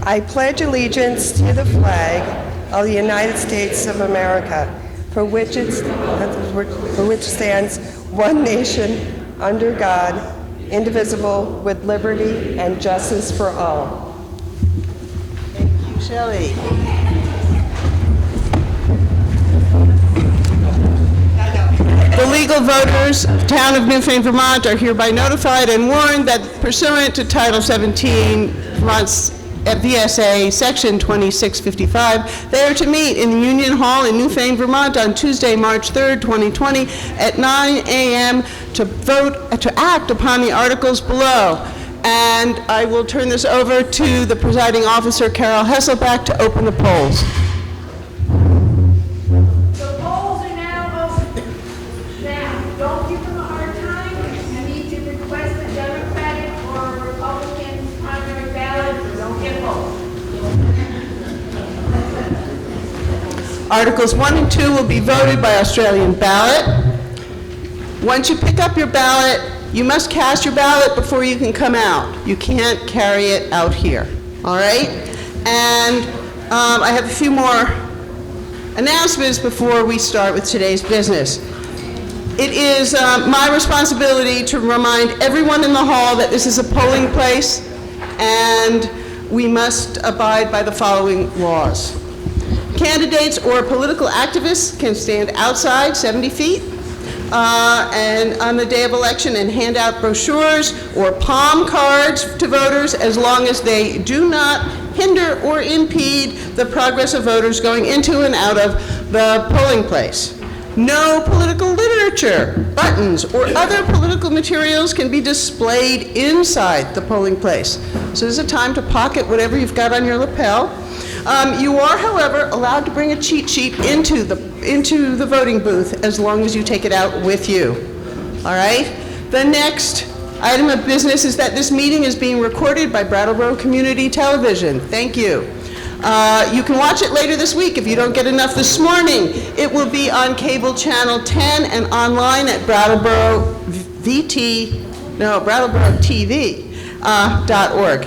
I pledge allegiance to the flag of the United States of America, for which stands one nation, under God, indivisible, with liberty and justice for all. Thank you, Shelley. The legal voters of the town of Newfane, Vermont are hereby notified and warned that pursuant to Title 17, Vermont's VSA, Section 2655, they are to meet in the Union Hall in Newfane, Vermont on Tuesday, March 3rd, 2020 at 9 a.m. to act upon the articles below. And I will turn this over to the presiding officer, Carol Hesselback, to open the polls. Don't give them a hard time. I need to request a Democratic or Republican primary ballot, or don't get both. Articles 1 and 2 will be voted by Australian ballot. Once you pick up your ballot, you must cast your ballot before you can come out. You can't carry it out here, all right? And I have a few more announcements before we start with today's business. It is my responsibility to remind everyone in the hall that this is a polling place and we must abide by the following laws. Candidates or political activists can stand outside 70 feet and on the day of election and hand out brochures or palm cards to voters as long as they do not hinder or impede the progress of voters going into and out of the polling place. No political literature, buttons, or other political materials can be displayed inside the polling place. So there's a time to pocket whatever you've got on your lapel. You are, however, allowed to bring a cheat sheet into the voting booth as long as you take it out with you. All right? The next item of business is that this meeting is being recorded by Brattleboro Community Television. Thank you. You can watch it later this week if you don't get enough this morning. It will be on cable channel 10 and online at BrattleboroTV.org.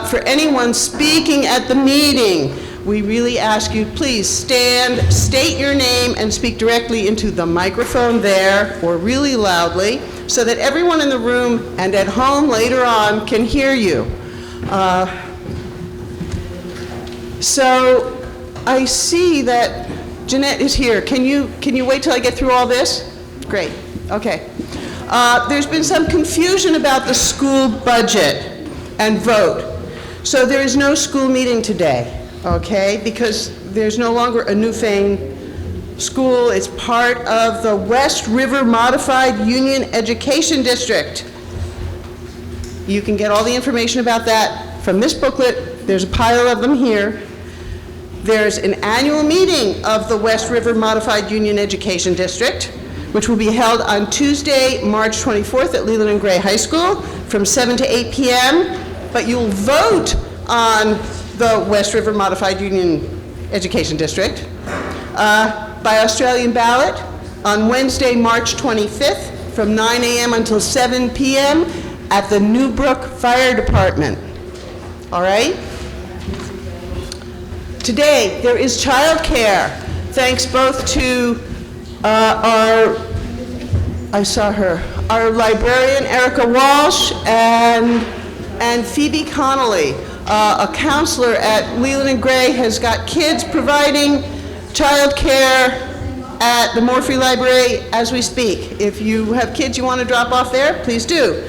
For anyone speaking at the meeting, we really ask you, please stand, state your name, and speak directly into the microphone there, or really loudly, so that everyone in the room and at home later on can hear you. So I see that Jeanette is here. Can you wait till I get through all this? Great. Okay. There's been some confusion about the school budget and vote. So there is no school meeting today, okay? Because there's no longer a Newfane school. It's part of the West River Modified Union Education District. You can get all the information about that from this booklet. There's a pile of them here. There's an annual meeting of the West River Modified Union Education District, which will be held on Tuesday, March 24th at Leland and Gray High School from 7 to 8 p.m. But you'll vote on the West River Modified Union Education District by Australian ballot on Wednesday, March 25th from 9 a.m. until 7 p.m. at the Newbrook Fire Department. All right? Today, there is child care, thanks both to our librarian, Erica Walsh, and Phoebe Connolly. A counselor at Leland and Gray has got kids providing child care at the Morphy Library as we speak. If you have kids you want to drop off there, please do.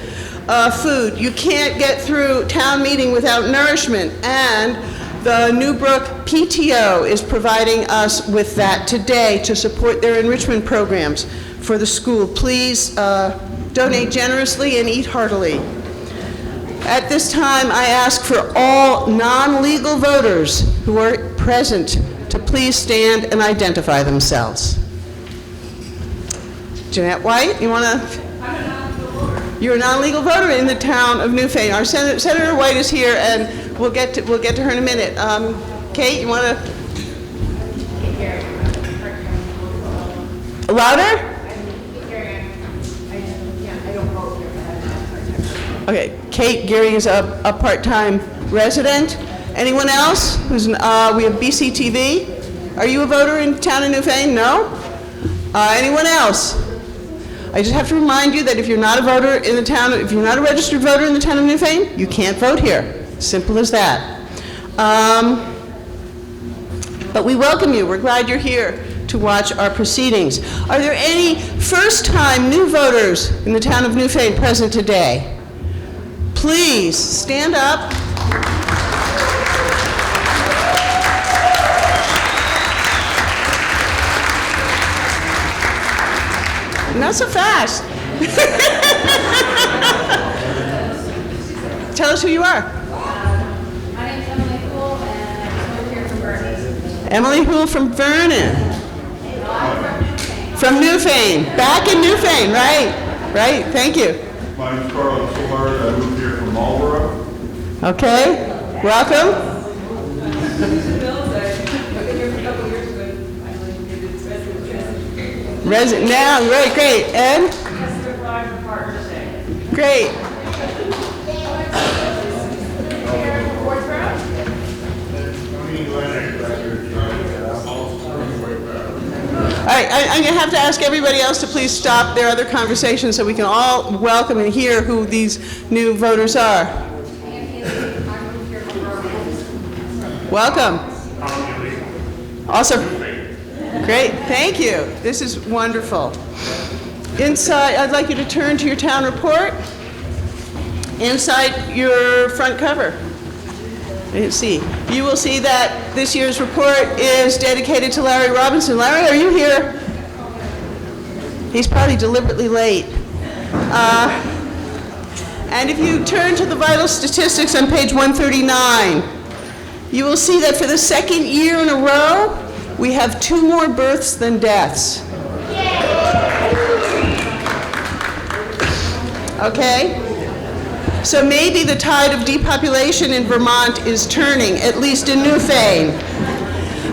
Food. You can't get through town meeting without nourishment, and the Newbrook PTO is providing us with that today to support their enrichment programs for the school. Please donate generously and eat heartily. At this time, I ask for all non-legal voters who are present to please stand and identify themselves. Jeanette White, you want to? You're a non-legal voter in the town of Newfane. Our Senator White is here, and we'll get to her in a minute. Kate, you want to? Louder? Okay, Kate Geary is a part-time resident, Anyone else? We have BCTV. Are you a voter in the town of Newfane? No? Anyone else? I just have to remind you that if you're not a voter in the town, if you're not a registered voter in the town of Newfane, you can't vote here. Simple as that. But we welcome you. We're glad you're here to watch our proceedings. Are there any first-time new voters in the town of Newfane present today? Please stand up. Not so fast. Tell us who you are. My name's Emily Poole, and I just moved here from Vernon. Emily Hoole from Vernon. From Newfane. Back in Newfane, right? Right, thank you. My name's Carlos Solar. I moved here from Marlboro. Okay, welcome. Resident now, right, great. And? Great. All right, I'm going to have to ask everybody else to please stop their other conversations so we can all welcome and hear who these new voters are. Welcome. Also, great, thank you. This is wonderful. Inside, I'd like you to turn to your town report. Inside your front cover. Let's see. You will see that this year's report is dedicated to Larry Robinson. Larry, are you here? He's probably deliberately late. And if you turn to the vital statistics on page 139, you will see that for the second year in a row, we have 2 more births than deaths. Okay? So maybe the tide of depopulation in Vermont is turning, at least in Newfane.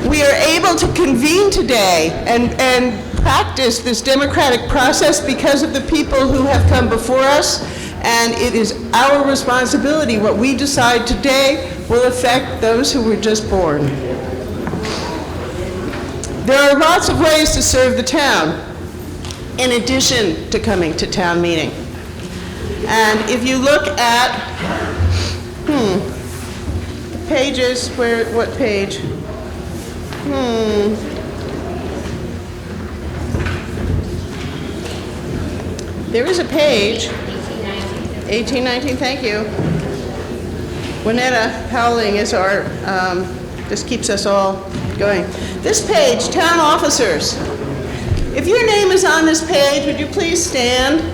We are able to convene today and practice this democratic process because of the people who have come before us, and it is our responsibility. What we decide today will affect those who were just born. There are lots of ways to serve the town, in addition to coming to town meeting. And if you look at, the pages, what page? There is a page, 1819, thank you. Juanetta Howling is our, just keeps us all going. This page, town officers. If your name is on this page, would you please stand?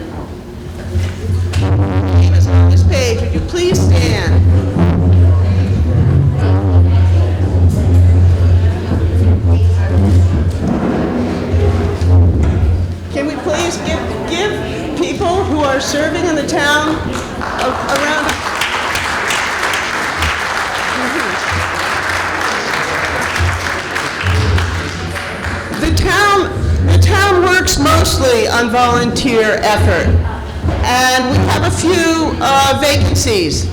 Page, would you please stand? Can we please give people who are serving in the town around? The town works mostly on volunteer effort. And we have a few vacancies.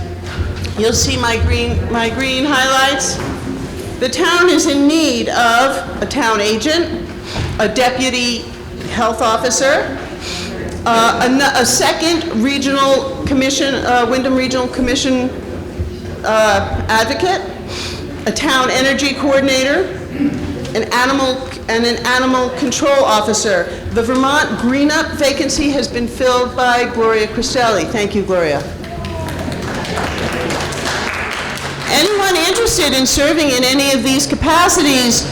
You'll see my green highlights. The town is in need of a town agent, a deputy health officer, a second regional commission, Wyndham Regional Commission advocate, a town energy coordinator, an animal control officer. The Vermont Green Up vacancy has been filled by Gloria Cristelli. Thank you, Gloria. Anyone interested in serving in any of these capacities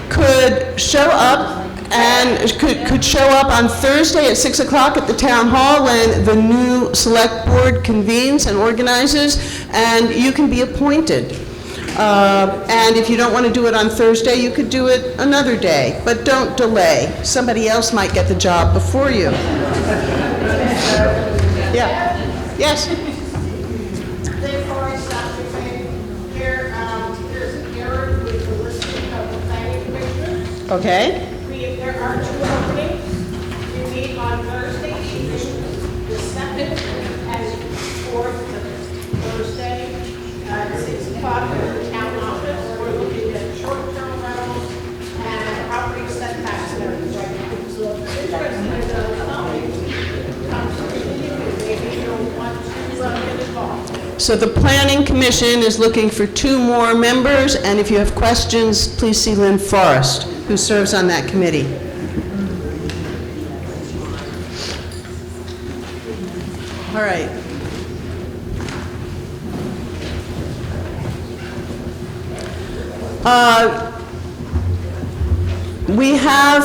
could show up and could show up on Thursday at 6 o'clock at the town hall when the new select board convenes and organizes, and you can be appointed. And if you don't want to do it on Thursday, you could do it another day, but don't delay. Somebody else might get the job before you. Yeah. Yes? Before I stop the thing, here, there's an error with the listing of the planning commissioners. Okay. There are 2 openings. You meet on Thursday evening, the 2nd, and 4th, Thursday, at 6 o'clock. So the Planning Commission is looking for 2 more members, and if you have questions, please see Lynn Forrest, who serves on that committee. All right. We have,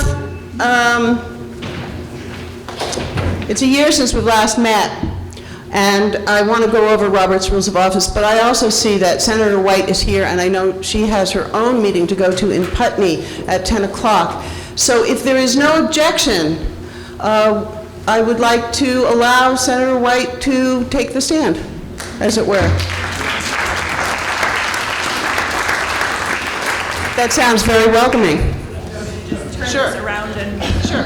it's a year since we've last met, and I want to go over Robert's Rules of Office, but I also see that Senator White is here, and I know she has her own meeting to go to in Putney at 10 o'clock. So if there is no objection, I would like to allow Senator White to take the stand, as it were. That sounds very welcoming. Turn Sure. this around and... Sure.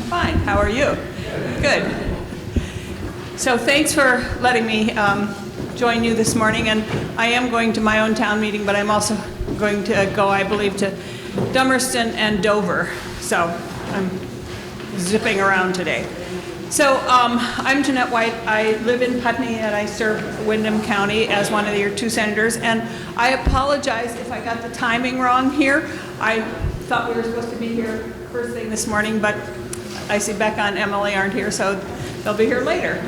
Fine, how are you? Good. So thanks for letting me join you this morning, and I am going to my own town meeting, but I'm also going to go, I believe, to Dummerston and Dover. So I'm zipping around today. So I'm Jeanette White. I live in Putney, and I serve Windham County as one of your 2 senators. And I apologize if I got the timing wrong here. I thought we were supposed to be here first thing this morning, but I see Becca and Emily aren't here, so they'll be here later.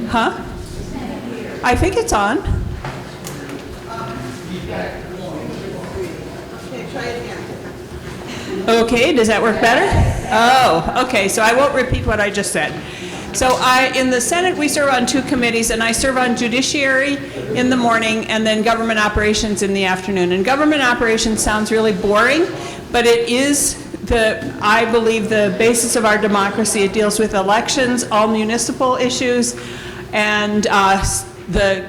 Huh? I think it's on. Okay, try it again. Okay, does that work better? Oh, okay, so I won't repeat what I just said. So in the Senate, we serve on 2 committees, and I serve on Judiciary in the morning and then Government Operations in the afternoon. And Government Operations sounds really boring, but it is, I believe, the basis of our democracy. It deals with elections, all municipal issues, and the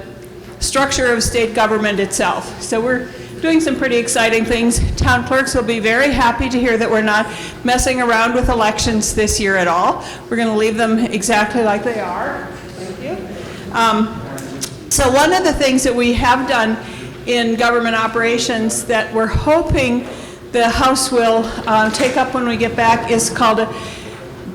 structure of state government itself. So we're doing some pretty exciting things. Town clerks will be very happy to hear that we're not messing around with elections this year at all. We're going to leave them exactly like they are. Thank you. So one of the things that we have done in government operations that we're hoping the House will take up when we get back is called a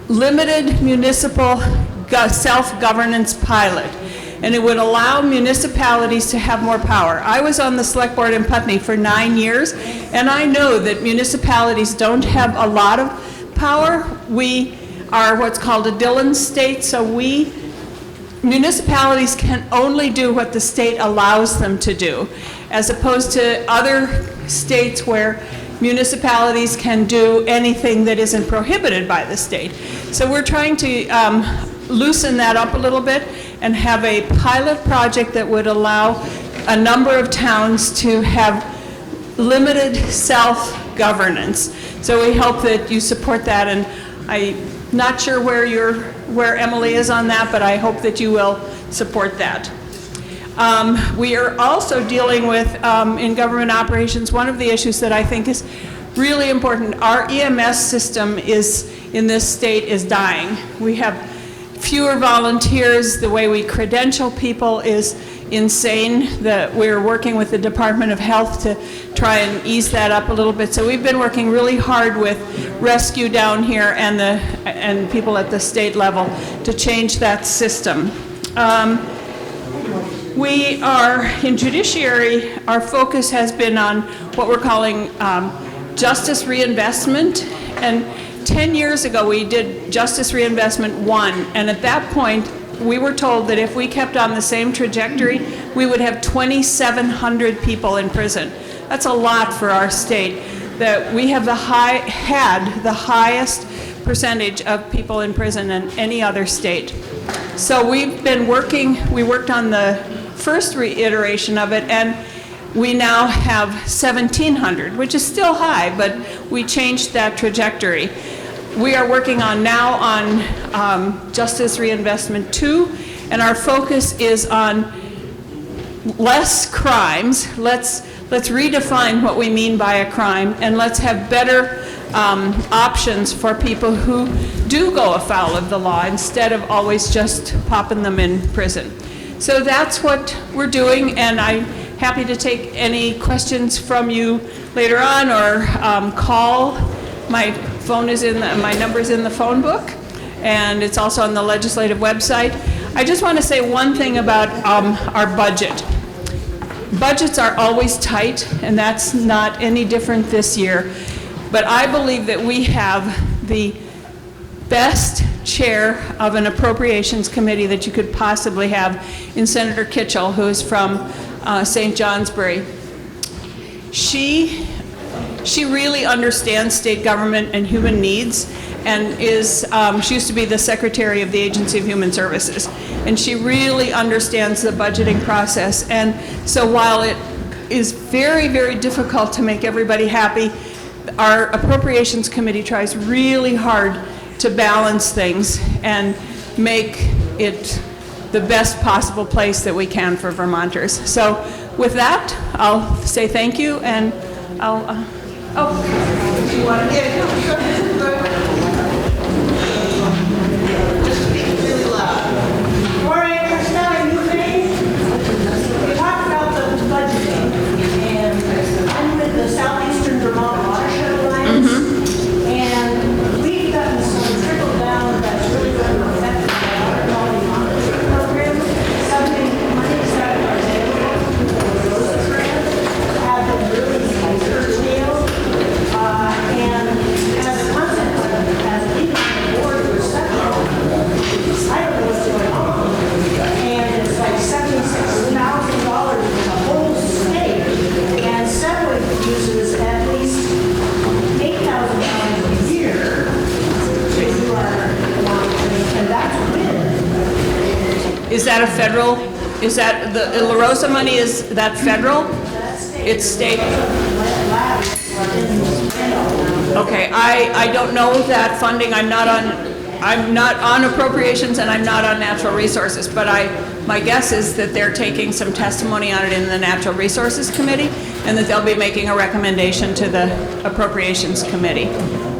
limited municipal self-governance pilot. And it would allow municipalities to have more power. I was on the select board in Putney for 9 years, and I know that municipalities don't have a lot of power. We are what's called a Dillon state, so municipalities can only do what the state allows them to do, as opposed to other states where municipalities can do anything that isn't prohibited by the state. So we're trying to loosen that up a little bit and have a pilot project that would allow a number of towns to have limited self-governance. So we hope that you support that, and I'm not sure where Emily is on that, but I hope that you will support that. We are also dealing with, in government operations, one of the issues that I think is really important. Our EMS system in this state is dying. We have fewer volunteers. The way we credential people is insane. We're working with the Department of Health to try and ease that up a little bit. So we've been working really hard with Rescue down here and people at the state level to change that system. We are, in Judiciary, our focus has been on what we're calling justice reinvestment. And 10 years ago, we did Justice Reinvestment 1, and at that point, we were told that if we kept on the same trajectory, we would have 2,700 people in prison. That's a lot for our state. That we have had the highest percentage of people in prison than any other state. So we've been working, we worked on the first reiteration of it, and we now have 1,700, which is still high, but we changed that trajectory. We are working now on Justice Reinvestment 2, and our focus is on less crimes. Let's redefine what we mean by a crime, and let's have better options for people who do go afoul of the law instead of always just popping them in prison. So that's what we're doing, and I'm happy to take any questions from you later on, or call. My number's in the phone book, and it's also on the legislative website. I just want to say one thing about our budget. Budgets are always tight, and that's not any different this year. But I believe that we have the best chair of an appropriations committee that you could possibly have in Senator Kitchell, who is from St. Johnsbury. She really understands state government and human needs, and she used to be the secretary of the Agency of Human Services, and she really understands the budgeting process. And so while it is very, very difficult to make everybody happy, our appropriations committee tries really hard to balance things and make it the best possible place that we can for Vermonters. So with that, I'll say thank you, and I'll, do you want to? Yeah, go ahead. Just speak really loud. Morning, Christina Newfane. We talked about the budgeting, and I'm with the Southeastern Vermont Watershed Alliance, and we've gotten some trickle down that's really going to affect the water quality monitoring program. Something monies that are available for those programs have been really curtailed, and as a consequence, as even the board was stuck on, I don't know what's going on. And it's like $76,000 in the whole state. And Sedgwick uses at least $8,000 a year to do our monitoring, and that's when. Is that a federal, is that, the La Rosa money, is that federal? It's state? Okay, I don't know that funding. I'm not on appropriations, and I'm not on natural resources, but my guess is that they're taking some testimony on it in the Natural Resources Committee, and that they'll be making a recommendation to the Appropriations Committee.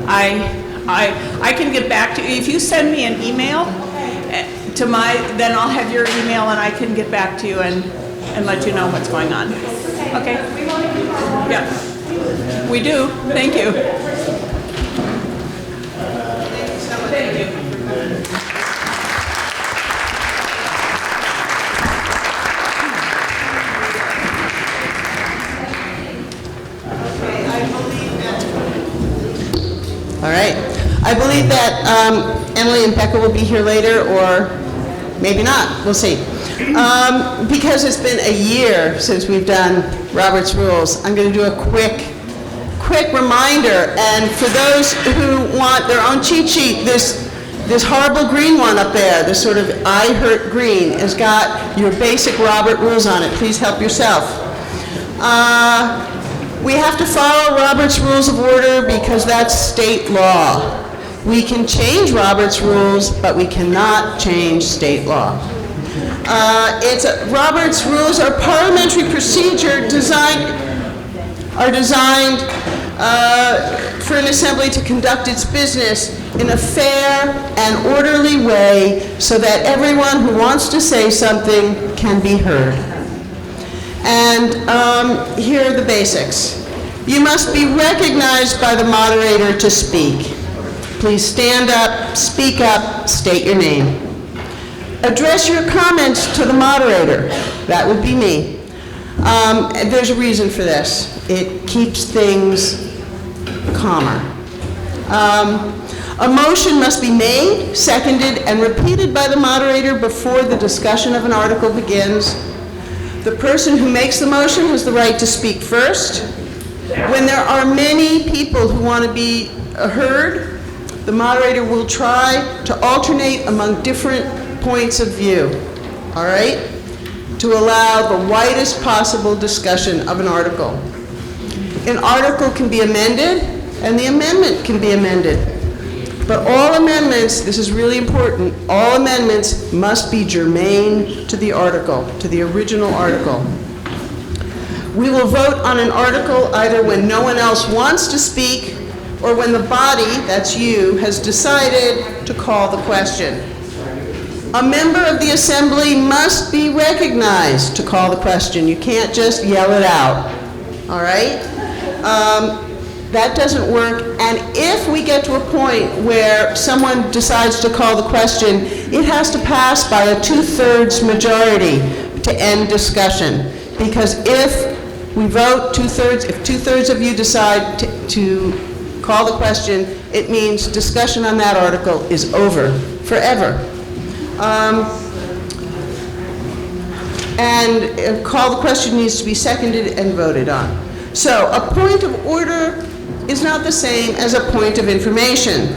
I can get back to you. If you send me an email then I'll have your email, and I can get back to you and let you know what's going on. Okay? Yeah. We do. Thank you. Thank you. All right. I believe that Emily and Becca will be here later, or maybe not. We'll see. Because it's been a year since we've done Robert's Rules, I'm going to do a quick reminder. And for those who want their own cheat sheet, this horrible green one up there, this sort of I hurt green, has got your basic Robert rules on it. Please help yourself. We have to follow Robert's Rules of Order because that's state law. We can change Robert's Rules, but we cannot change state law. Robert's Rules are parliamentary procedure designed for an assembly to conduct its business in a fair and orderly way so that everyone who wants to say something can be heard. And here are the basics. You must be recognized by the moderator to speak. Please stand up, speak up, state your name. Address your comments to the moderator. That would be me. There's a reason for this. It keeps things calmer. A motion must be made, seconded, and repeated by the moderator before the discussion of an article begins. The person who makes the motion has the right to speak first. When there are many people who want to be heard, the moderator will try to alternate among different points of view, all right, to allow the widest possible discussion of an article. An article can be amended, and the amendment can be amended. But all amendments, this is really important, all amendments must be germane to the article, to the original article. We will vote on an article either when no one else wants to speak or when the body, that's you, has decided to call the question. A member of the assembly must be recognized to call the question. You can't just yell it out, all right? That doesn't work, and if we get to a point where someone decides to call the question, it has to pass by a 2/3 majority to end discussion. Because if we vote if 2/3 of you decide to call the question, it means discussion on that article is over forever. And call the question needs to be seconded and voted on. So a point of order is not the same as a point of information.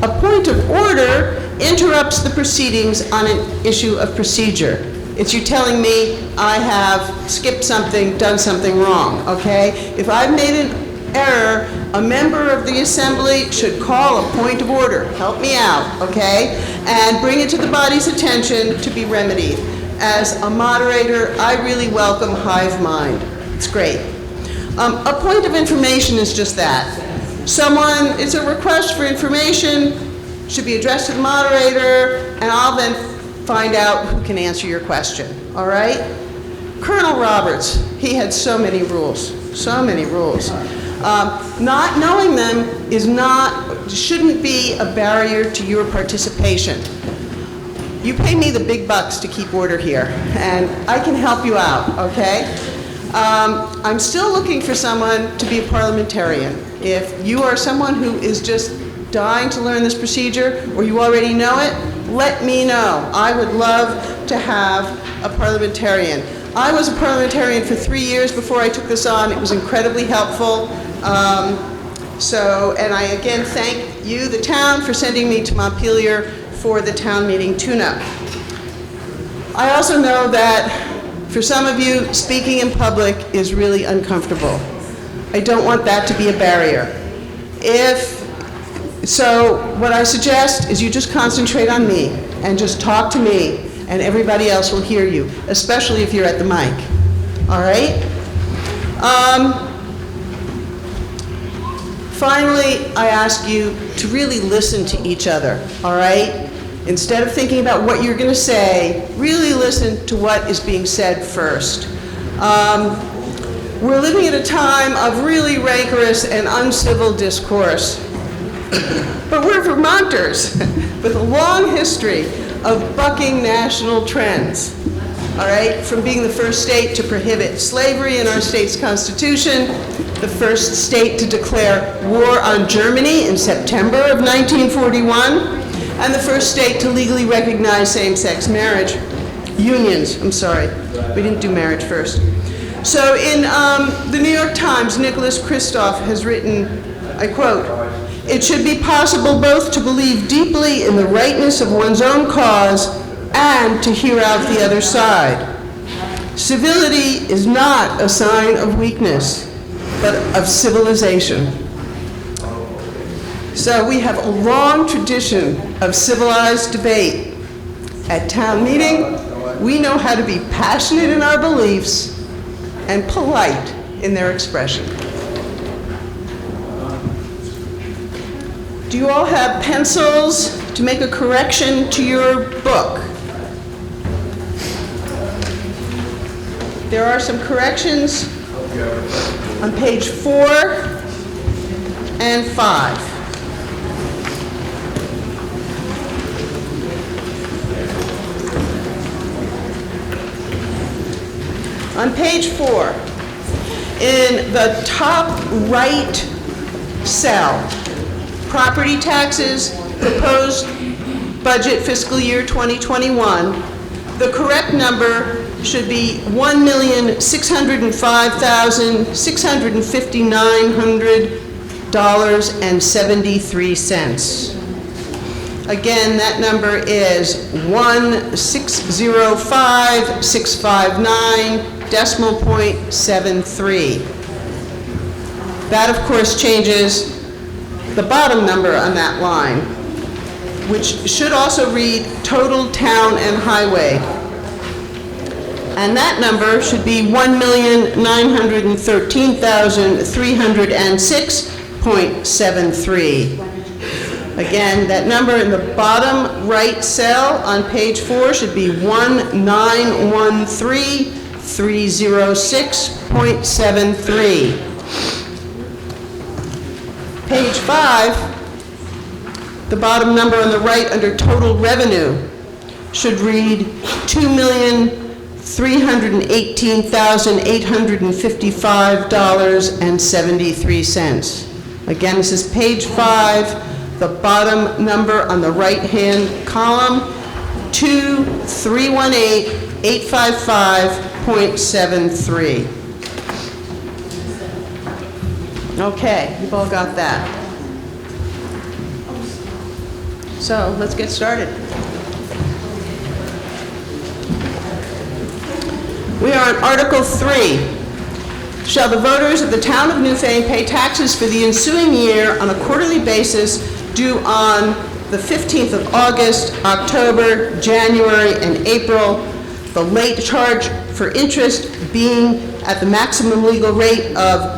A point of order interrupts the proceedings on an issue of procedure. It's you telling me I have skipped something, done something wrong, okay? If I've made an error, a member of the assembly should call a point of order, help me out, okay? And bring it to the body's attention to be remedied. As a moderator, I really welcome hive mind. It's great. A point of information is just that. It's a request for information, should be addressed to the moderator, and I'll then find out who can answer your question, all right? Colonel Roberts, he had so many rules, so many rules. Not knowing them shouldn't be a barrier to your participation. You pay me the big bucks to keep order here, and I can help you out, okay? I'm still looking for someone to be a parliamentarian. If you are someone who is just dying to learn this procedure, or you already know it, let me know. I would love to have a parliamentarian. I was a parliamentarian for 3 years before I took this on. It was incredibly helpful. And I again thank you, the town, for sending me to Montpelier for the town meeting tune-up. I also know that for some of you, speaking in public is really uncomfortable. I don't want that to be a barrier. So what I suggest is you just concentrate on me and just talk to me, and everybody else will hear you, especially if you're at the mic. All right? Finally, I ask you to really listen to each other, all right? Instead of thinking about what you're going to say, really listen to what is being said first. We're living at a time of really rancorous and uncivil discourse. But we're Vermonters with a long history of bucking national trends, all right? From being the first state to prohibit slavery in our state's constitution, the first state to declare war on Germany in September of 1941, and the first state to legally recognize same-sex marriage. Unions, I'm sorry. We didn't do marriage first. So in the New York Times, Nicholas Kristof has written, I quote, "It should be possible both to believe deeply in the rightness of one's own cause and to hear out the other side. Civility is not a sign of weakness, but of civilization." So we have a long tradition of civilized debate. At town meeting, we know how to be passionate in our beliefs and polite in their expression. Do you all have pencils to make a correction to your book? There are some corrections on page 4 and 5. On page 4, in the top right cell, property taxes, proposed budget fiscal year 2021, the correct number should be $1,605,659.73. Again, that number is 1,605,659.73. That, of course, changes the bottom number on that line, which should also read total town and highway. And that number should be $1,913,306.73. Again, that number in the bottom right cell on page 4 should be $1,913,306.73. Page 5, the bottom number on the right under total revenue should read $2,318,855.73. Again, this is page 5, the bottom number on the right-hand column, 2,318,855.73. Okay, you've all got that. So, let's get started. We are on Article 3. Shall the voters of the town of Newfane pay taxes for the ensuing year on a quarterly basis due on the 15th of August, October, January, and April, the late charge for interest being at the maximum legal rate of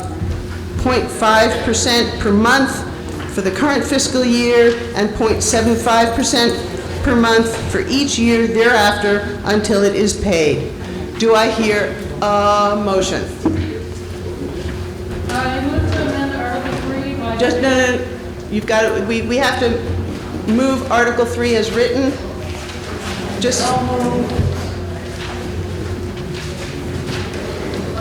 0.5% per month for the current fiscal year and 0.75% per month for each year thereafter until it is paid. Do I hear a motion? I move to amend Article 3 by... Just, no, you've got to, we have to move Article 3 as written. Just,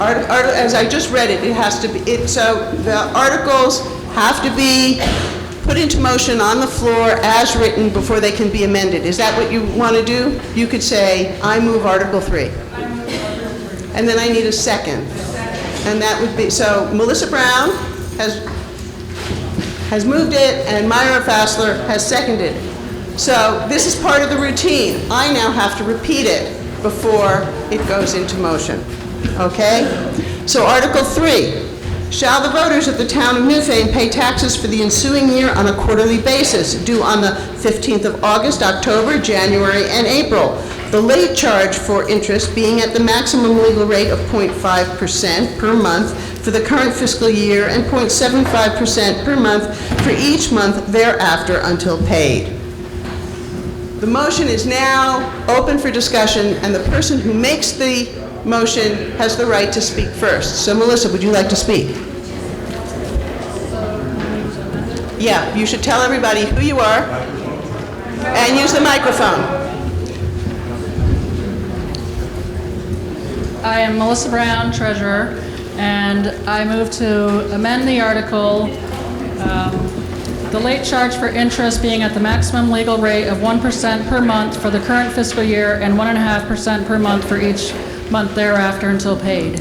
as I just read it, it has to be, so the articles have to be put into motion on the floor as written before they can be amended. Is that what you want to do? You could say, I move Article 3. And then I need a second. And that would be, so Melissa Brown has moved it, and Myra Fassler has seconded. So this is part of the routine. I now have to repeat it before it goes into motion. Okay? So Article 3. Shall the voters of the town of Newfane pay taxes for the ensuing year on a quarterly basis, due on the 15th of August, October, January, and April, the late charge for interest being at the maximum legal rate of 0.5% per month for the current fiscal year and 0.75% per month for each month thereafter until paid. The motion is now open for discussion, and the person who makes the motion has the right to speak first. So Melissa, would you like to speak? Yeah, you should tell everybody who you are and use the microphone. I am Melissa Brown, treasurer, and I move to amend the article, the late charge for interest being at the maximum legal rate of 1% per month for the current fiscal year and 1.5% per month for each month thereafter until paid.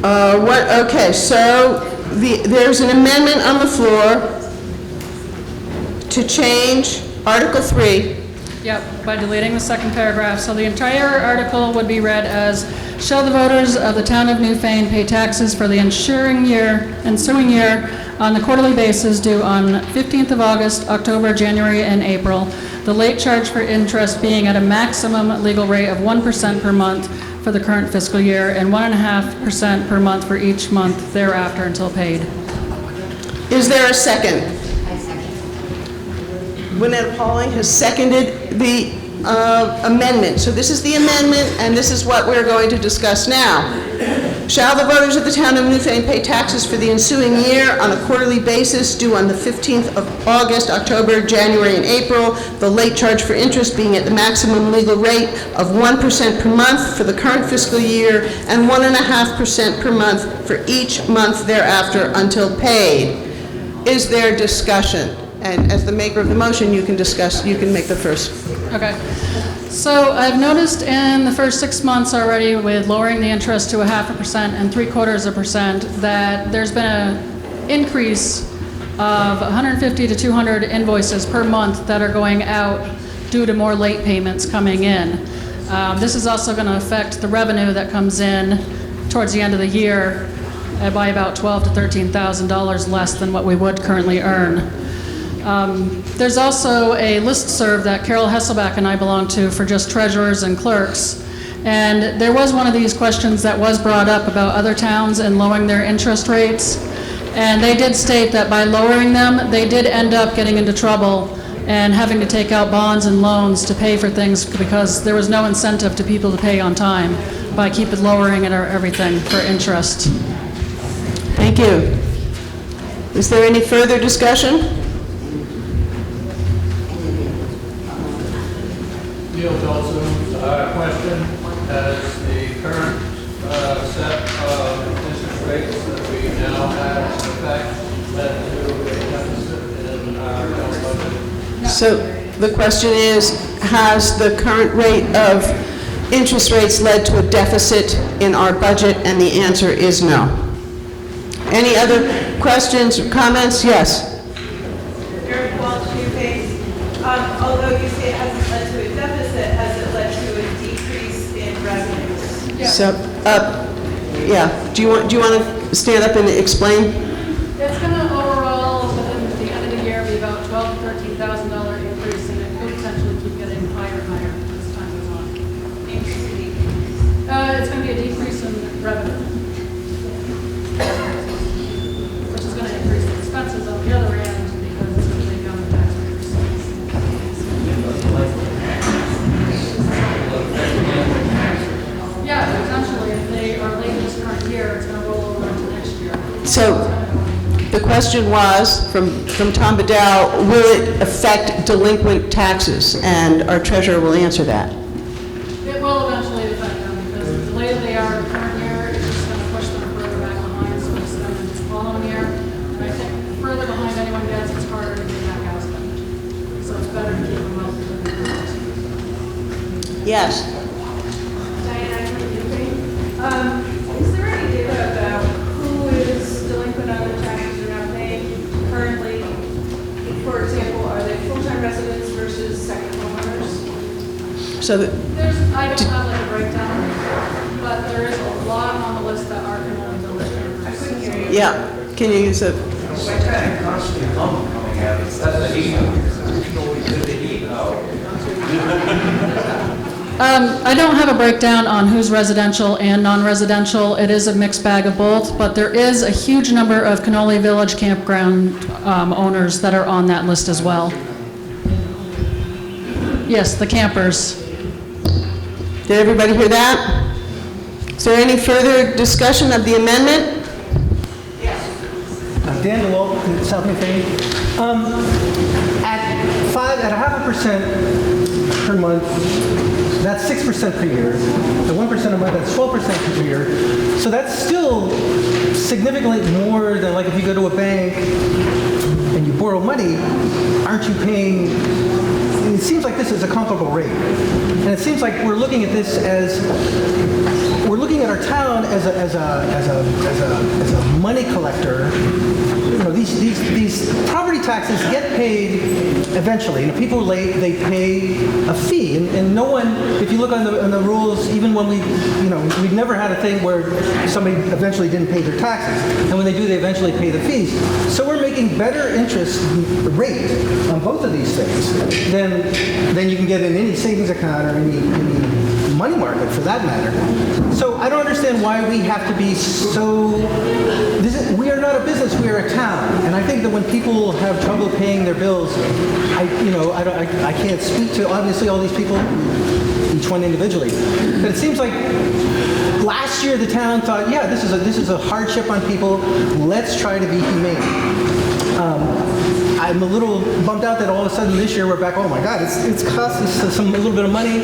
Okay, so there's an amendment on the floor to change Article 3. Yep, by deleting the second paragraph. So the entire article would be read as, shall the voters of the town of Newfane pay taxes for the ensuing year on the quarterly basis due on 15th of August, October, January, and April, the late charge for interest being at a maximum legal rate of 1% per month for the current fiscal year and 1.5% per month for each month thereafter until paid. Is there a second? I second. Lynette Pauling has seconded the amendment. So this is the amendment, and this is what we're going to discuss now. Shall the voters of the town of Newfane pay taxes for the ensuing year on a quarterly basis due on the 15th of August, October, January, and April, the late charge for interest being at the maximum legal rate of 1% per month for the current fiscal year and 1.5% per month for each month thereafter until paid? Is there discussion? And as the maker of the motion, you can discuss, you can make the first. Okay. So I've noticed in the first 6 months already with lowering the interest to 0.5% and 0.75% that there's been an increase of 150 to 200 invoices per month that are going out due to more late payments coming in. This is also going to affect the revenue that comes in towards the end of the year by about $12,000 to $13,000 less than what we would currently earn. There's also a listserv that Carol Hesselback and I belong to for just treasurers and clerks. And there was one of these questions that was brought up about other towns and lowering their interest rates. And they did state that by lowering them, they did end up getting into trouble and having to take out bonds and loans to pay for things because there was no incentive to people to pay on time by keeping lowering it or everything for interest. Thank you. Is there any further discussion? Neil Dolson, question, has the current set of interest rates that we now have in effect led to a deficit in our town budget? So the question is, has the current rate of interest rates led to a deficit in our budget? And the answer is no. Any other questions or comments? Yes. Eric Walsh, Newfane. Although you say it hasn't led to a deficit, has it led to a decrease in revenues? So, yeah, do you want to stand up and explain? It's going to overall, within the end of the year, be about $12,000 to $13,000 increase, and it could potentially keep getting higher and higher as time goes on. It's going to be a decrease in revenue, which is going to increase the expenses on the other end because it's going to take down the tax rates. Yeah, potentially, if they are late this current year, it's going to roll over into next year. So the question was, from Tom Bedell, will it affect delinquent taxes? And our treasurer will answer that. It will eventually affect them because the later they are in the current year, it's just going to push them further back behind, so it's them in the following year. And I think the further behind anyone gets, it's harder to get back out of them. So it's better to keep them out than Yes. Diana, from Newfane. Is there any data about who is delinquent on the taxes they're not paying currently? For example, are they full-time residents versus second homeowners? So I don't have like a breakdown, but there is a lot on the list that are criminally delinquent. I couldn't hear you. yeah, can you use it? Constantly coming at us. That's the heat. The heat out. I don't have a breakdown on who's residential and non-residential. It is a mixed bag of both, but there is a huge number of Cannoli Village campground owners that are on that list as well. Yes, the campers. Did everybody hear that? Is there any further discussion of the amendment? Dan DeLope, South Newfane. At 0.5% per month, that's 6% per year. At 1% a month, that's 12% per year. So that's still significantly more than like if you go to a bank and you borrow money, aren't you paying? It seems like this is a comparable rate. And it seems like we're looking at this as, we're looking at our town as a money collector. You know, these property taxes get paid eventually. And if people are late, they pay a fee. And no one, if you look on the rules, even when we've never had a thing where somebody eventually didn't pay their taxes. And when they do, they eventually pay the fees. So we're making better interest rate on both of these things than you can get in any savings account or any money market for that matter. So I don't understand why we have to be so, we are not a business, we are a town. And I think that when people have trouble paying their bills, I can't speak to obviously all these people, each one individually. But it seems like last year the town thought, yeah, this is a hardship on people, let's try to be humane. I'm a little bummed out that all of a sudden this year we're back, oh my God, it's cost us a little bit of money.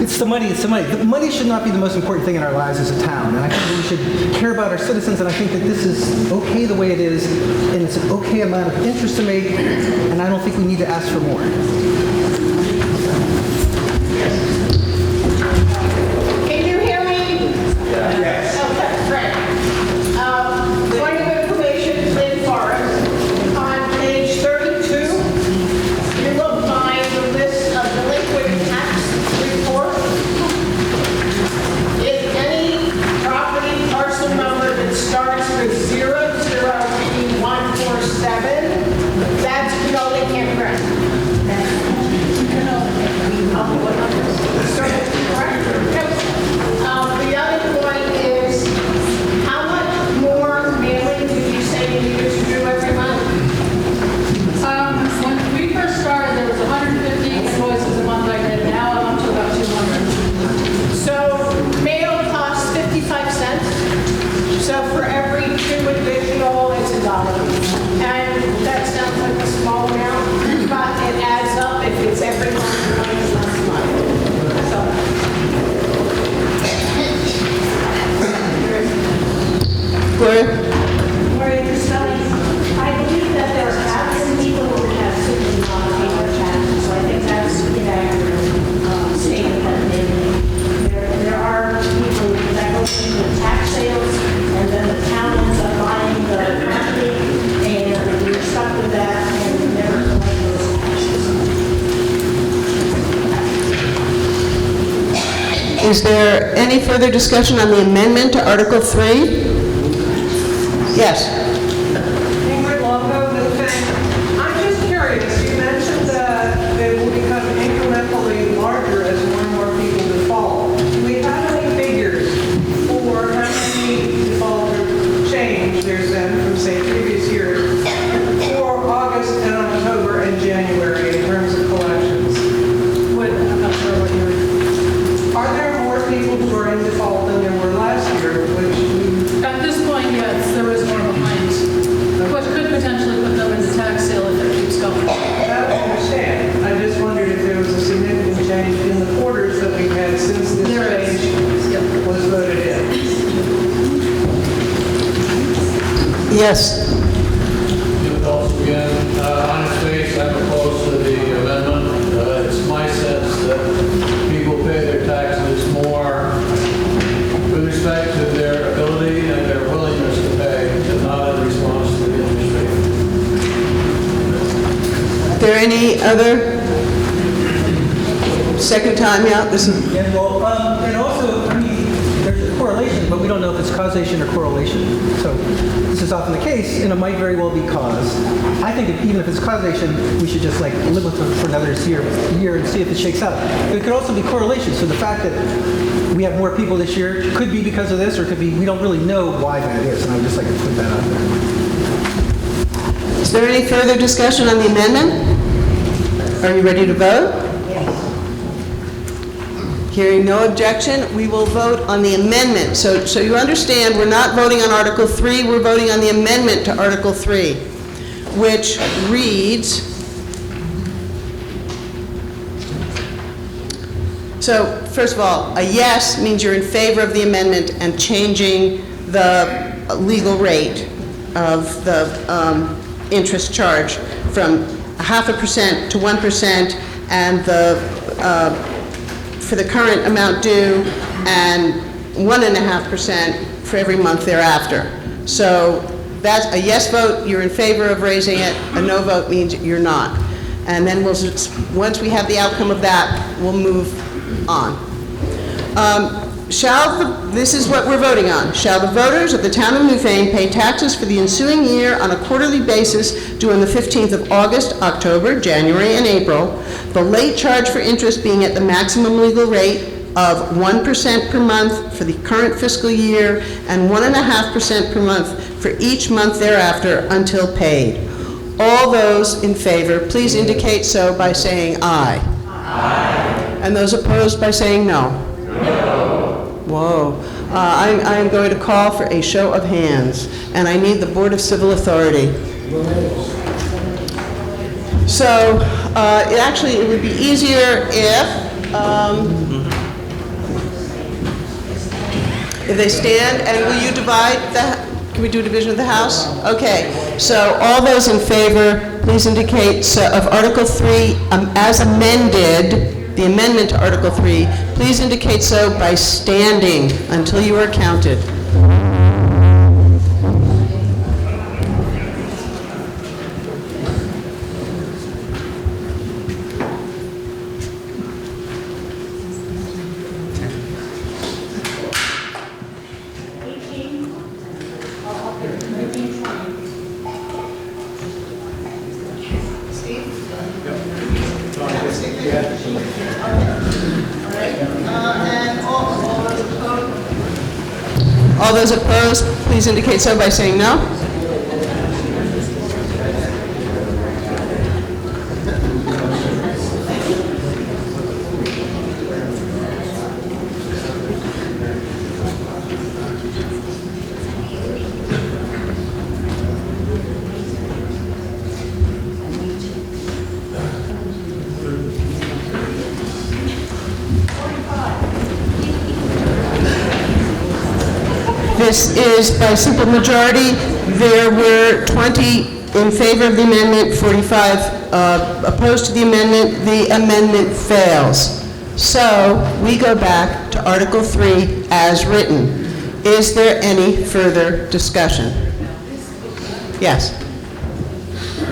It's the money. The money should not be the most important thing in our lives as a town. And I think we should care about our citizens, and I think that this is okay the way it is, and it's an okay amount of interest to make, and I don't think we need to ask for more. Can you hear me? Yes. Okay, great. Point of information, Lynn Forrest. On page 32, you will find the list of delinquent tax reports. If any property parcel number that starts with 00147, that's Cannoli Campground. The other point is Is there any further discussion on the amendment to Article 3? Yes. Ingrid Longo, Newfane. I'm just curious, you mentioned that it will become incrementally larger as more and more people default. Do we have any figures for how many defaulters change there's been from, say, previous years for August and October and January in terms of collections? I'm not sure what you're... Are there more people who are in default than there were last year, which we At this point, yes, there is more behind, which could potentially put them in the tax sale if it keeps going. I understand. I just wondered if there was a significant change in the quarters that we've had since this There is. change was voted in. Yes. Also, again, on its face, I'm opposed to the amendment. It's my sense that people pay their taxes more with respect to their ability and their willingness to pay, and not in response to the interest rate. Are there any other? Second time out, this is... Yeah, well, and also, I mean, there's a correlation, but we don't know if it's causation or correlation. So this is often the case, and it might very well be cause. I think even if it's causation, we should just like live with it for another year and see if it shakes out. But it could also be correlation. So the fact that we have more people this year could be because of this, or it could be we don't really know why that is. And I would just like to put that out there. Is there any further discussion on the amendment? Are you ready to vote? Hearing no objection, we will vote on the amendment. So you understand, we're not voting on Article 3, we're voting on the amendment to Article 3, which reads, so first of all, a yes means you're in favor of the amendment and changing the legal rate of the interest charge from 0.5% to 1%, and for the current amount due, and 1.5% for every month thereafter. So that's a yes vote, you're in favor of raising it. A no vote means you're not. And then once we have the outcome of that, we'll move on. This is what we're voting on. Shall the voters of the town of Newfane pay taxes for the ensuing year on a quarterly basis due on the 15th of August, October, January, and April, the late charge for interest being at the maximum legal rate of 1% per month for the current fiscal year and 1.5% per month for each month thereafter until paid? All those in favor, please indicate so by saying aye. Aye. And those opposed by saying no. No. Whoa. I am going to call for a show of hands, and I need the Board of Civil Authority. So, it would be easier if they stand, and will you divide can we do a division of the House? Okay, so all those in favor, please indicate of Article 3 as amended, the amendment to Article 3, please indicate so by standing until you are counted. All those opposed, please indicate so by saying no. This is by simple majority. There were 20 in favor of the amendment, 45 opposed to the amendment. The amendment fails. So we go back to Article 3 as written. Is there any further discussion? Yes.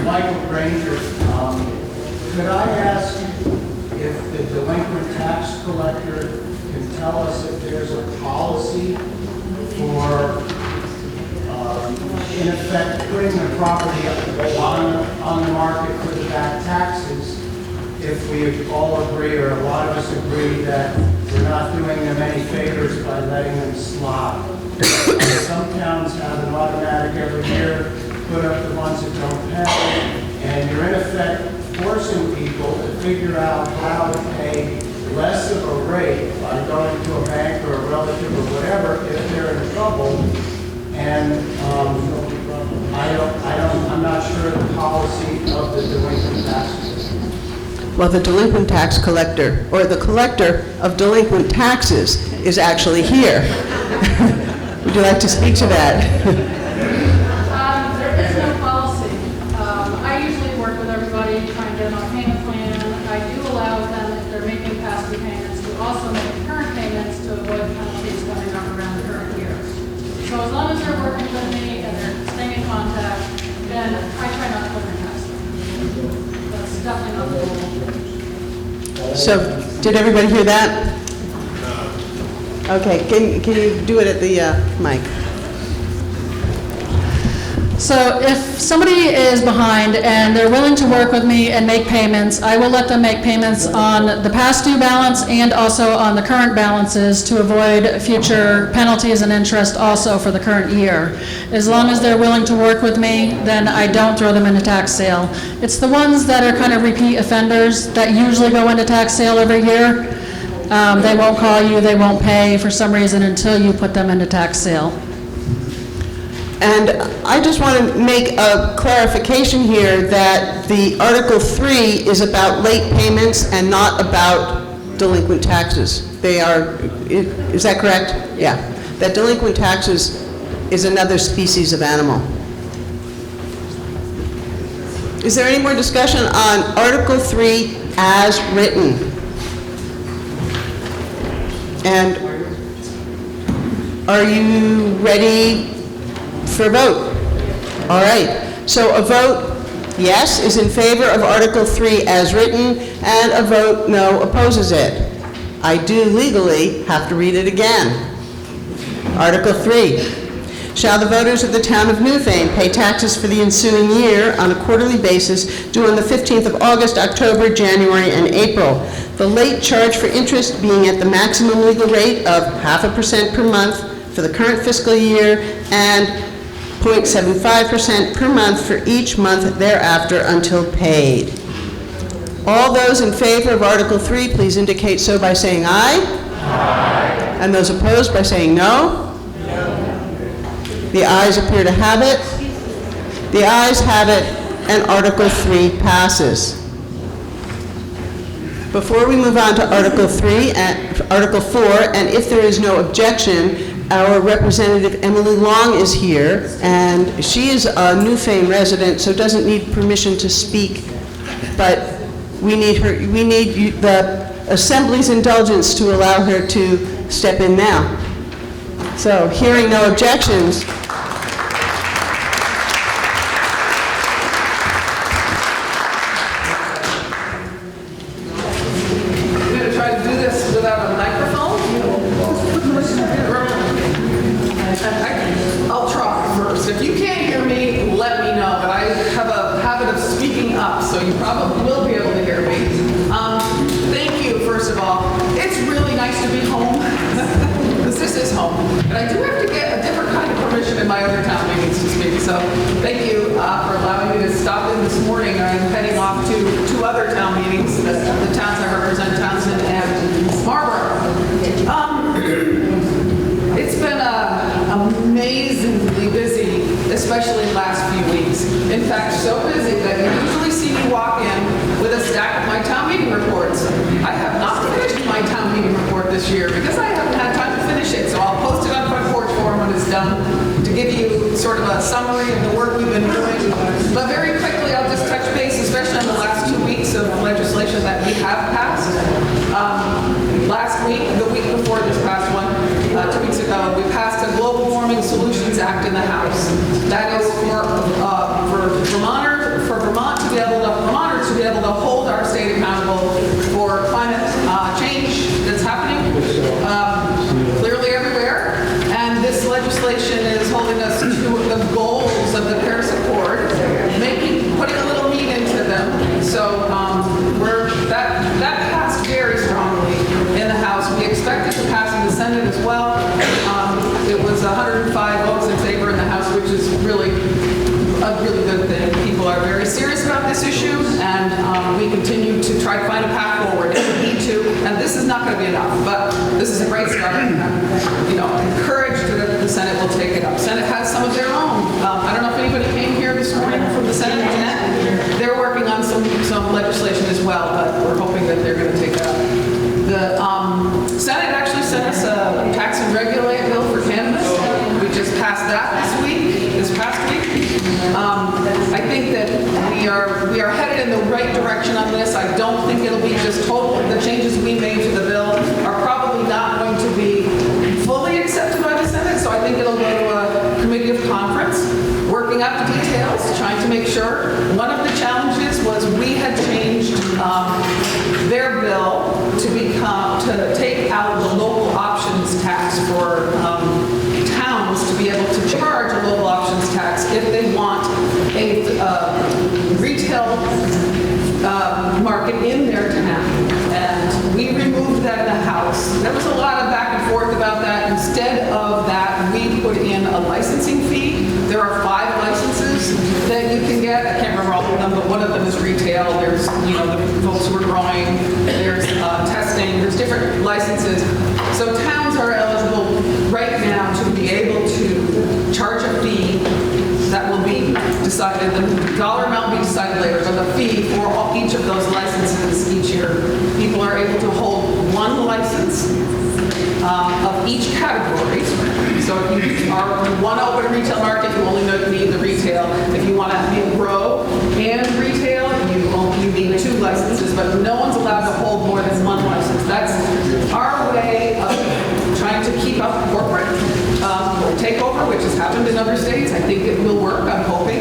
Michael Granger, could I ask if the delinquent tax collector can tell us if there's a policy for, in effect, putting the property on the market for the back taxes, if we all agree, or a lot of us agree, that we're not doing them any favors by letting them slide. Some towns have an automatic every year, put up the ones that don't pay, and you're in effect forcing people to figure out how to pay less of a rate by going to a bank or a relative or whatever if they're in trouble. And I'm not sure the policy of the delinquent tax. Well, the delinquent tax collector, or the collector of delinquent taxes, is actually here. Would you like to speak to that? There is no policy. I usually work with everybody, try and get them on a payment plan. I do allow them, if they're making past due payments, to also make current payments to avoid penalties coming up around the current year. So as long as they're working with me and they're staying in contact, then I try not to put them past them. That's definitely not the goal. So, did everybody hear that? Okay, can you do it at the mic? So if somebody is behind and they're willing to work with me and make payments, I will let them make payments on the past due balance and also on the current balances to avoid future penalties and interest also for the current year. As long as they're willing to work with me, then I don't throw them into tax sale. It's the ones that are kind of repeat offenders that usually go into tax sale every year. They won't call you, they won't pay for some reason until you put them into tax sale. And I just want to make a clarification here that the Article 3 is about late payments and not about delinquent taxes. They are, is that correct? Yeah. That delinquent taxes is another species of animal. Is there any more discussion on Article 3 as written? And are you ready for a vote? All right. So a vote yes is in favor of Article 3 as written, and a vote no opposes it. I do legally have to read it again. Article 3. Shall the voters of the town of Newfane pay taxes for the ensuing year on a quarterly basis due on the 15th of August, October, January, and April, the late charge for interest being at the maximum legal rate of 0.5% per month for the current fiscal year and 0.75% per month for each month thereafter until paid. All those in favor of Article 3, please indicate so by saying aye. Aye. And those opposed by saying no. The ayes appear to have it. The ayes have it, and Article 3 passes. Before we move on to Article 3 and Article 4, and if there is no objection, our representative Emily Long is here, and she is a Newfane resident, so doesn't need permission to speak, but we need the Assembly's indulgence to allow her to step in now. So, hearing no objections, I'll try first. If you can't hear me, let me know. But I have a habit of speaking up, so you probably will be able to hear me. Thank you, first of all. It's really nice to be home, because this is home. And I do have to get a different kind of permission in my other town meetings to speak. So thank you for allowing me to stop in this morning. I'm heading off to two other town meetings, the towns I represent, Townsend and Marlboro. It's been amazingly busy, especially the last few weeks. In fact, so busy that you usually see me walk in with a stack of my town meeting reports. I have not finished my town meeting report this year because I haven't had time to finish it. So I'll post it on Front Porch Forum when it's done to give you sort of a summary of the work we've been doing. But very quickly, I'll just touch base, especially on the last 2 weeks of legislation that we have passed. Last week, the week before this past one, 2 weeks ago, we passed a Global Warming Solutions Act in the House. That is for Vermont this issue, and we continue to try to find a path forward if we need to. And this is not going to be enough, but this is a great start. You know, encouraged that the Senate will take it up. Senate has some of their own. I don't know if anybody came here this morning from the Senate. Jeanette, they're working on some legislation as well, but we're hoping that they're going to take it up. The Senate actually sent us a tax and regulate bill for cannabis. We just passed that this past week. I think that we are headed in the right direction on this. I don't think it'll be just total. The changes we made to the bill are probably not going to be fully accepted by the Senate, so I think it'll go to a committee of conference, working out the details, trying to make sure. One of the challenges was we had changed their bill to take out the local options tax for towns to be able to charge a local options tax if they want a retail market in their town. And we removed that in the House. There was a lot of back and forth about that. Instead of that, we put in a licensing fee. There are 5 licenses that you can get. I can't remember all of them, but one of them is retail. There's, you know, the folks who are growing. There's testing. There's different licenses. So towns are eligible right now to be able to charge a fee that will be decided. The dollar amount will be decided later, but the fee for each of those licenses each year. People are able to hold one license of each category. So if you want to open a retail market, you only need the retail. If you want to be a grow and retail, you need 2 licenses, but no one's allowed to hold more than 1 license. That's our way of trying to keep up corporate takeover, which has happened in other states. I think it will work, I'm hoping.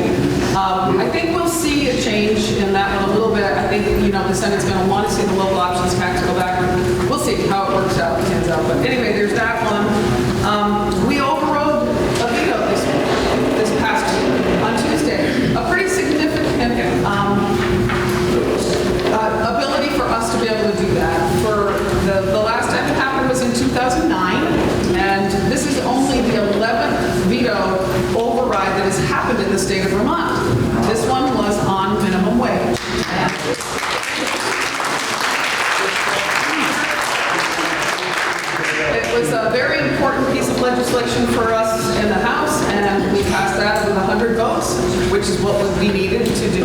I think we'll see a change in that one a little bit. I think, you know, the Senate's going to want to see the local options tax go back. We'll see how it works out, pans out. But anyway, there's that one. We overrode a veto this past on Tuesday. A pretty significant ability for us to be able to do that. For the last time it happened was in 2009, and this is only the 11th veto override that has happened in the state of Vermont. This one was on minimum wage. It was a very important piece of legislation for us in the House, and we passed that with 100 votes, which is what we needed to do.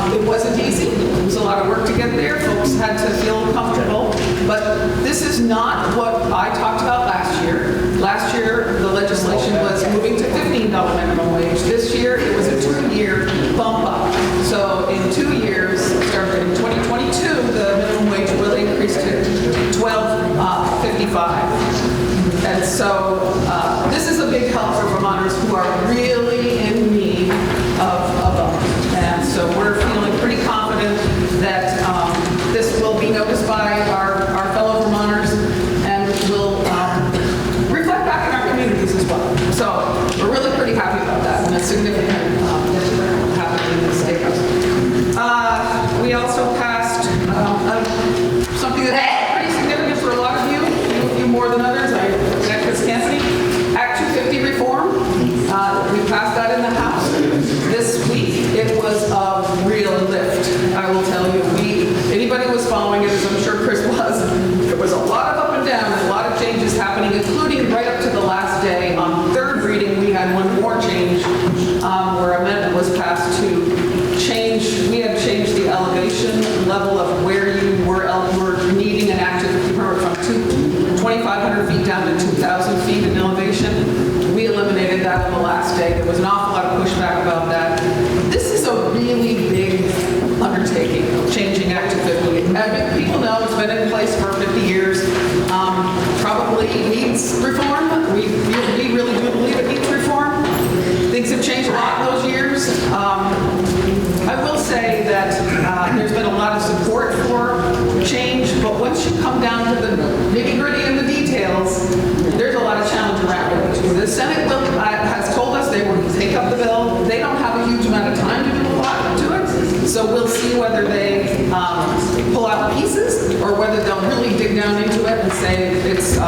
It wasn't easy. It was a lot of work to get there. Folks had to feel comfortable. But this is not what I talked about last year. Last year, the legislation was moving to $15 minimum wage. This year, it was a 2-year bump up. So in 2 years, starting in 2022, the minimum wage will increase to $12.55. And so this is a big help for Vermonters who are really in need of a bump. And so we're feeling pretty confident that this will be noticed by our fellow Vermonters and will reflect back in our communities as well. So we're really pretty happy about that, and it's significant happening in the state house. We also passed something that's pretty significant for a lot of you, a few more than others. I connect Chris Cassidy. Act 250 reform. We passed that in the House this week. It was a real lift, I will tell you. Anybody who was following it, as I'm sure Chris was, there was a lot of up and down, and a lot of changes happening, including right up to the last day. On 3rd reading, we had one more change where amendment was passed to change. We had changed the elevation level of where you were needing an active permit from 2,500 feet down to 2,000 feet in elevation. We eliminated that on the last day. There was an awful lot of pushback about that. This is a really big undertaking of changing Act 250. I mean, people know it's been in place for 50 years. Probably needs reform. We really do believe it needs reform. Things have changed a lot in those years. I will say that there's been a lot of support for change, but once you come down to the nitty-gritty and the details, there's a lot of challenge around it. The Senate has told us they will take up the bill. They don't have a huge amount of time to do a lot to it, so we'll see whether they pull out pieces or whether they'll really dig down into it and say it's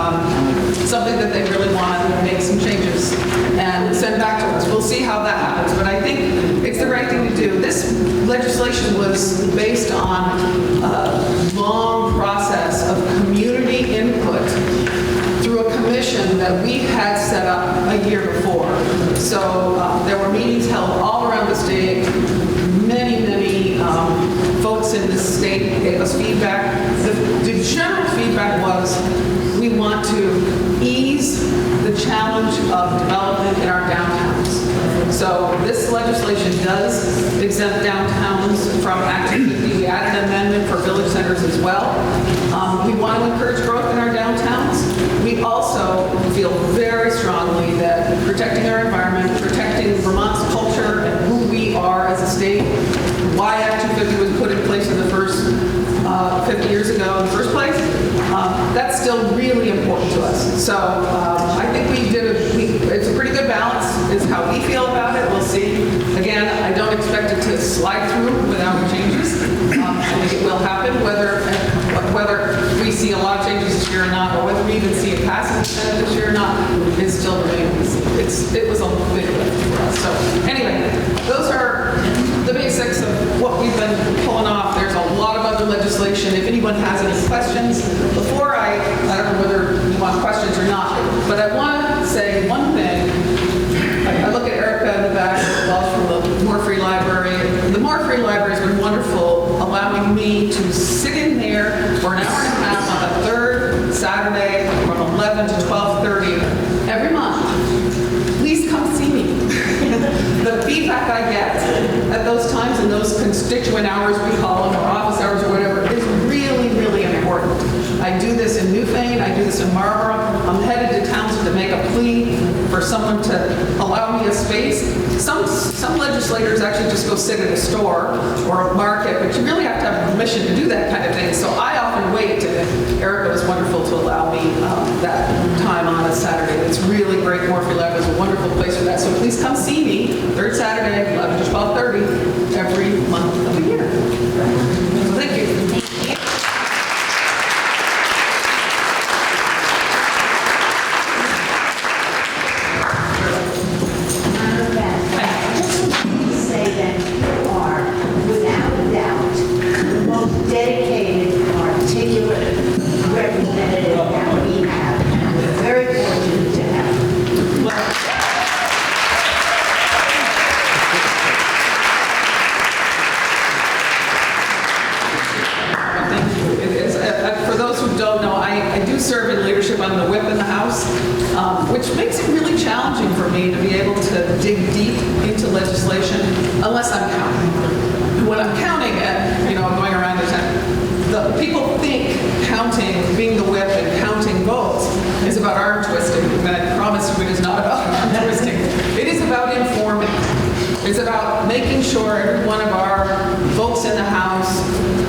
something that they really want to make some changes and send back to us. We'll see how that happens, but I think it's the right thing to do. This legislation was based on a long process of community input through a commission that we had set up a year before. So there were meetings held all around the state. Many folks in the state gave us feedback. The general feedback was we want to ease the challenge of development in our downtowns. So this legislation does exempt downtowns from Act 250. We added an amendment for village centers as well. We want to encourage growth in our downtowns. We also feel very strongly that protecting our environment, protecting Vermont's culture and who we are as a state, why Act 250 was put in place in the first 50 years ago in the first place, that's still really important to us. So I think it's a pretty good balance is how we feel about it. We'll see. Again, I don't expect it to slide through without changes. I think it will happen, whether we see a lot of changes this year or not, or whether we even see it pass in the Senate this year or not, is still remaining. It was a big lift for us. So anyway, those are the basics of what we've been pulling off. There's a lot of other legislation. If anyone has any questions, before I don't know whether you want questions or not, but I want to say one thing. I look at Erica in the back, well, from the More Free Library. The More Free Library has been wonderful, allowing me to sit in there for an hour and a half on the third Saturday from 11 to 12:30 every month. Please come see me. The feedback I get at those times and those constituent hours, we call them, or office hours or whatever, is really, really important. I do this in Newfane, I do this in Marlboro. I'm headed to Townsend to make a plea for someone to allow me a space. Some legislators actually just go sit at a store or a market, but you really have to have permission to do that kind of thing. So I often wait, and Erica was wonderful to allow me that time on a Saturday. It's really great. Morphe Lab is a wonderful place for that. So please come see me, third Saturday, 11 to 12:30, every month of the year. So thank you. Which makes it really challenging for me to be able to dig deep into legislation unless I'm counting. When I'm counting, I'm going around the people think counting, being the whip and counting votes is about arm twisting. And I promise you it is not about arm twisting. It is about informing. It's about making sure every one of our folks in the House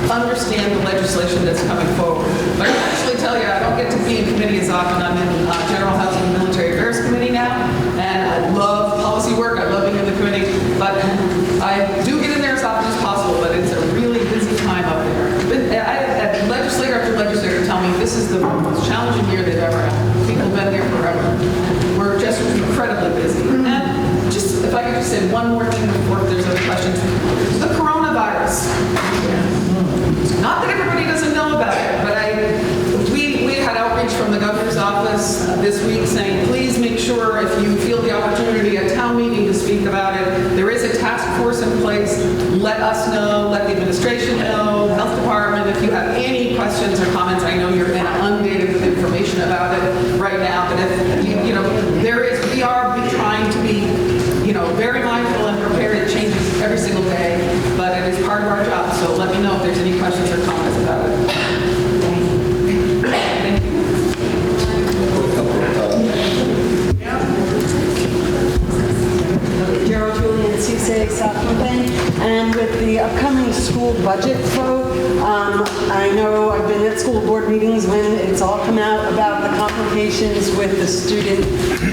understand the legislation that's coming forward. But I can actually tell you, I don't get to be in committee as often. I'm in General Housing and Military Affairs Committee now, and I love policy work. I love being in the committee, but I do get in there as often as possible, but it's a really busy time up there. I had legislator after legislator tell me this is the most challenging year they've ever had. People have been here forever. We're just incredibly busy. And just, if I could just say one more thing before there's other questions. The coronavirus. Not that everybody doesn't know about it, but we had outreach from the governor's office this week saying, please make sure if you feel the opportunity at town meeting to speak about it, there is a task force in place. Let us know, let the administration know, the health department, if you have any questions or comments. I know you're inundated with information about it right now, but if we are trying to be very mindful and prepared. It changes every single day, but it is part of our job. So let me know if there's any questions or comments about it. Thank you. Gerald Julian, 6A South Newfane, and with the upcoming school school budget vote. I know I've been at school board meetings when it's all come out about the complications with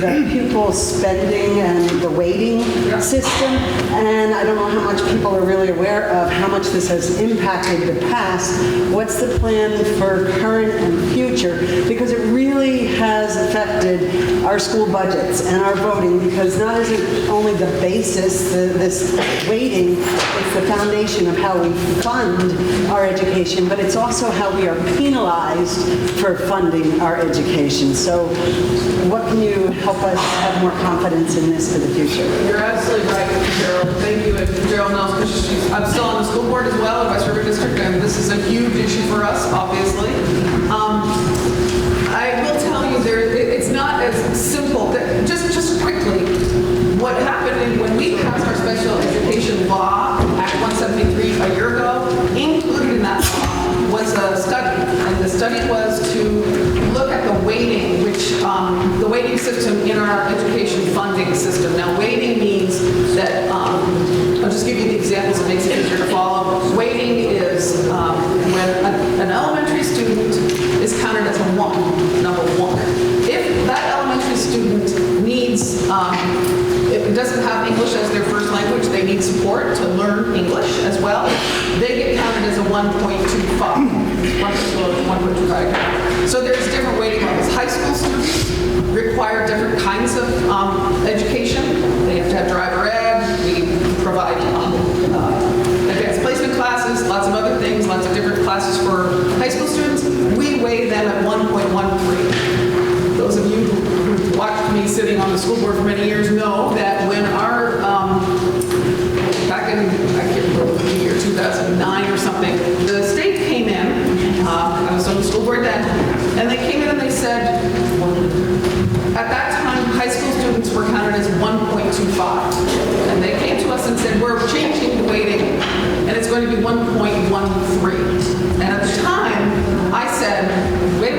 the pupil spending and the weighting system. And I don't know how much people are really aware of how much this has impacted the past. What's the plan for current and future? Because it really has affected our school budgets and our voting, because not is it only the basis, this weighting, it's the foundation of how we fund our education, but it's also how we are penalized for funding our education. So what can you help us have more confidence in this for the future? You're absolutely right, Gerald. Thank you. And Gerald knows because I'm still on the school board as well in West River District, and this is a huge issue for us, obviously. I will tell you, it's not as simple. Just quickly, what happened when we passed our special education law, Act 173, a year ago, included in that law was a study, and the study was to look at the weighting, the weighting system in our education funding system. Now, weighting means that, I'll just give you the examples, it makes it easier to follow. Weighting is when an elementary student is counted as a 1, number 1. If that elementary student needs, if it doesn't have English as their first language, they need support to learn English as well, they get counted as a 1.25. 1.25. So there's different weighting levels. High school students require different kinds of education. They have to have driver ed. We provide advanced placement classes, lots of other things, lots of different classes for high school students. We weigh them at 1.13. Those of you who watched me sitting on the school board for many years know that when our, back in, I can't remember the year, 2009 or something, the state came in, I was on the school board then, and they came in and they said, at that time, high school students were counted as 1.25. And they came to us and said, we're changing the weighting, and it's going to be 1.13. And at the time, I said, wait.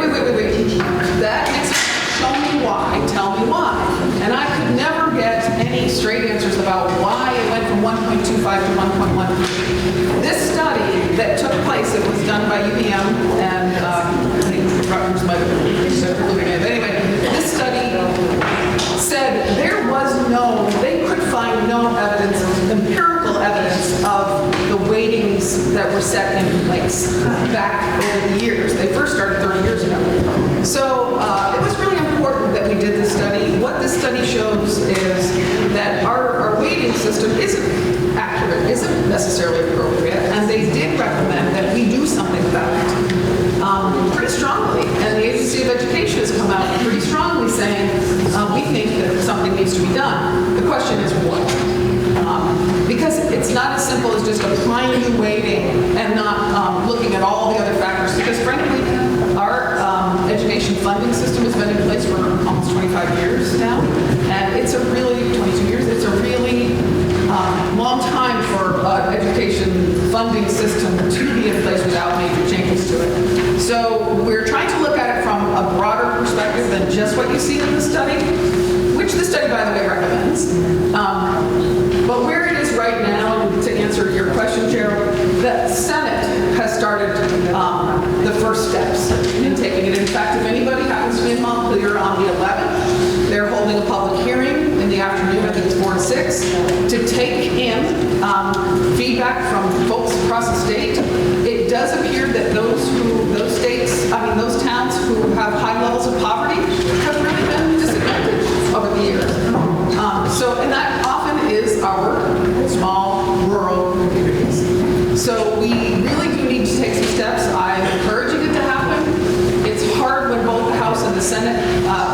That makes show me why, tell me why. And I could never get any straight answers about why it went from 1.25 to 1.13. This study that took place, it was done by UVM and I think Rutgers might have been looking at it. Anyway, this study said they could find no evidence, empirical evidence of the weightings that were set in place back over the years. They first started 30 years ago. So it was really important that we did this study. What this study shows is that our weighting system isn't accurate, isn't necessarily appropriate, and they did recommend that we do something about it. Pretty strongly, and the Agency of Education has come out pretty strongly saying, we think that something needs to be done. The question is what? Because it's not as simple as just applying new weighting and not looking at all the other factors, because frankly, our education funding system has been in place for almost 25 years now, and it's a really, 22 years, it's a really long time for education funding system to be in place without major changes to it. So we're trying to look at it from a broader perspective than just what you see in the study, which the study, by the way, recommends. But where it is right now, to answer your question, Gerald, the Senate has started the first steps in taking it. In fact, if anybody happens to be in Montclair on the 11th, they're holding a public hearing in the afternoon, I think it's 4 to 6, to take in feedback from folks across the state. It does appear that those towns who have high levels of poverty have really been disadvantaged over the years. And that often is our small rural communities. So we really do need to take some steps. I'm encouraging it to happen. It's hard when both the House and the Senate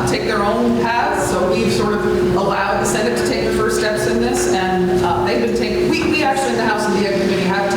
take their own paths, so we've sort of allowed the Senate to take the first steps in this, and they've been taking, we actually in the House and the Ed Committee have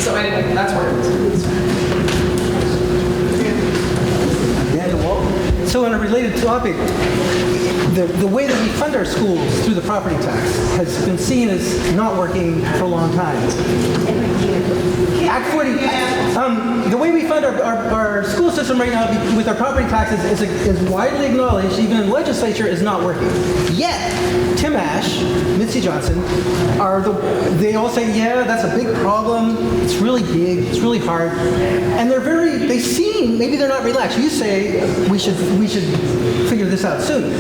So anyway, that's where it is. So on a related topic, the way that we fund our schools through the property tax has been seen as not working for a long time. Act 40, the way we fund our school system right now with our property taxes is widely acknowledged, even in the legislature, is not working. Yet, Tim Ash, Mitzi Johnson, they all say, yeah, that's a big problem, it's really big, it's really hard, and they seem, maybe they're not relaxed. You say we should figure this out soon.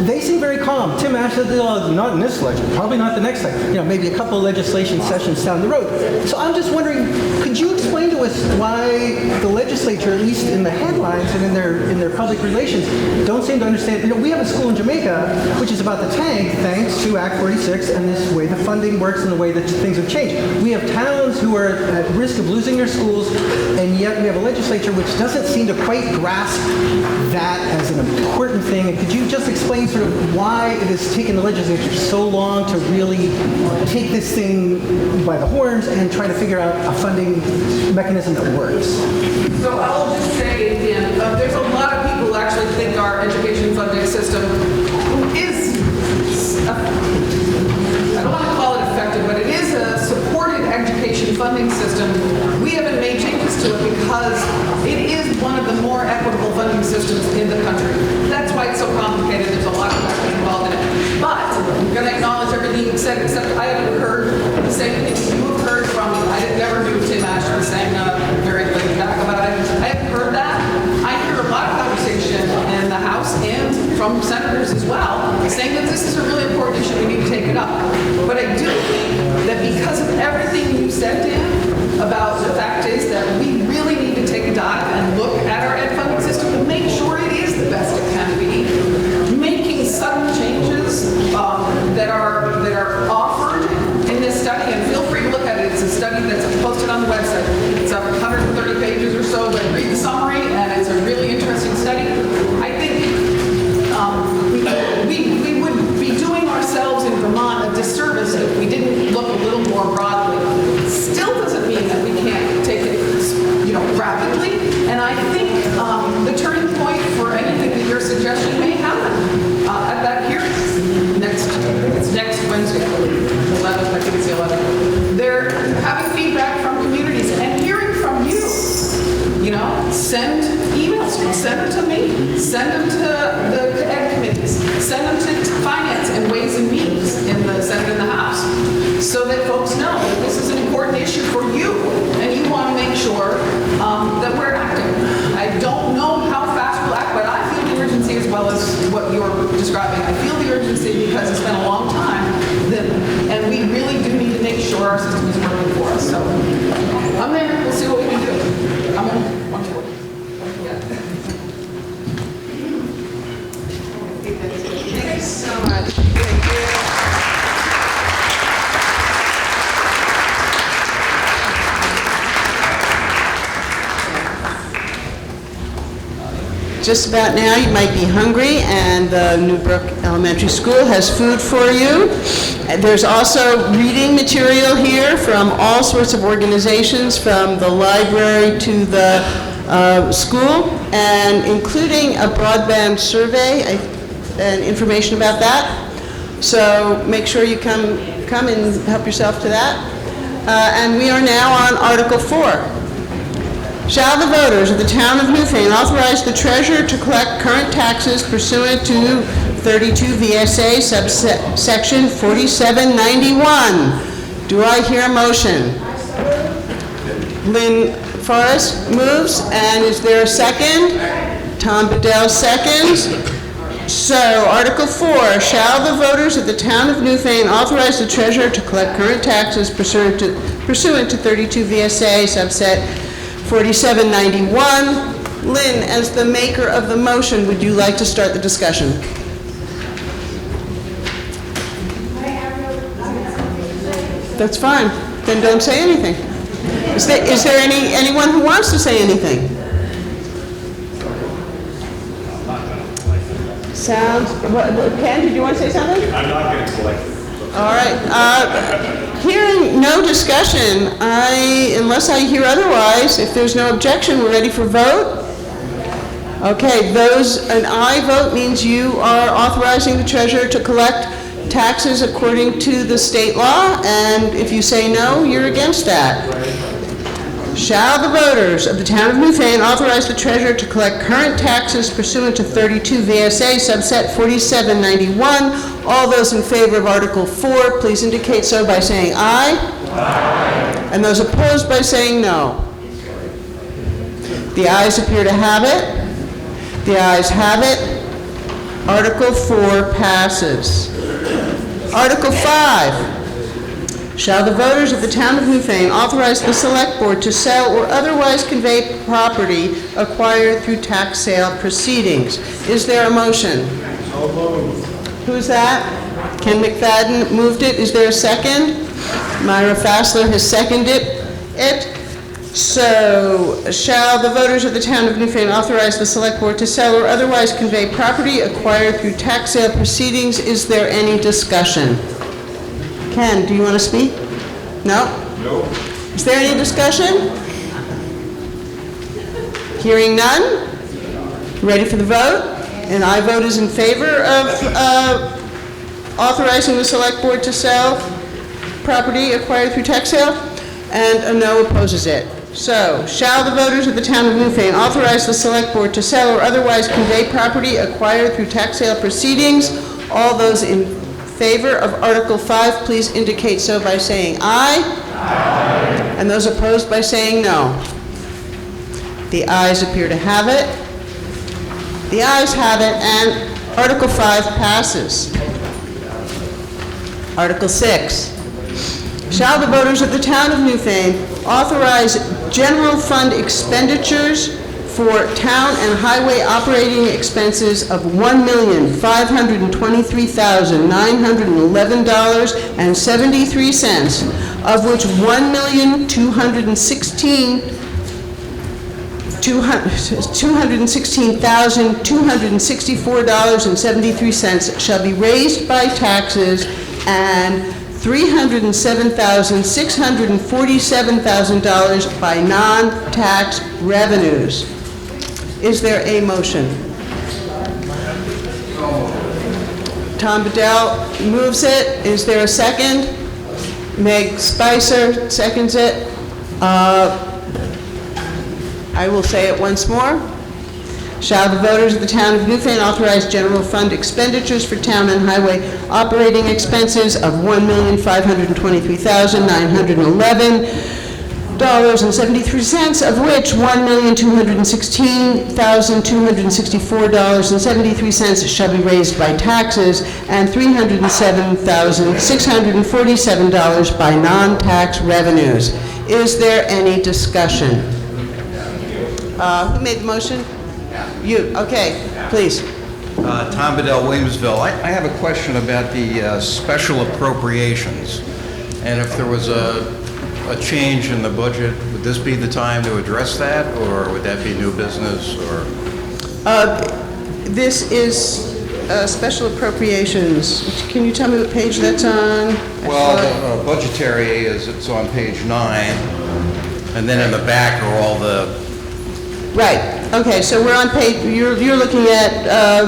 They seem very calm. Tim Ash said, not in this election, probably not the next election, maybe a couple of legislation sessions down the road. So I'm just wondering, could you explain to us why the legislature, at least in the headlines and in their public relations, don't seem to understand? We have a school in Jamaica, which is about the tank, thanks to Act 46 and this way the funding works and the way that things have changed. We have towns who are at risk of losing their schools, and yet we have a legislature which doesn't seem to quite grasp that as an important thing. And could you just explain sort of why it has taken the legislature so long to really take this thing by the horns and try to figure out a funding mechanism that works? So I'll just say, Dan, there's a lot of people who actually think our education funding system is, I don't want to call it effective, but it is a supported education funding system. We haven't made changes to it because it is one of the more equitable funding systems in the country. That's why it's so complicated. There's a lot of factors involved in it. But I'm going to acknowledge everything you said, except I haven't heard the same thing you have heard from. I never knew Tim Ashton saying very laid back about it. I haven't heard that. I hear a lot of conversation in the House and from senators as well, saying that this is a really important issue, we need to take it up. But I do think that because of everything you said, Dan, about the fact is that we really need to take a dive and look at our ed funding system to make sure it is the best it can be. Making subtle changes that are offered in this study, and feel free to look at it. It's a study that's posted on the website. It's up 130 pages or so, but read the summary, and it's a really interesting study. I think we would be doing ourselves in Vermont a disservice if we didn't look a little more broadly. Still doesn't mean that we can't take it, rapidly. And I think the turning point for anything that you're suggesting may happen at that hearing next Wednesday, I believe, 11th. I think it's the 11th. They're having feedback from communities and hearing from you. Send emails, send them to me, send them to the ed committees, send them to finance and ways and means in the Senate and the House, so that folks know that this is an important issue for you, and you want to make sure that we're acting. I don't know how fast we'll act, but I feel the urgency as well as what you're describing. I feel the urgency because it's been a long time, and we really do need to make sure our system is working for us. So I'm there. We'll see what we can do. I'm in. Thanks so much. Thank you. Just about now, you might be hungry, and the Newbrook Elementary School has food for you. There's also reading material here from all sorts of organizations, from the library to the school, and including a broadband survey and information about that. So make sure you come and help yourself to that. And we are now on Article 4. Shall the voters of the town of Newfane authorize the treasurer to collect current taxes pursuant to 32 VSA subsection 4791? Do I hear a motion? Lynn Forrest moves, and is there a second? Tom Bedell seconds. So, Article 4, shall the voters of the town of Newfane authorize the treasurer to collect current taxes pursuant to 32 VSA subset 4791. Lynn, as the maker of the motion, would you like to start the discussion? That's fine. Then don't say anything. Is there anyone who wants to say anything? Sounds. Ken, did you want to say something? I'm not getting selected. All right. Hearing no discussion, unless I hear otherwise, if there's no objection, we're ready for vote? Okay, an aye vote means you are authorizing the treasurer to collect taxes according to the state law, and if you say no, you're against that. Shall the voters of the town of Newfane authorize the treasurer to collect current taxes pursuant to 32 VSA subset 4791? All those in favor of Article 4, please indicate so by saying aye. Aye. And those opposed by saying no. The ayes appear to have it. The ayes have it. Article 4 passes. Article 5. Shall the voters of the town of Newfane authorize the select board to sell or otherwise convey property acquired through tax sale proceedings? Is there a motion? So moved. Who's that? Ken McFadden moved it. Is there a second? Myra Fassler has seconded it. So, shall the voters of the town of Newfane authorize the select board to sell or otherwise convey property acquired through tax sale proceedings? Is there any discussion? Ken, do you want to speak? No? No. Is there any discussion? Hearing none? Ready for the vote? And I vote is in favor of authorizing the select board to sell property acquired through tax sale, and a no opposes it. So, shall the voters of the town of Newfane authorize the select board to sell or otherwise convey property acquired through tax sale proceedings? All those in favor of Article 5, please indicate so by saying aye. Aye. And those opposed by saying no. The ayes appear to have it. The ayes have it, and Article 5 passes. Article 6. Shall the voters of the town of Newfane authorize general fund expenditures for town and highway operating expenses of $1,523,911.73, of which $216,264.73 shall be raised by taxes, and $307,647,000 by non-tax revenues. Is there a motion? Tom Bedell moves it. Is there a second? Meg Spicer seconds it. I will say it once more. Shall the voters of the town of Newfane authorize general fund expenditures for town and highway operating expenses of $1,523,911.73, of which $1,216,264.73 shall be raised by taxes, and $307,647 by non-tax revenues? Is there any discussion? Who made the motion? You, okay, please. Tom Bedell, Williamsville. I have a question about the special appropriations. And if there was a change in the budget, would this be the time to address that, or would that be new business, or? This is special appropriations. Can you tell me what page that's on? Well, the budgetary it's on page 9, and then in the back are all the. Right. Okay, so we're on page, you're looking at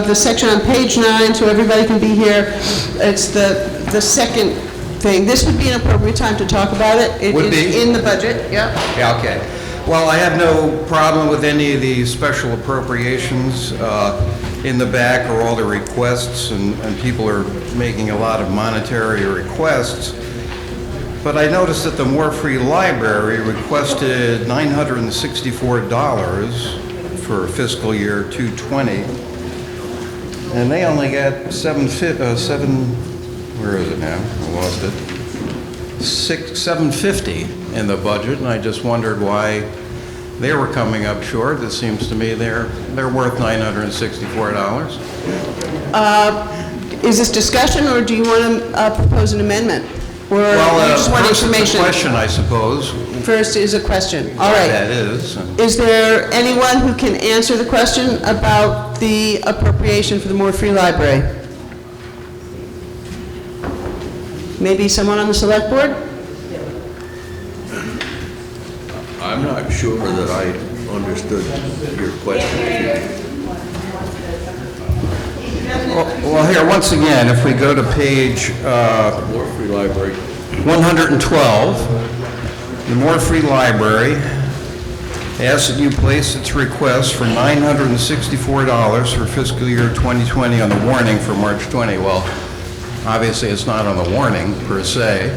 the section on page 9, so everybody can be here. It's the second thing. This would be an appropriate time to talk about it. It Would is be? in the budget, yeah. Yeah, okay. Well, I have no problem with any of the special appropriations. In the back are all the requests, and people are making a lot of monetary requests. But I noticed that the More Free Library requested $964 for fiscal year 220, and they only got where is it now? I lost it. $750 in the budget, and I just wondered why they were coming up short. It seems to me they're worth $964. Is this discussion, or do you want to propose an amendment? Or you just want First information? it's a question, I suppose. First is a question. All right. That is. Is there anyone who can answer the question about the appropriation for the More Free Library? Maybe someone on the select board? I'm not sure that I understood your question. Well, here, once again, if we go to page More free library. 112, the More Free Library asks that you place its request for $964 for fiscal year 2020 on the warning for March 20. Well, obviously, it's not on the warning per se,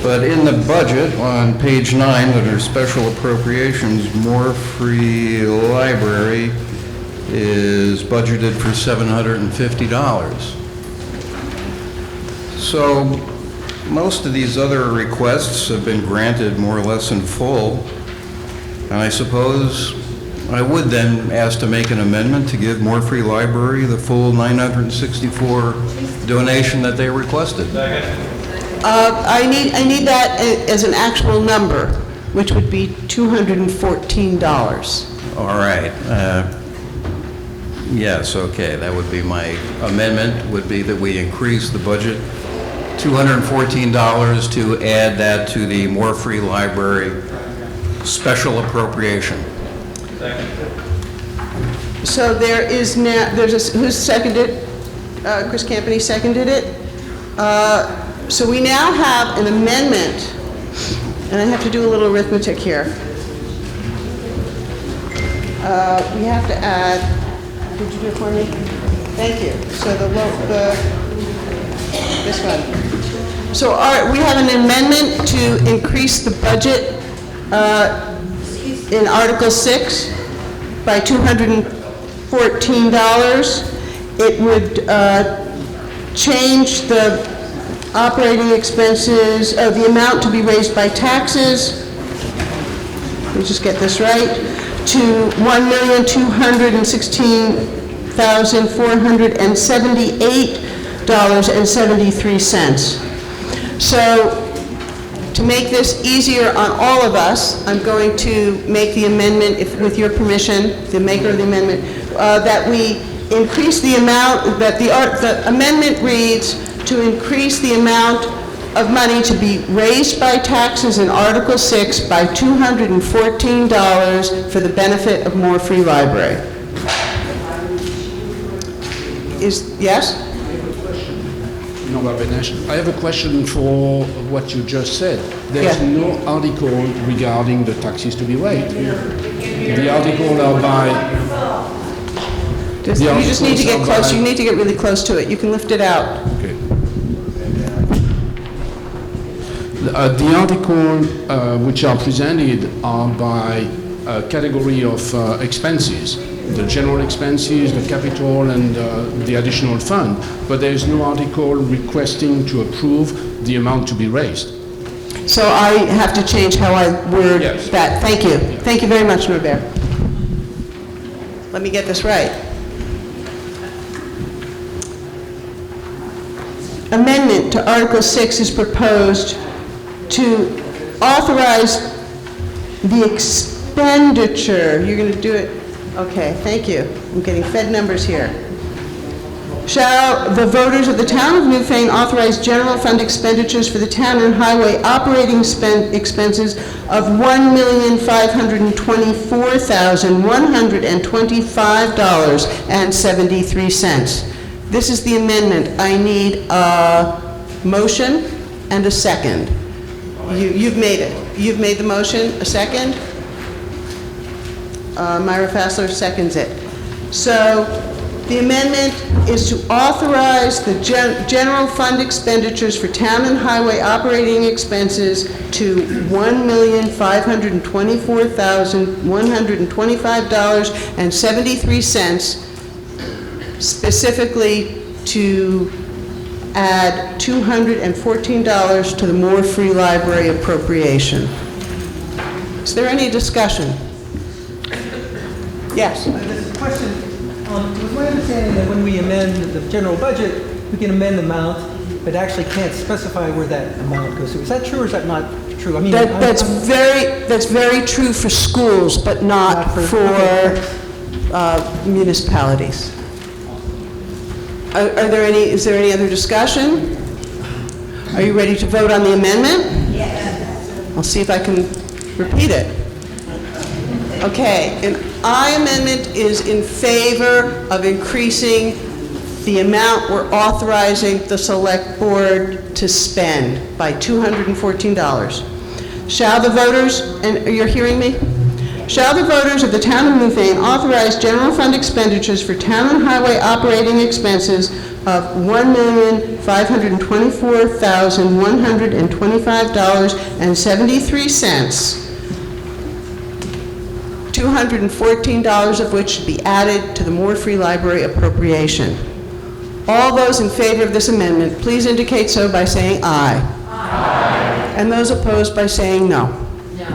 but in the budget on page 9, under special appropriations, More Free Library is budgeted for $750. So most of these other requests have been granted more or less in full, and I suppose I would then ask to make an amendment to give More Free Library the full $964 donation that they requested. I need that as an actual number, which would be $214. All right. Yes, okay, that would be my amendment, would be that we increase the budget $214 to add that to the More Free Library special appropriation. So there is now, who seconded? Chris Campany seconded it. So we now have an amendment, and I have to do a little arithmetic here. We have to add, did you do it for me? Thank you. So this one. So we have an amendment to increase the budget in Article 6 by $214. It would change the operating expenses, the amount to be raised by taxes, let me just get this right, to $1,216,478.73. So to make this easier on all of us, I'm going to make the amendment, with your permission, the maker of the amendment, that we increase the amount, that the amendment reads to increase the amount of money to be raised by taxes in Article 6 by $214 for the benefit of More Free Library. Yes? I have a question for what you just said. There's no article regarding the taxes to be waived. The article are by... You just need to get close. You need to get really close to it. You can lift it out. Okay. The article which are presented are by category of expenses. The general expenses, the capital, and the additional fund, but there is no article requesting to approve the amount to be raised. So I have to change how I word that. Thank you. Thank you very much, Norbert. Let me get this right. Amendment to Article 6 is proposed to authorize the expenditure. You're going to do it. Okay, thank you. I'm getting Fed numbers here. Shall the voters of the town of Newfane authorize general fund expenditures for the town and highway operating expenses of $1,524,125.73. This is the amendment. I need a motion and a second. You've made it. You've made the motion. A second? Myra Fassler seconds it. So the amendment is to authorize the general fund expenditures for town and highway operating expenses to $1,524,125.73, specifically to add $214 to the More Free Library appropriation. Is there any discussion? Yes. This question, it was my understanding that when we amend the general budget, we can amend the amount, but actually can't specify where that amount goes to. Is that true or is that not true? I mean, that's very true for schools, but not for municipalities. Is there any other discussion? Are you ready to vote on the amendment? Yes. I'll see if I can Repeat it. Okay, an I amendment is in favor of increasing the amount we're authorizing the select board to spend by $214. Shall the voters, and you're hearing me? Shall the voters of the town of Newfane authorize general fund expenditures for town and highway operating expenses of $1,524,125.73, $214 of which should be added to the Moore Free Library appropriation. All those in favor of this amendment, please indicate so by saying aye. Aye. And those opposed by saying no. No.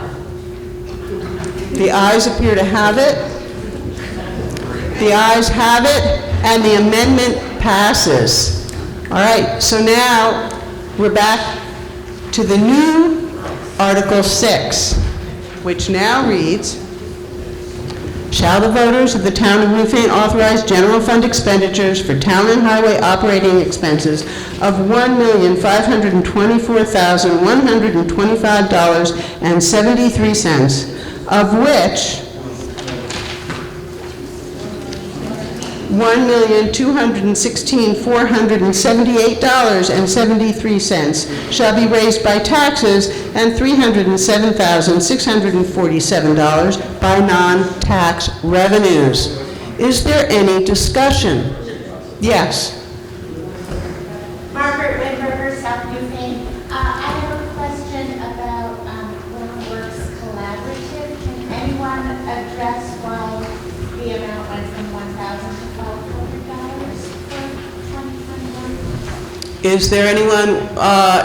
The ayes appear to have it. The ayes have it, and the amendment passes. All right, so now we're back to the new Article 6, which now reads, shall the voters of the town of Newfane authorize general fund expenditures for town and highway operating expenses of $1,524,125.73, of which $1,216,478.73 shall be raised by taxes and $307,647 by non-tax revenues. Is there any discussion? Yes. Margaret Windberger, South Newfane. I have a question about Groundworks Collaborative. Can anyone address why the amount went from $1,000 to $500 for 2021? Is there anyone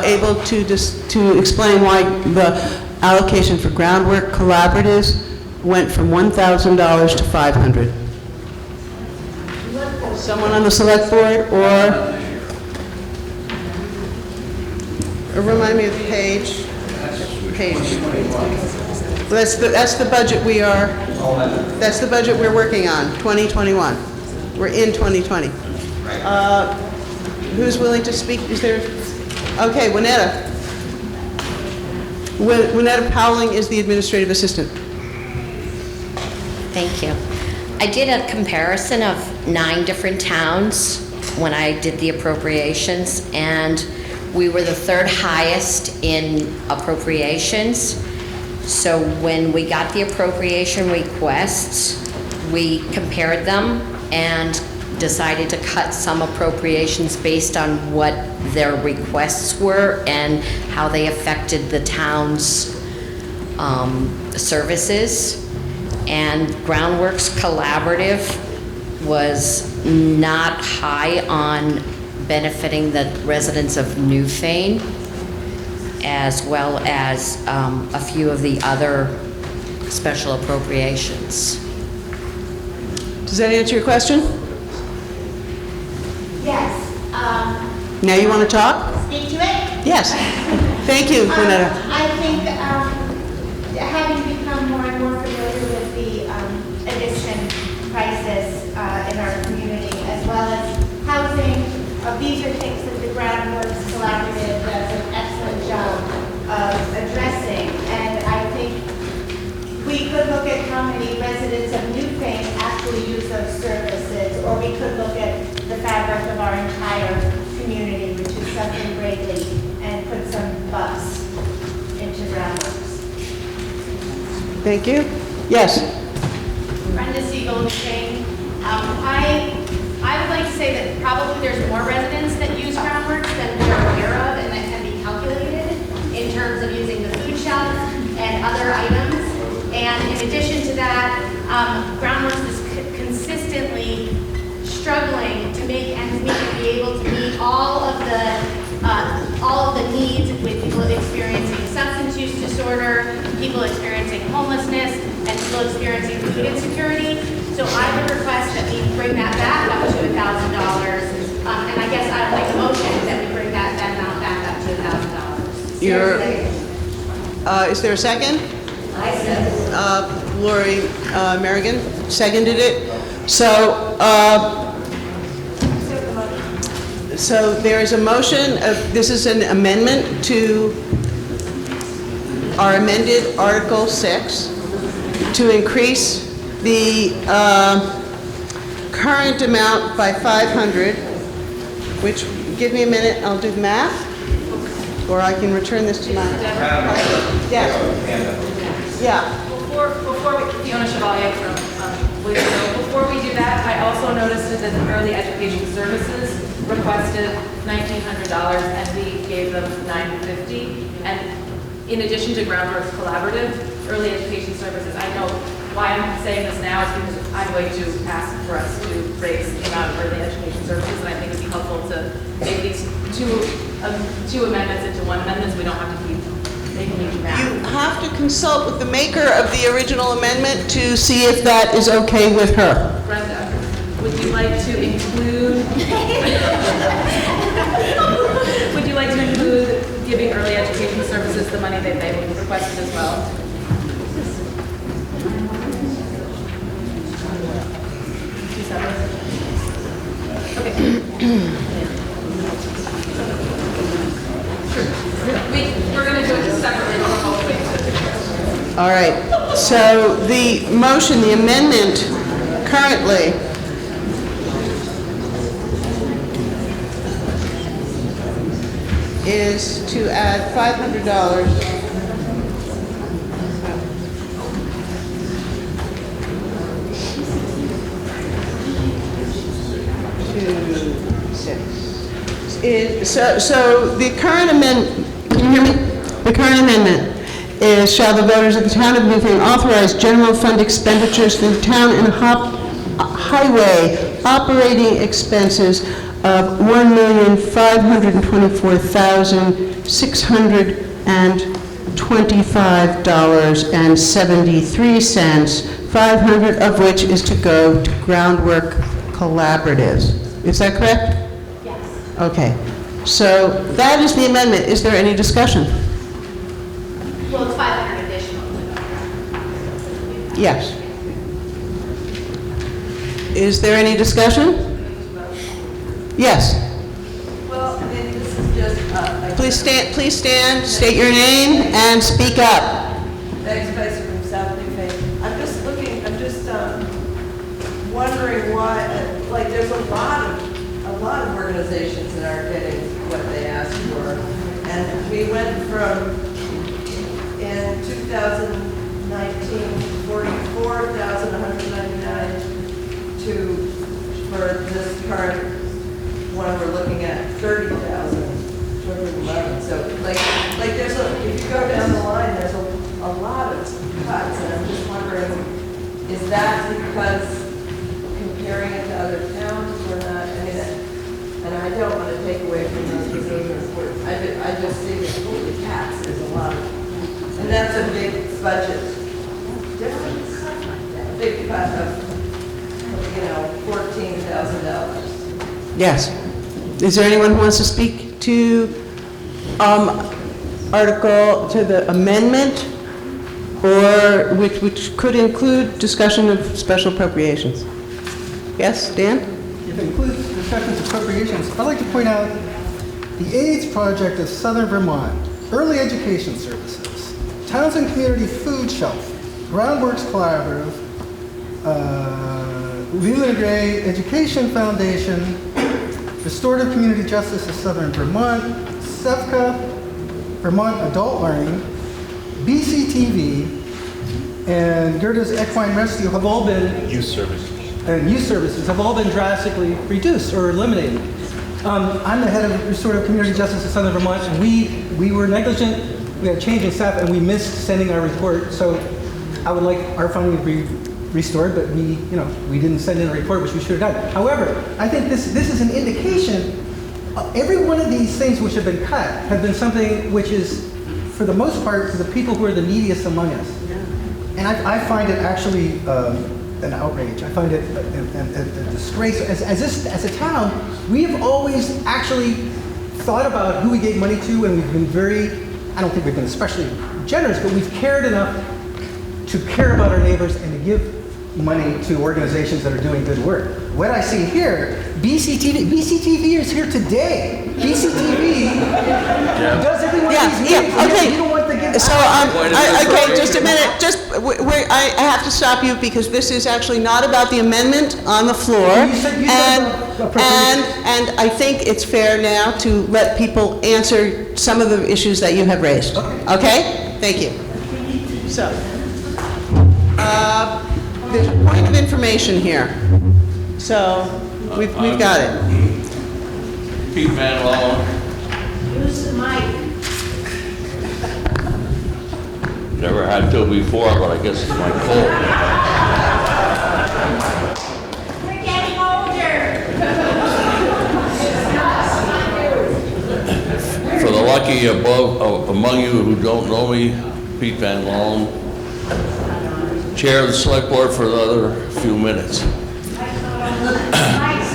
able to explain why the allocation for groundwork collaboratives went from $1,000 to $500? Someone on the select board, or remind me of the page. That's the budget we are. That's the budget we're working on. 2021. We're in 2020. Who's willing to speak? Is there? Okay, Winetta. Winetta Powling is the administrative assistant. Thank you. I did a comparison of 9 different towns when I did the appropriations, and we were the 3rd highest in appropriations. So when we got the appropriation requests, we compared them and decided to cut some appropriations based on what their requests were and how they affected the town's services. And Groundworks Collaborative was not high on benefiting the residents of Newfane, as well as a few of the other special appropriations. Does that answer your question? Yes. Now you want to talk? Speak to it? Yes. Thank you, Winetta. I think having become more and more familiar with the addiction crisis in our community, as well as housing, these are things that the Groundworks Collaborative does an excellent job of addressing. And I think we could look at how many residents of Newfane actually use those services, or we could look at the fabric of our entire community, which is suffering greatly, and put some bucks into Groundworks. Thank you. Yes. Brenda Siegel, Newfane. I would like to say that probably there's more residents that use Groundworks than we're aware of and that can be calculated in terms of using the food shelf and other items. And in addition to that, Groundworks is consistently struggling to make ends meet and be able to meet all of the needs with people experiencing substance use disorder, people experiencing homelessness, and people experiencing food insecurity. So I would request that we bring that back up to $1,000. And I guess I would like a motion that we bring that amount back up to $1,000. Is there a second? I second. Lori Merrigan seconded it. So there is a motion. This is an amendment to our amended Article 6 to increase the current amount by 500, which, give me a minute, I'll do the math, or I can return this to my... Yes. Yeah. Before we, Fiona Chevalier from Louisville, before we do that, I also noticed that the Early Education Services requested $1,900 and we gave them $950. And in addition to Groundworks Collaborative, Early Education Services, I know why I'm saying this now is because I'm going to ask for us to raise the amount of Early Education Services, and I think it'd be helpful to make these two amendments into one amendment, so we don't have to keep making each math. You have to consult with the maker of the original amendment to see if that is okay with her. Brenda, would you like to include, would you like to include giving Early Education Services the money that they requested as well? Okay. We're going to do it separately. All right, so the motion, the amendment currently is to add $500 So the current amendment, can you hear me? The current amendment is, shall the voters of the town of Newfane authorize general fund expenditures for the town and highway operating expenses of $1,524,625.73, 500 of which is to go to Groundwork Collaboratives. Is that correct? Yes. Okay, so that is the amendment. Is there any discussion? Well, it's 500 additional. Yes. Is there any discussion? Yes. Well, and this is just... Please stand, state your name, and speak up. Thanks, Vice from South Newfane. I'm just wondering why, like, there's a lot of organizations that aren't getting what they asked for. And we went from, in 2019, 44,199 to, for this current one we're looking at, 30,211. So like there's if you go down the line, there's a lot of cuts, and I'm just wondering, is that because comparing it to other towns or not? I mean, and I don't want to take away from those positions. I just see that holy cats, there's a lot of, and that's a big budget difference. A big cut of, $14,000. Yes. Is there anyone who wants to speak to the amendment, or which could include discussion of special appropriations? Yes, Dan? If it includes discussions of appropriations, I'd like to point out the AIDS Project of Southern Vermont, Early Education Services, Towns and Community Food Shelf, Groundworks Collaborative, Leland Gray Education Foundation, Restorative Community Justice of Southern Vermont, SEVCA, Vermont Adult Learning, BCTV, and Gerda's Equine Rescue have all been... Youth services. And youth services have all been drastically reduced or eliminated. I'm the head of Restorative Community Justice of Southern Vermont, and we were negligent. We had a change in staff, and we missed sending our report. So I would like our funding to be restored, but we didn't send in a report, which we should have done. However, I think this is an indication. Every one of these things which have been cut have been something which is, for the most part, for the people who are the neediest among us. And I find it actually an outrage. I find it a disgrace. As a town, we have always actually thought about who we gave money to, and we've been I don't think we've been especially generous, but we've cared enough to care about our neighbors and to give money to organizations that are doing good work. What I see here, BCTV is here today. BCTV does every one of these meetings. Okay. You don't want to give Okay, just a minute, I have to stop you because this is actually not about the amendment on the floor. And I think it's fair now to let people answer some of the issues that you have raised. Okay? Thank you. So, there's a point of information here. So, we've got it. Pete Van Loan. Use the mic. Never had to before, but I guess it's my cold. We're getting older. For the lucky among you who don't know me, Pete Van Loan, Chair of the Select Board for another few minutes. Mic's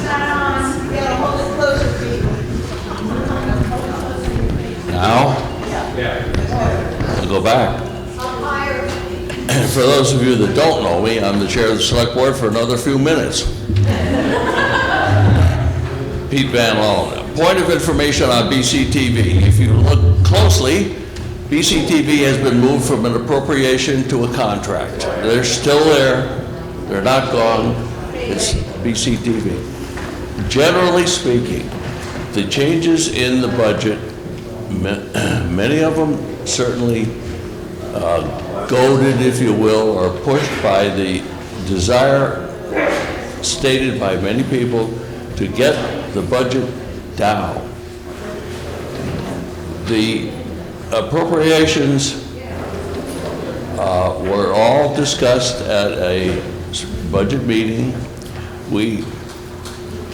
not on. You gotta hold it closer, Pete. Now? I'll go back. For those of you that don't know me, I'm the Chair of the Select Board for another few minutes. Pete Van Loan. Point of information on BCTV. If you look closely, BCTV has been moved from an appropriation to a contract. They're still there. They're not gone. It's BCTV. Generally speaking, the changes in the budget, many of them certainly goaded, if you will, or pushed by the desire stated by many people to get the budget down. The appropriations were all discussed at a budget meeting. We,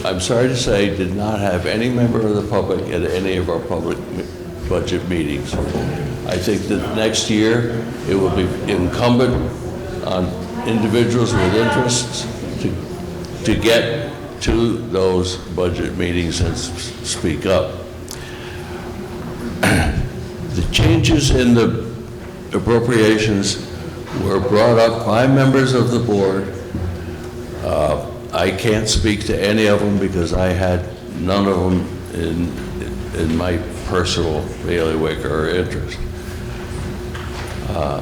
I'm sorry to say, did not have any member of the public at any of our public budget meetings. I think that next year it will be incumbent on individuals with interests to get to those budget meetings and speak up. The changes in the appropriations were brought up by members of the board. I can't speak to any of them because I had none of them in my personal bailiwick or interest.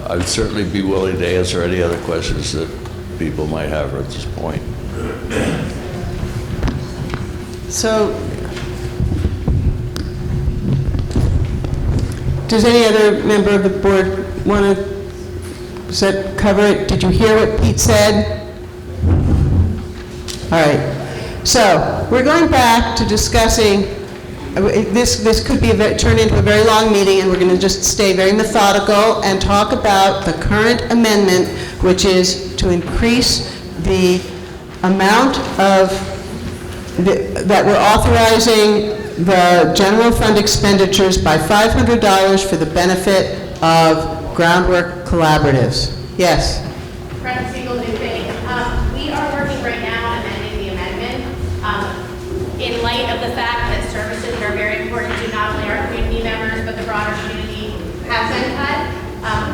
I'd certainly be willing to answer any other questions that people might have at this point. So, does any other member of the board want to cover it? Did you hear what Pete said? All right. So, we're going back to discussing, this could be turn into a very long meeting, and we're going to just stay very methodical and talk about the current amendment, which is to increase the amount of that we're authorizing the general fund expenditures by $500 for the benefit of groundwork collaboratives. Yes? Newfane. We are working right now on amending the amendment in light of the fact that services that are very important to not only our community members, but the broader community have been cut.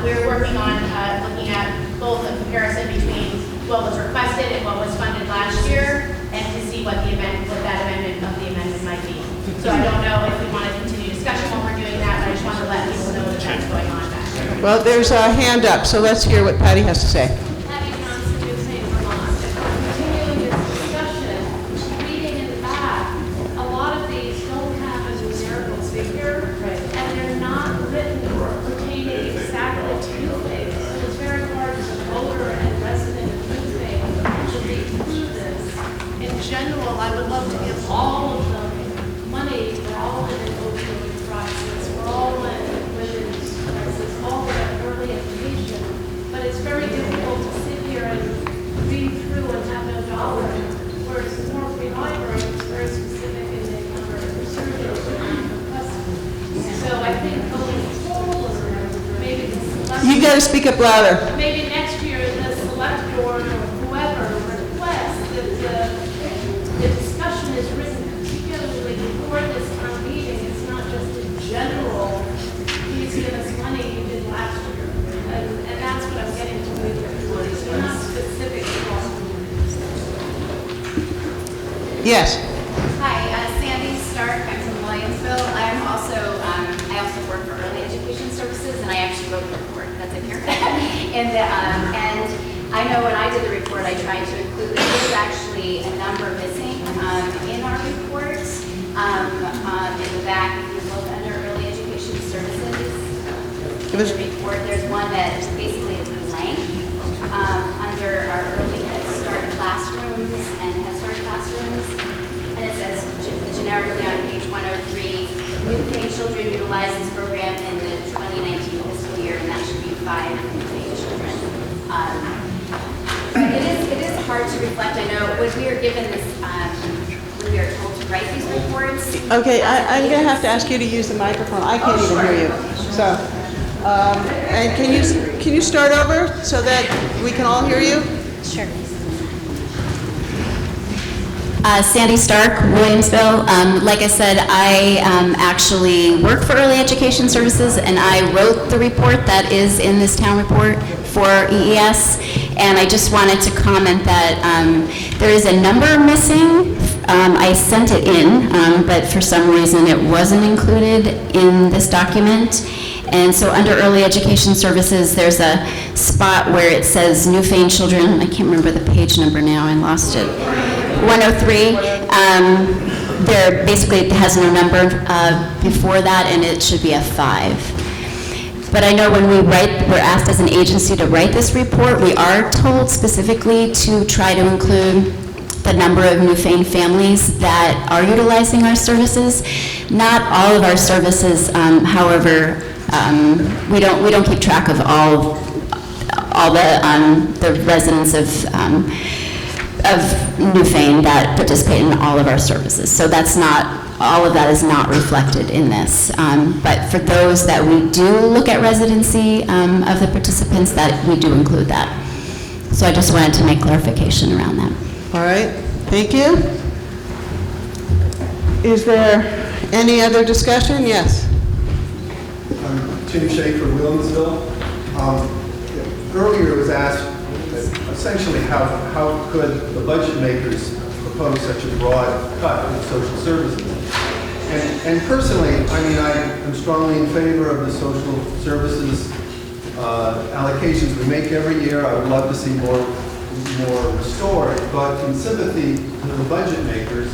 We're working on looking at both a comparison between what was requested and what was funded last year, and to see what that amendment of the amendment might be. So I don't know if we want to continue discussion while we're doing that, but I just want to let people know that that's going on back there. Well, there's a hand up, so let's hear what Patty has to say. Patty Johnson, Newfane, Vermont. Continuing this discussion, reading in the back, a lot of these don't have a numerical figure, and they're not written pertaining exactly to Newfane. So it's very hard as a voter and resident of Newfane to read through this. In general, I would love to give all of them money for all of the opioid crisis, for all of the women's crisis, all of that early information. But it's very difficult to sit here and read through and have no dollar. Whereas the more free library is very specific in the number of surveys requested. So I think going forward, maybe the select. You got to speak up louder. Maybe next year, the select board or whoever requests that the discussion is written particularly before this town meeting. It's not just in general, please give us money you did last year. And that's what I'm getting to with your money. So not specific to all. Yes. Hi, Sandy Stark. I'm from Williamsville. I also work for Early Education Services, and I actually wrote And I know when I did the report, I tried to include, there was actually a number missing in our report. In the back, if you look under early education services, in the report, there's one that basically is blank under our early Head Start classrooms and Head Start classrooms. And it says generically on page 103, Newfane children utilize this program in the 2019 fiscal year, and that should be 5 Newfane children. But it is hard to reflect. I know when we are given this, when we are told to write these reports. Okay, I'm going to have to ask you to use the microphone. I can't even hear you. So, and can you start over so that we can all hear you? Sure. Sandy Stark, Williamsville. Like I said, I actually work for Early Education Services, and I wrote the report that is in this town report for EES. And I just wanted to comment that there is a number missing. I sent it in, but for some reason it wasn't included in this document. And so under Early Education Services, there's a spot where it says Newfane children. I can't remember the page number now, I lost it. 103. There basically it has no number before that, and it should be a 5. But I know when we're asked as an agency to write this report, we are told specifically to try to include the number of Newfane families that are utilizing our services. Not all of our services, however, we don't keep track of all the residents of Newfane that participate in all of our services. So that's not, all of that is not reflected in this. But for those that we do look at residency of the participants, that we do include that. So I just wanted to make clarification around that. All right, thank you. Is there any other discussion? Yes. Tim Schaefer, Williamsville. Earlier it was asked essentially how could the budget makers propose such a broad cut in social services. And personally, I mean, I'm strongly in favor of the social services allocations we make every year. I would love to see more restored, but in sympathy to the budget makers,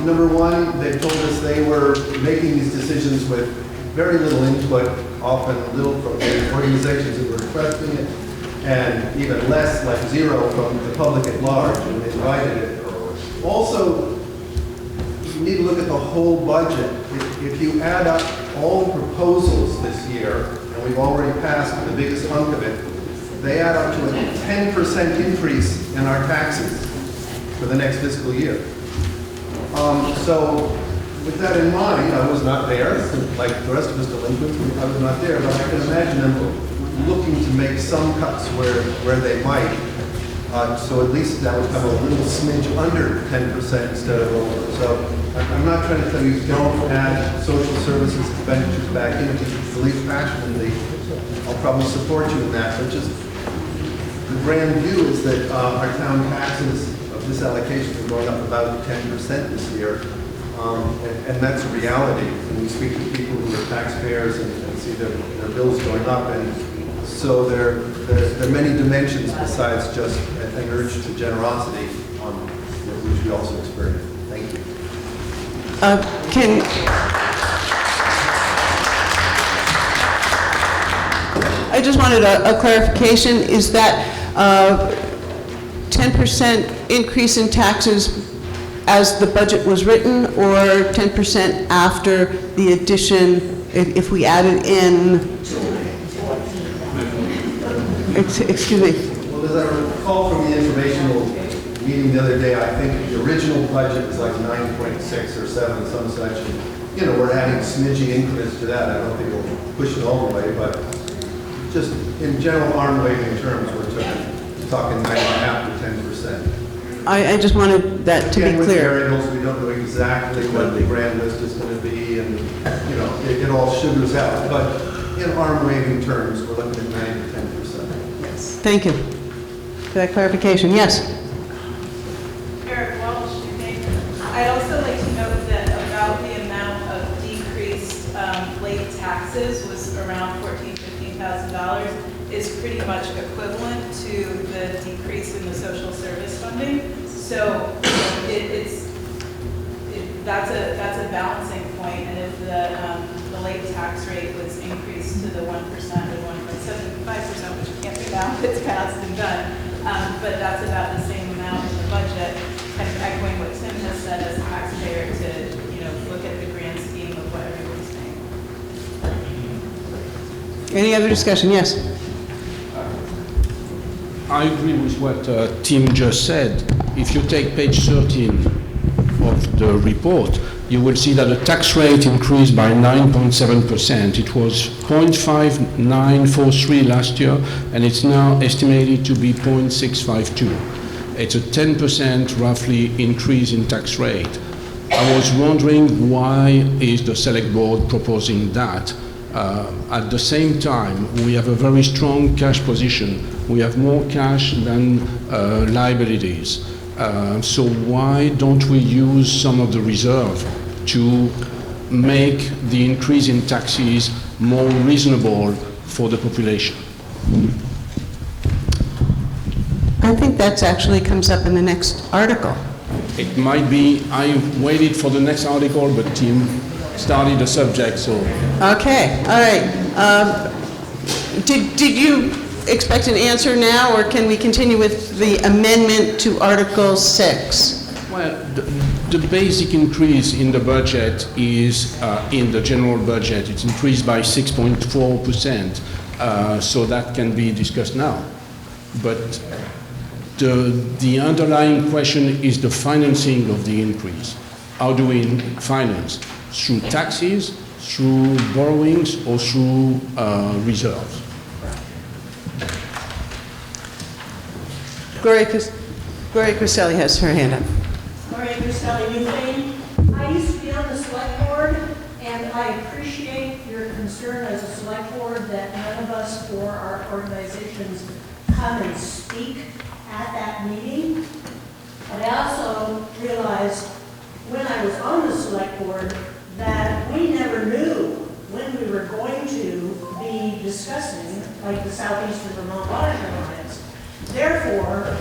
number one, they told us they were making these decisions with very little input, often little from the organizations who were requesting it, and even less, like zero, from the public at large when they invited it. Also, you need to look at the whole budget. If you add up all the proposals this year, and we've already passed the biggest hunk of it, they add up to a 10% increase in our taxes for the next fiscal year. So with that in mind, I was not there, like the rest of us delinquents, I was not there, but I can imagine them looking to make some cuts where they might. So at least that would come a little smidge under 10% instead of over. So I'm not trying to tell you don't add social services expenditures back in. If you believe passionately, I'll probably support you in that. But just the grand view is that our town taxes of this allocation are going up about 10% this year. And that's a reality. When we speak to people who are taxpayers and see their bills going up, and so there are many dimensions besides just an urge to generosity, which we also experience. Thank you. I just wanted a clarification. Is that 10% increase in taxes as the budget was written, or 10% after the addition, if we added in, excuse me? Well, as I recall from the informational meeting the other day, I think the original budget was like 9.6 or 7, some such. And, you know, we're adding smidgy increments to that. I don't think it'll push it all the way, but just in general arm-waving terms, we're talking 9.5 to 10%. I just wanted that to be clear. With variables, we don't know exactly what the grand list is going to be, and you know, it all sugars out. But in arm-waving terms, we're looking at 9 to 10%. Yes. Thank you for that clarification. Yes. Eric Walsh, I'd also like to note that about the amount of decreased late taxes was around $14,000, $15,000 is pretty pretty much equivalent to the decrease in the social service funding. So that's a balancing point, and if the late tax rate was increased to the 1% and 1.75%, which we can't do now, it's passed and done, but that's about the same amount in the budget, kind of echoing what Tim has said as a taxpayer to, look at the grand scheme of what everyone's paying. Any other discussion? Yes. I agree with what Tim just said. If you take page 13 of the report, you will see that the tax rate increased by 9.7%. It was 0.5943 last year, and it's now estimated to be 0.652. It's a 10% roughly increase in tax rate. I was wondering why is the select board proposing that? At the same time, we have a very strong cash position. We have more cash than liabilities. So why don't we use some of the reserve to make the increase in taxes more reasonable for the population? I think that actually comes up in the next article. It might be, I waited for the next article, but Tim started the subject, so. Okay, all right. Did you expect an answer now, or can we continue with the amendment to Article 6? Well, the basic increase in the budget is in the general budget. It's increased by 6.4%, so that can be discussed now. But the underlying question is the financing of the increase. How do we finance? Through taxes, through borrowings, or through reserves? Gloria Cristelli has her hand up. Gloria Cristelli, Newfane. I used to be on the select board, and I appreciate your concern as a select board that none of us or our organizations come and speak at that meeting. But I also realized when I was on the select board that we never knew when we were going to be discussing, like the Southeastern Vermont Watershed Alliance. Therefore,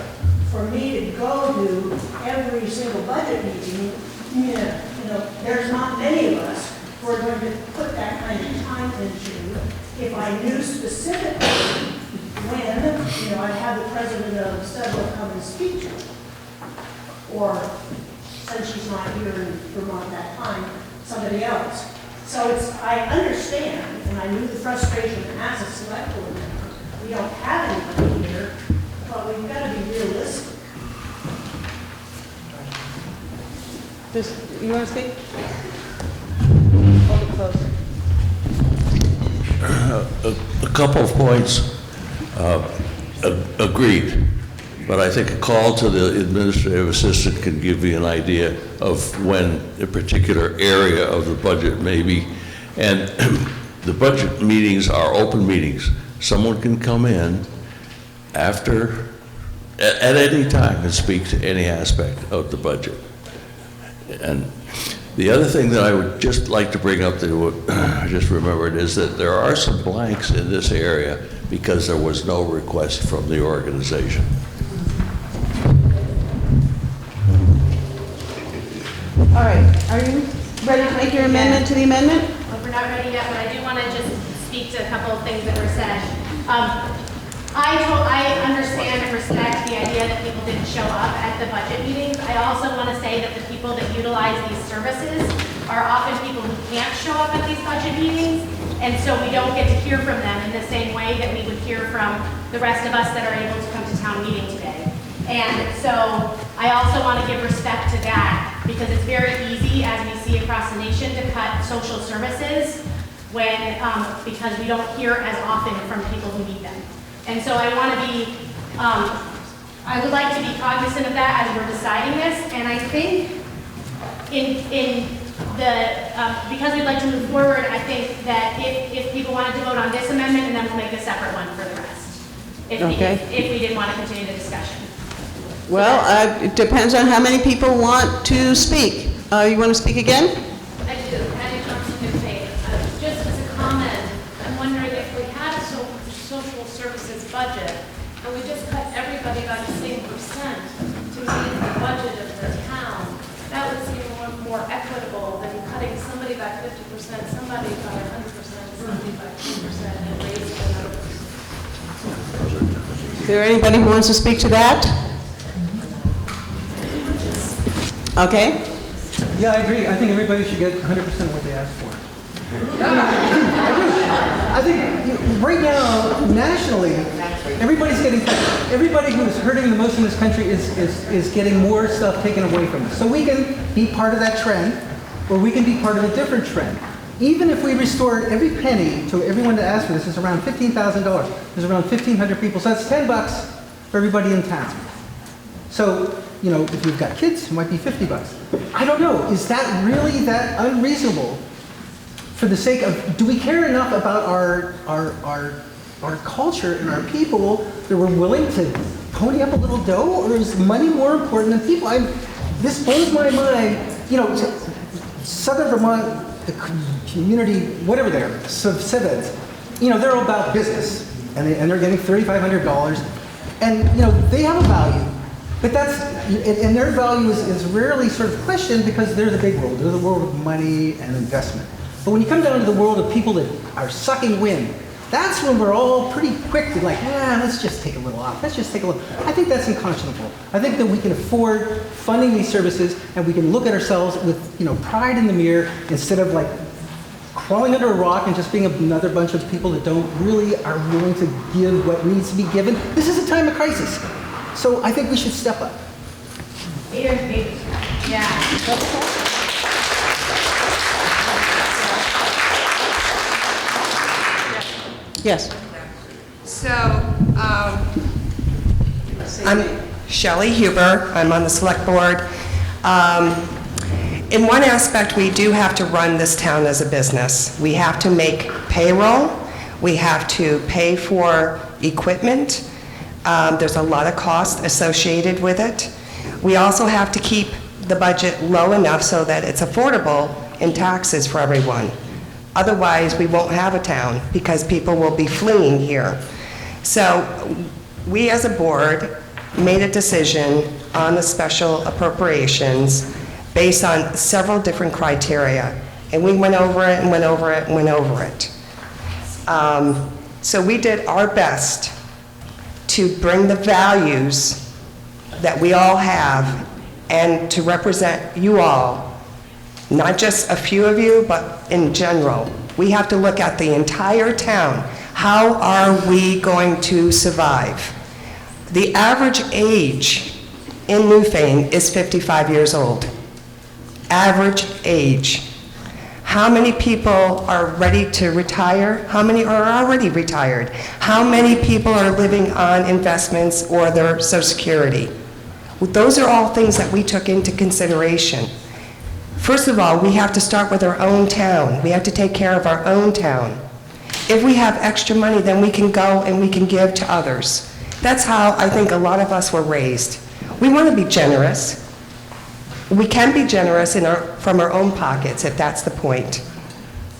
for me to go to every single budget meeting, there's not many of us who are going to put that kind of time into. If I knew specifically when, I'd have the president of several come and speak to it. Or, since she's not here in Vermont that time, somebody else. So I understand, and I knew the frustration as a select board member. We don't have anybody here, but we've got to be realistic. You want to speak? Hold it closer. A couple of points. Agreed. But I think a call to the administrative assistant can give you an idea of when a particular area of the budget may be. And the budget meetings are open meetings. Someone can come in at any time and speak to any aspect of the budget. And the other thing that I would just like to bring up that I just remembered is that there are some blanks in this area because there was no request from the organization. All right, are you ready to make your amendment to the amendment? Well, we're not ready yet, but I do want to just speak to a couple of things that were said. I understand and respect the idea that people didn't show up at the budget meetings. I also want to say that the people that utilize these services are often people who can't show up at these budget meetings, and so we don't get to hear from them in the same way that we would hear from the rest of us that are able to come to town meeting today. And so I also want to give respect to that, because it's very easy, as we see across the nation, to cut social services when, because we don't hear as often from people who need them. And so I want to be, I would like to be cognizant of that as we're deciding this. And I think because we'd like to move forward, I think that if people wanted to vote on this amendment, and then we'll make a separate one for the rest. If we didn't want to continue the discussion. Well, it depends on how many people want to speak. You want to speak again? I do. Just as a comment, I'm wondering if we had a social services budget, 50%, somebody got 100%, somebody got 2%, and raised the numbers. Is there anybody who wants to speak to that? Okay. Yeah, I agree. I think everybody should get 100% of what they asked for. I think right now, nationally, everybody who's hurting the most in this country is getting more stuff taken away from us. So we can be part of that trend, or we can be part of a different trend. Even if we restored every penny to everyone that asked for this, it's around $15,000. There's around 1,500 people, so that's $10 for everybody in town. So, you know, if you've got kids, it might be $50. I don't know. Is that really that unreasonable? For the sake of, do we care enough about our culture and our people that we're willing to pony up a little dough, or is money more important than people? This blows my mind. You know, Southern Vermont, the community, whatever they are, civets, you know, they're about business, and they're getting $3,500, and you know they have a value, but and their value is rarely sort of questioned because they're the big world, they're the world of money and investment. But when you come down to the world of people that are sucking wind, that's when we're all pretty quick to like, let's just take a little off. Let's just take a little. I think that's unconscionable. I think that we can afford funding these services, and we can look at ourselves with, you know, pride in the mirror instead of like crawling under a rock and just being another bunch of people that don't really are willing to give what needs to be given. This is a time of crisis, so I think we should step up. Yeah. Yes. So, I'm Shelley Huber. I'm on the select board. In one aspect, we do have to run this town as a business. We have to make payroll. We have to pay for equipment. There's a lot of cost associated with it. We also have to keep the budget low enough so that it's affordable in taxes for everyone. Otherwise, we won't have a town because people will be fleeing here. So we as a board made a decision on the special appropriations based on several different criteria. And we went over it and went over it and went over it. So we did our best to bring the values that we all have and to represent you all. Not just a few of you, but in general. We have to look at the entire town. How are we going to survive? The average age in Newfane is 55 years old. Average age. How many people are ready to retire? How many are already retired? How many people are living on investments or their Social Security? Well, those are all things that we took into consideration. First of all, we have to start with our own town. We have to take care of our own town. If we have extra money, then we can go and we can give to others. That's how I think a lot of us were raised. We want to be generous. We can be generous from our own pockets, if that's the point,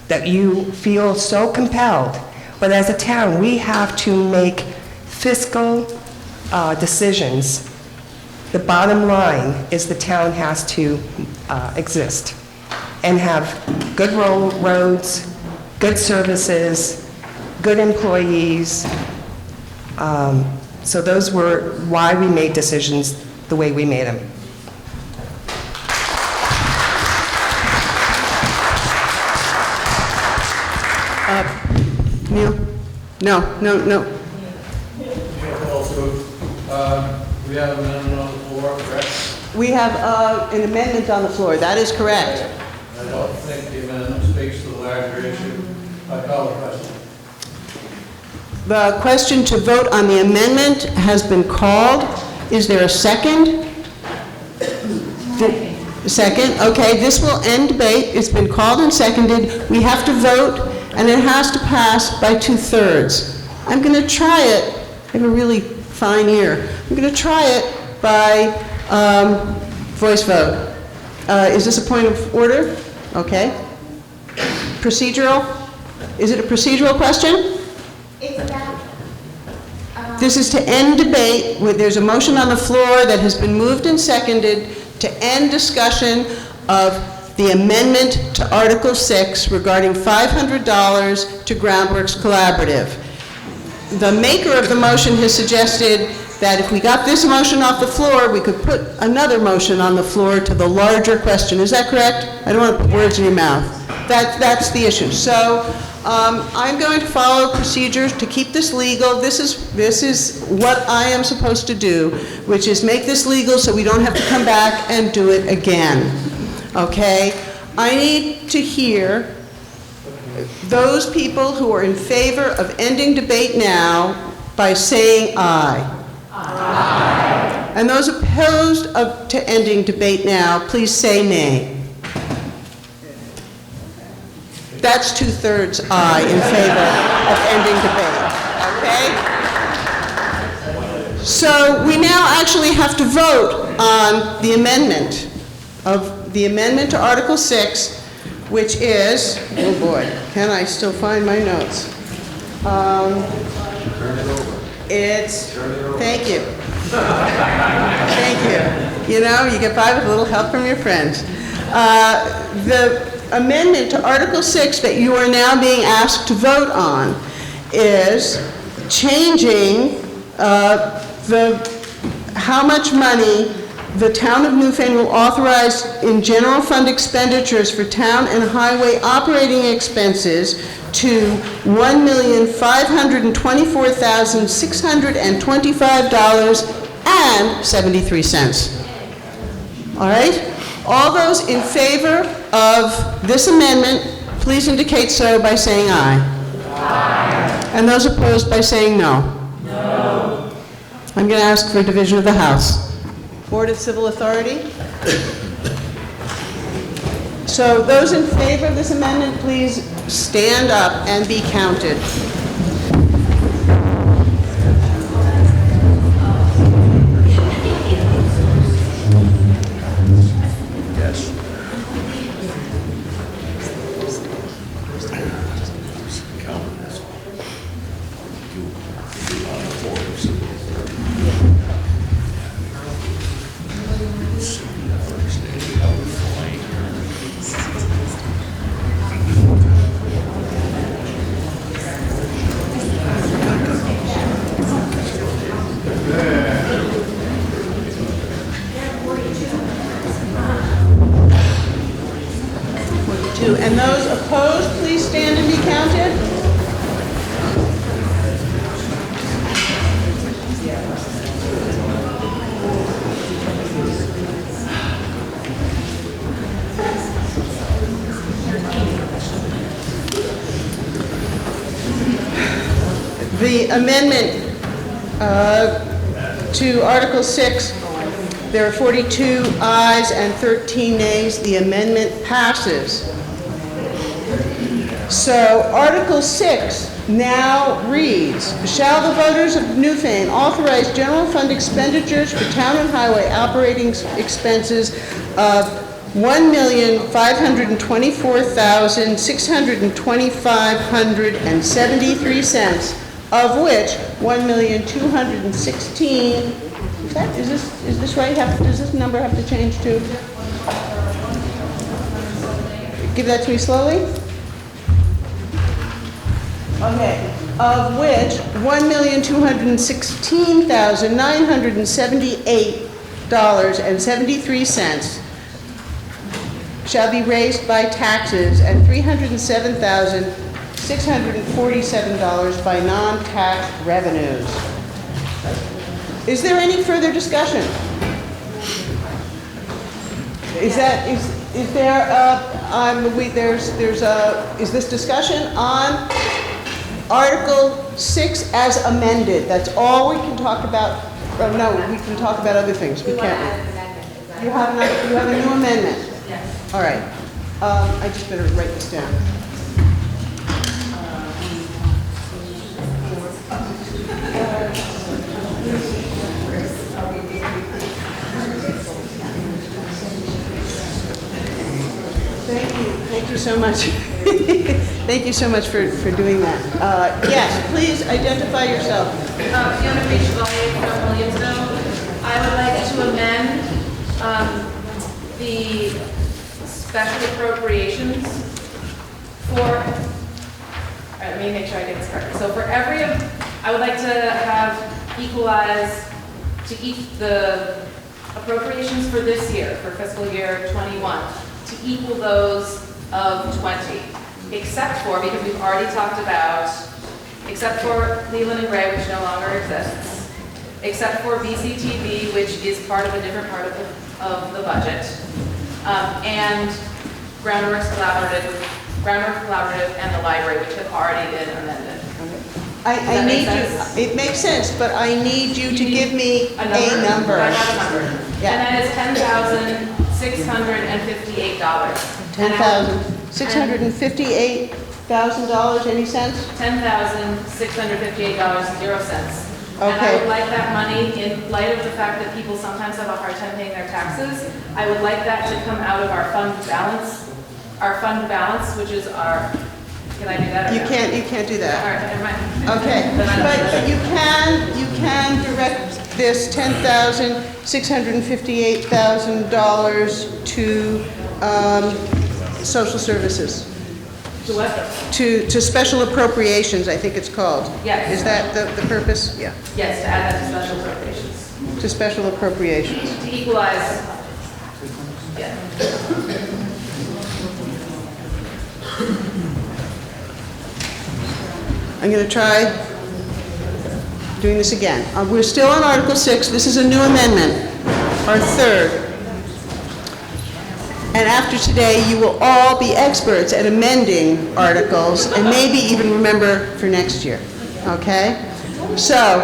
that you feel so compelled. But as a town, we have to make fiscal decisions. The bottom line is the town has to exist and have good roads, good services, good employees. So those were why we made decisions the way we made them. Neil? No. We have an amendment on the floor, correct? We have an amendment on the floor. That is correct. I don't think the amendment speaks to the larger issue. I call the question. The question to vote on the amendment has been called. Is there a second? Second. Okay, this will end debate. It's been called and seconded. We have to vote, and it has to pass by 2/3. I'm going to try it. I have a really fine ear. I'm going to try it by voice vote. Is this a point of order? Okay. Procedural? Is it a procedural question? It's about, This is to end debate. There's a motion on the floor that has been moved and seconded to end discussion of the amendment to Article 6 regarding $500 to Groundworks Collaborative. The maker of the motion has suggested that if we got this motion off the floor, we could put another motion on the floor to the larger question. Is that correct? I don't want to put words in your mouth. That's the issue. So I'm going to follow procedures to keep this legal. This is what I am supposed to do, which is make this legal so we don't have to come back and do it again. Okay? I need to hear those people who are in favor of ending debate now by saying aye. Aye. And those opposed to ending debate now, please say nay. That's 2/3 aye in favor of ending debate, okay? So we now actually have to vote on the amendment to Article 6, which is, oh boy, can I still find my notes? Thank you. Thank you. You know, you get by with a little help from your friends. The amendment to Article 6 that you are now being asked to vote on is changing how much money the town of Newfane will authorize in general fund expenditures for town and highway operating expenses to $1,524,625.73. All right? All those in favor of this amendment, please indicate so by saying aye. Aye. And those opposed by saying no. No. I'm going to ask for division of the House. Board of Civil Authority. So those in favor of this amendment, please stand up and be counted. Yes. And those opposed, please stand and be counted. The amendment to Article 6, there are 42 ayes and 13 nays. The amendment passes. So Article 6 now reads, shall the voters of Newfane authorize general fund expenditures for town and highway operating expenses of $1,524,625.73, of which $1,216,000, is this right? Does this number have to change too? Give that to me slowly. Okay, of which $1,216,978.73 shall be raised by taxes and $307,647 by non-tax revenues. Is there any further discussion? Is this discussion on Article 6 as amended? That's all we can talk about. Oh, no, we can talk about other things. We can't. You have a new amendment? Yes. All right. I just better write this down. Thank you so much. Thank you so much for doing that. Yes, please identify yourself. Fiona P. Chevalier from Williamsville. I would like to amend the special appropriations for, all right, let me make sure I get this correct. So for every, I would like to have equalize to the appropriations for this year, for fiscal year 21, to equal those of 20, except for, because we've already talked about, except for Leland and Gray, which no longer exists, except for BCTV, which is part of a different part of the budget, and Groundwork Collaborative and the library, which have already been amended. I need you, it makes sense, but I need you to give me a number. I have a number. Yeah. And that is $10,658. $10,658,000, any cents? $10,658.00. And I Okay. would like that money, in light of the fact that people sometimes have a hard time paying their taxes, I would like that to come out of our fund balance, which is our, can I do that or You no? can't do that. All right, never mind. Okay, Then I don't do but that. you can direct this $10,658,000 to social services. To what? To special appropriations, I think it's called. Yes. Is that the purpose? Yeah. Yes, to add that to special appropriations. To special appropriations. To equalize, yeah. I'm going to try doing this again. We're still on Article 6. This is a new amendment, our third. And after today, you will all be experts at amending articles and maybe even remember for next year, okay? So,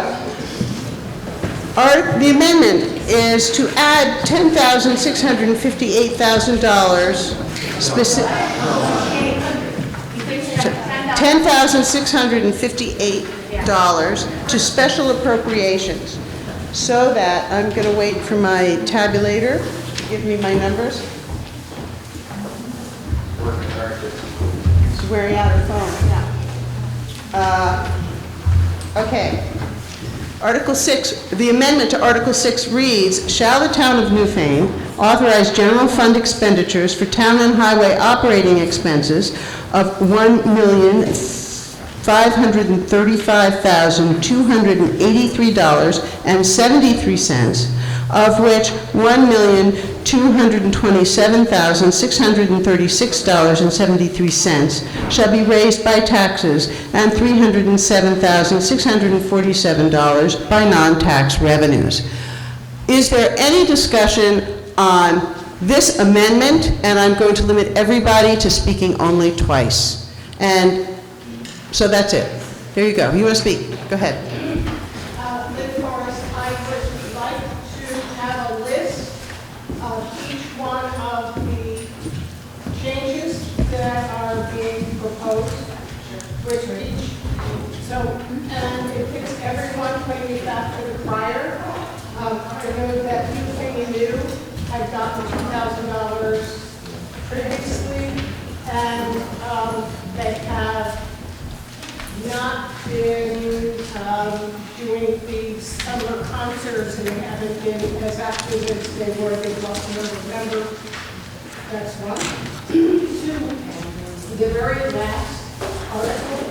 the amendment is to add $10,658,000 $10,658 to special appropriations, so that I'm going to wait for my tabulator to give me my numbers. She's wearing out her phone. Okay. Article 6, the amendment to Article 6 reads, shall the town of Newfane authorize general fund expenditures for town and highway operating expenses of $1,535,283.73, of which $1,227,636.73 shall be raised by taxes and $307,647 by non-tax revenues. Is there any discussion on this amendment? And I'm going to limit everybody to speaking only twice. And so that's it. There you go. You want to speak? Go ahead. Of course, I would like to have a list of each one of the changes that are being proposed, which each, so, and it fits everyone maybe after the prior. I know that Newfane New had gotten $2,000 previously, and they have not been doing the summer concerts, and they haven't been as active as they were. They've lost a number of members. That's one. Two, the very last article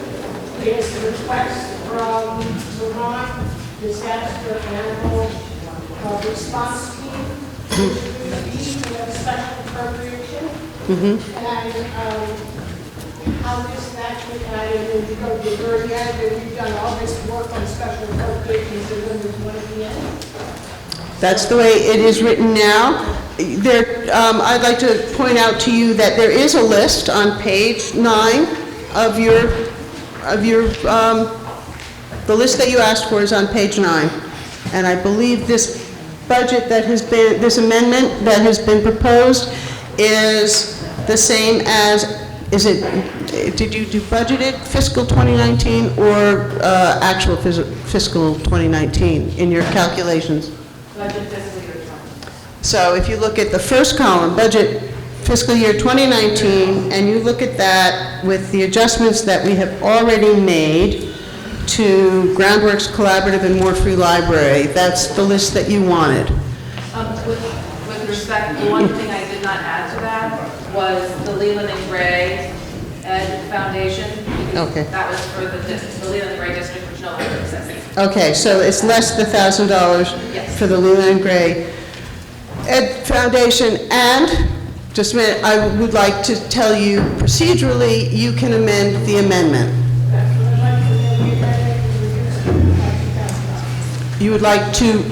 is a request from Vermont Disaster Animal Response Team to be a special appropriation. And how does that get added? And you go to the very end, and we've done all this work on special appropriations, and then there's one at the end. That's the way it is written now. I'd like to point out to you that there is a list on page 9 of the list that you asked for is on page 9. And I believe this budget that has been, this amendment that has been proposed is the same as, did you do budgeted fiscal 2019 or actual fiscal 2019 in your calculations? Budget fiscal year 20. So if you look at the first column, budget fiscal year 2019, and you look at that with the adjustments that we have already made to Groundworks Collaborative and More Free Library, that's the list that you wanted. With respect, the one thing I did not add to that was the Leland and Gray Ed Foundation. Because Okay. that was for the Leland and Gray district, which no longer exists. Okay, so it's less than $1,000 Yes. for the Leland and Gray Ed Foundation, and, just a minute, I would like to tell you procedurally, you can amend the amendment. You would like to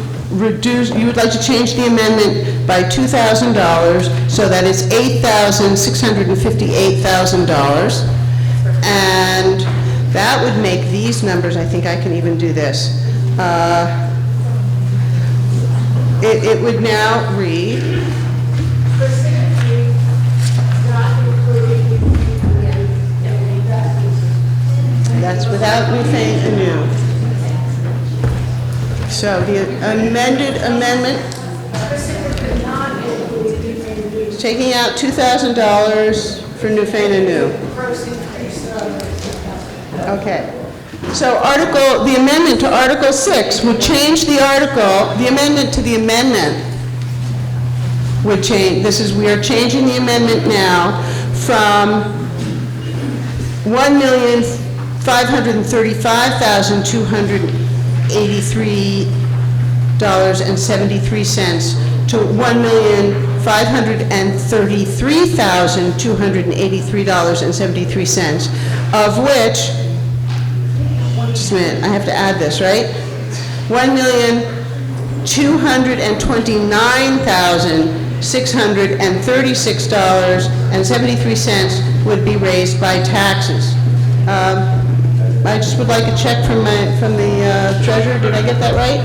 change the amendment by $2,000 so that it's $8,658,000. And that would make these numbers, I think I can even do this. It would now read, that's without Newfane anew. So the amended amendment is taking out $2,000 for Newfane anew. Okay. So the amendment to Article 6 would change the article, the amendment to the amendment would change, we are changing the amendment now from $1,535,283.73 to $1,533,283.73, of which, just a minute, I have to add this, right? $1,229,636.73 would be raised by taxes. I just would like a check from the treasurer. Did I get that right?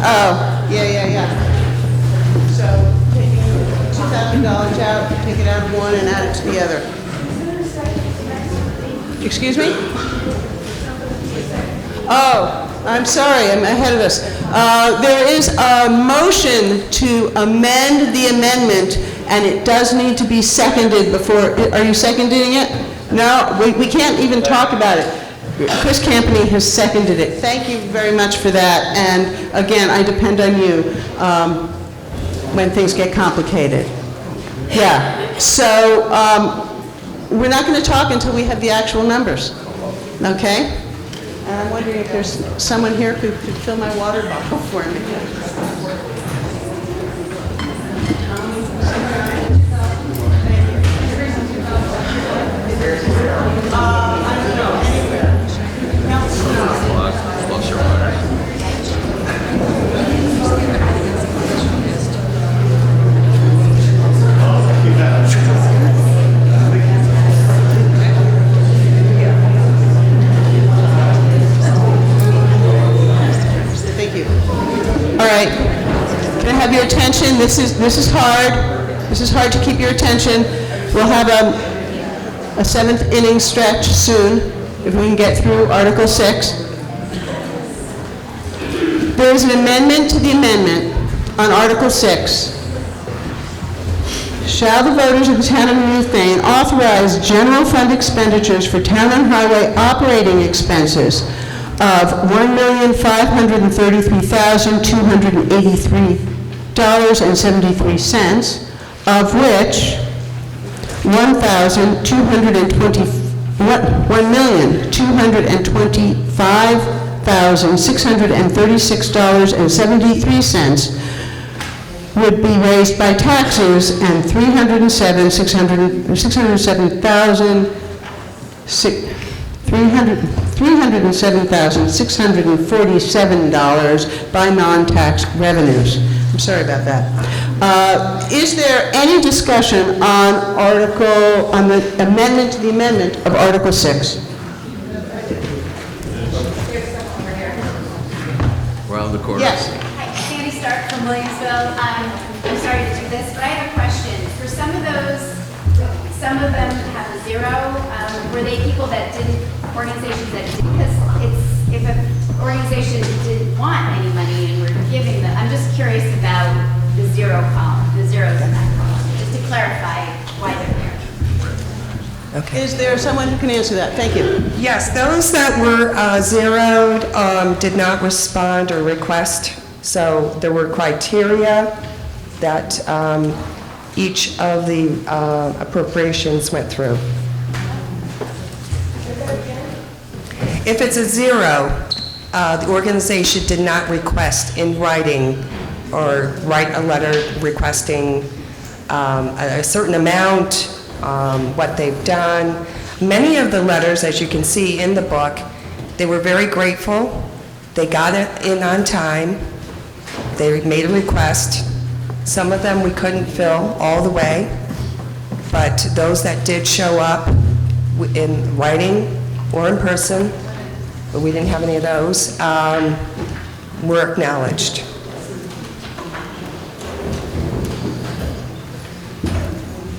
Oh, yeah. So taking $2,000 out, take it out of one and add it to the other. Excuse me? Oh, I'm sorry, I'm ahead of us. There is a motion to amend the amendment, and it does need to be seconded before, are you seconding it? No, we can't even talk about it. Chris Campany has seconded it. Thank you very much for that, and again, I depend on you when things get complicated. Yeah, so we're not going to talk until we have the actual numbers, okay? And I'm wondering if there's someone here who could fill my water bottle for me. All right, can I have your attention? This is hard. This is hard to keep your attention. We'll have a seventh inning stretch soon, if we can get through Article 6. There is an amendment to the amendment on Article 6. Shall the voters of the town of Newfane authorize general fund expenditures for town and highway operating expenses of $1,533,283.73, of which $1,225,636.73 would be raised by taxes, and $307,647 by non-tax revenues. I'm sorry about that. Is there any discussion on the amendment to the amendment of Article 6? Around the corner. Yes. Hi, Sandy Stark from Williamsville. I'm sorry to do this, but I have a question. For some of them have a zero. Were they people that organizations that didn't? Because if an organization didn't want any money and we're giving them, I'm just curious about the zero column, the zeros in that column, just to clarify why they're there. Okay. Is there someone who can answer that? Thank you. Yes, those that were zeroed did not respond or request, so there were criteria that each of the appropriations went through. If it's a zero, the organization did not request in writing or write a letter requesting a certain amount, what they've done. Many of the letters, as you can see in the book, they were very grateful. They got it in on time. They made a request. Some of them we couldn't fill all the way, but those that did show up in writing or in person, but we didn't have any of those, were acknowledged.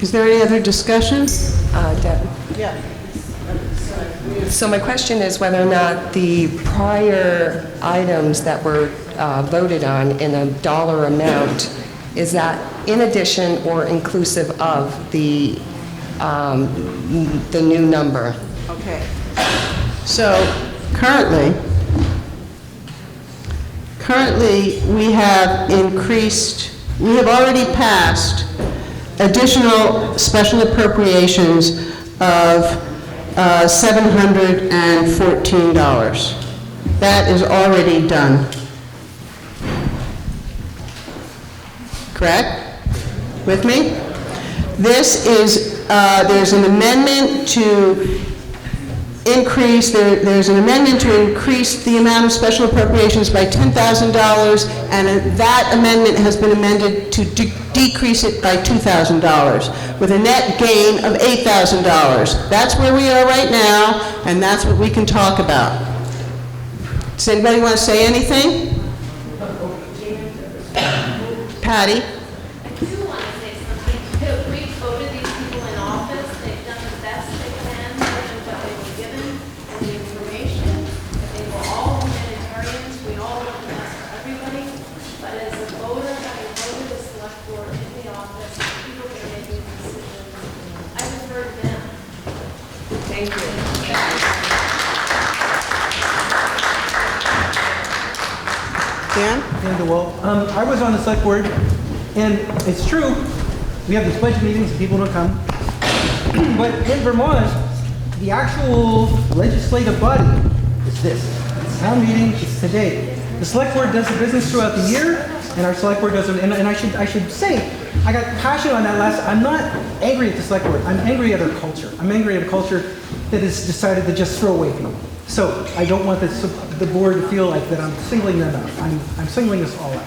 Is there any other discussion? Deb? Yeah. So my question is whether or not the prior items that were voted on in a dollar amount, is that in addition or inclusive of the new number? Okay. So currently we have already passed additional special appropriations of $714. That is already done. Correct? With me? This is, there's an amendment to increase, there's an amendment to increase the amount of special appropriations by $10,000, and that amendment has been amended to decrease it by $2,000, with a net gain of $8,000. That's where we are right now, and that's what we can talk about. Does anybody want to say anything? Patty? I do want to say something. We voted these people in office. They've done the best they can given what they were given and the information. They were all humanitarians. We all want the best for everybody. But as a voter, having voted the select board in the office, people that are making decisions, I defer to them. Thank you. Dan? Dan DeWalt. I was on the select board, and it's true, we have these budget meetings and people don't come. But in Vermont, the actual legislative body is this. It's town meeting, it's today. The select board does the business throughout the year, and our select board does it, and I should say, I got passionate on that last, I'm not angry at the select board, I'm angry at our culture. I'm angry at a culture that has decided to just throw away people. So I don't want the board to feel like that I'm singling them out. I'm singling us all out.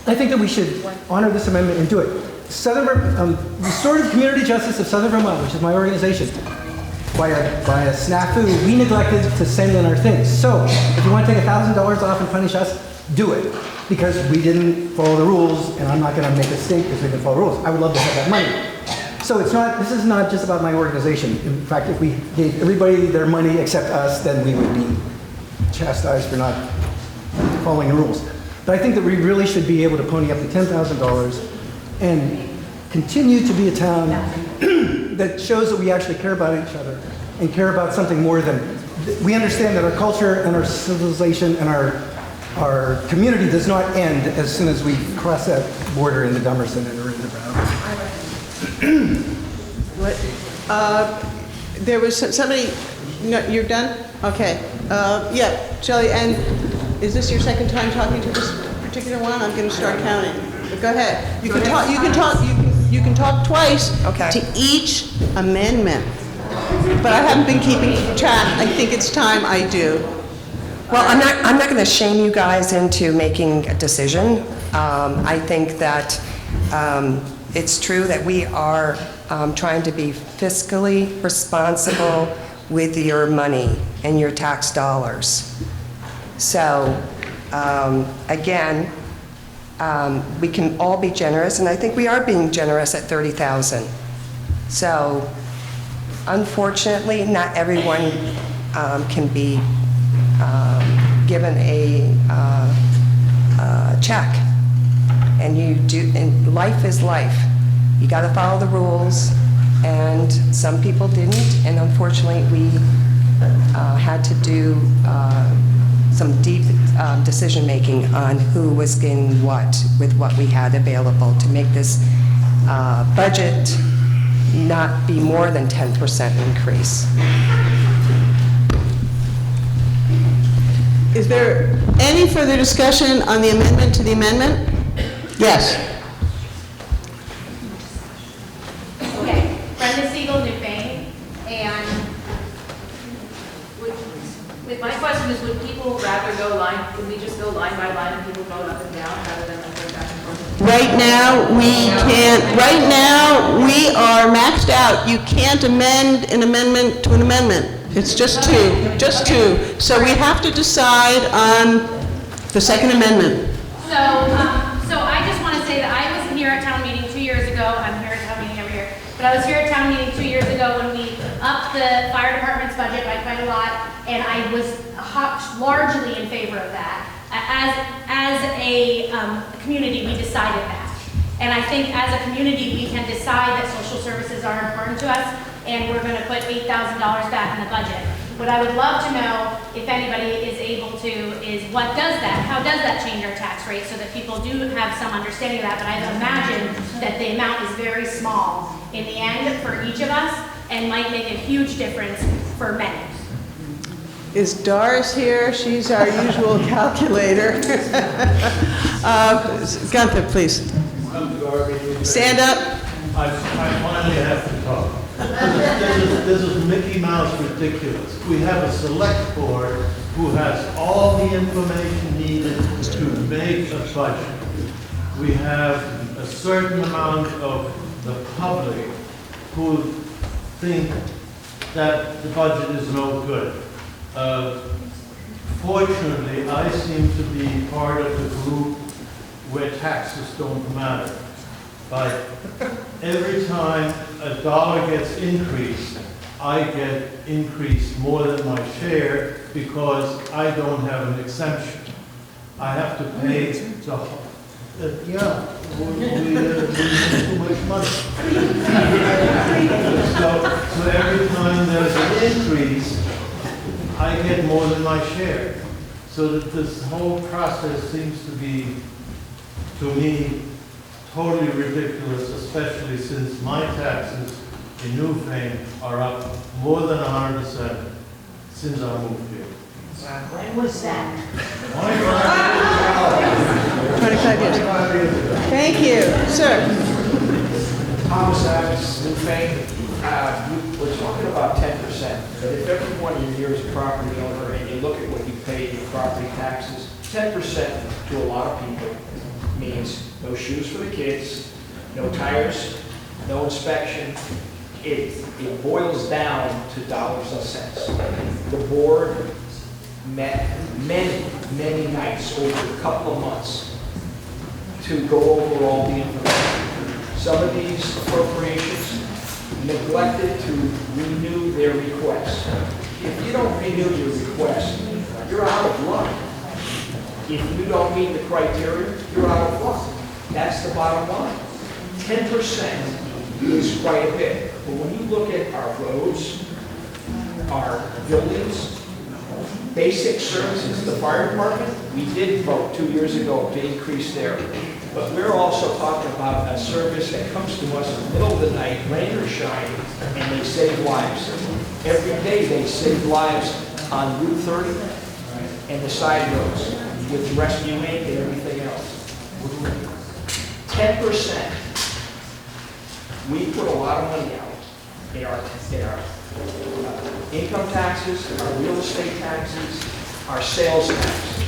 I think that we should honor this amendment and do it. Restorative Community Justice of Southern Vermont, which is my organization, by a snafu, we neglected to send in our things. So if you want to take $1,000 off and punish us, do it. Because we didn't follow the rules, and I'm not going to make a stink because we didn't follow the rules. I would love to have that money. So this is not just about my organization. In fact, if we gave everybody their money except us, then we would be chastised for not following the rules. But I think that we really should be able to pony up the $10,000 and continue to be a town that shows that we actually care about each other and care about something more than, we understand that our culture and our civilization and our community does not end as soon as we cross that border into Dummerson and or into Brattleboro. There was somebody, no, you're done? Okay. Yeah, Shelley, and is this your second time talking to this particular one? I'm going to start counting. But go ahead. You can talk twice to each amendment. But I haven't been keeping track. I think it's time I do. Well, I'm not going to shame you guys into making a decision. I think that it's true that we are trying to be fiscally responsible with your money and your tax dollars. So, again, we can all be generous, and I think we are being generous at $30,000. So, unfortunately, not everyone can be given a check. And and life is life. You got to follow the rules, and some people didn't, and unfortunately we had to do some deep decision-making on who was getting what with what we had available to make this budget not be more than 10% increase. Is there any further discussion on the amendment to the amendment? Yes. Okay, Brenda Siegel, Newfane, and With my question is, would people rather go would we just go line by line and people vote up and down rather than like go back and forth? Right now, we can't, right now, we are maxed out. You can't amend an amendment to an amendment. It's just two. So we have to decide on the second amendment. so I just want to say that I was here at town meeting 2 years ago. I'm here at town meeting every year, but I was here at town meeting 2 years ago when we upped the fire department's budget by quite a lot, and I was largely in favor of that. As a community, we decided that. And I think as a community, we can decide that social services are important to us, and we're going to put $8,000 back in the budget. What I would love to know, if anybody is able to, is what does that, how does that change our tax rate so that people do have some understanding of that? But I imagine that the amount is very small in the end for each of us and might make a huge difference for many. Is Doris here? She's our usual calculator. Gunther, please. Stand up. I finally have to talk. This is Mickey Mouse ridiculous. We have a select board who has all the information needed to make a budget. We have a certain amount of the public who think that the budget is no good. Fortunately, I seem to be part of the group where taxes don't matter. But every time a dollar gets increased, I get increased more than my share because I don't have an exemption. I have to pay the we lose too much money. So every time there's an increase, I get more than my share. So that this whole process seems to be, to me, totally ridiculous, especially since my taxes in Newfane are up more than 100% since I moved here. When was that? 25 years. Thank you. Sir. Thomas Adams, Newfane. We're talking about 10%. But if every one of you is a property owner and you look at what you pay in property taxes, 10% to a lot of people means no shoes for the kids, no tires, no inspection. It boils down to dollars and cents. The board met many nights over a couple of months to go over all the information. Some of these appropriations neglected to renew their requests. If you don't renew your request, you're out of luck. If you don't meet the criteria, you're out of luck. That's the bottom line. 10% is quite a bit. But when you look at our roads, our buildings, basic services, the fire department, we did vote 2 years ago to increase their. But we're also talking about a service that comes to us in the middle of the night, rain or shine, and they save lives. Every day they save lives on Route 30 and the side roads with Rescue Inc. and everything else. 10%. We put a lot of money out in our income taxes, our real estate taxes, our sales tax.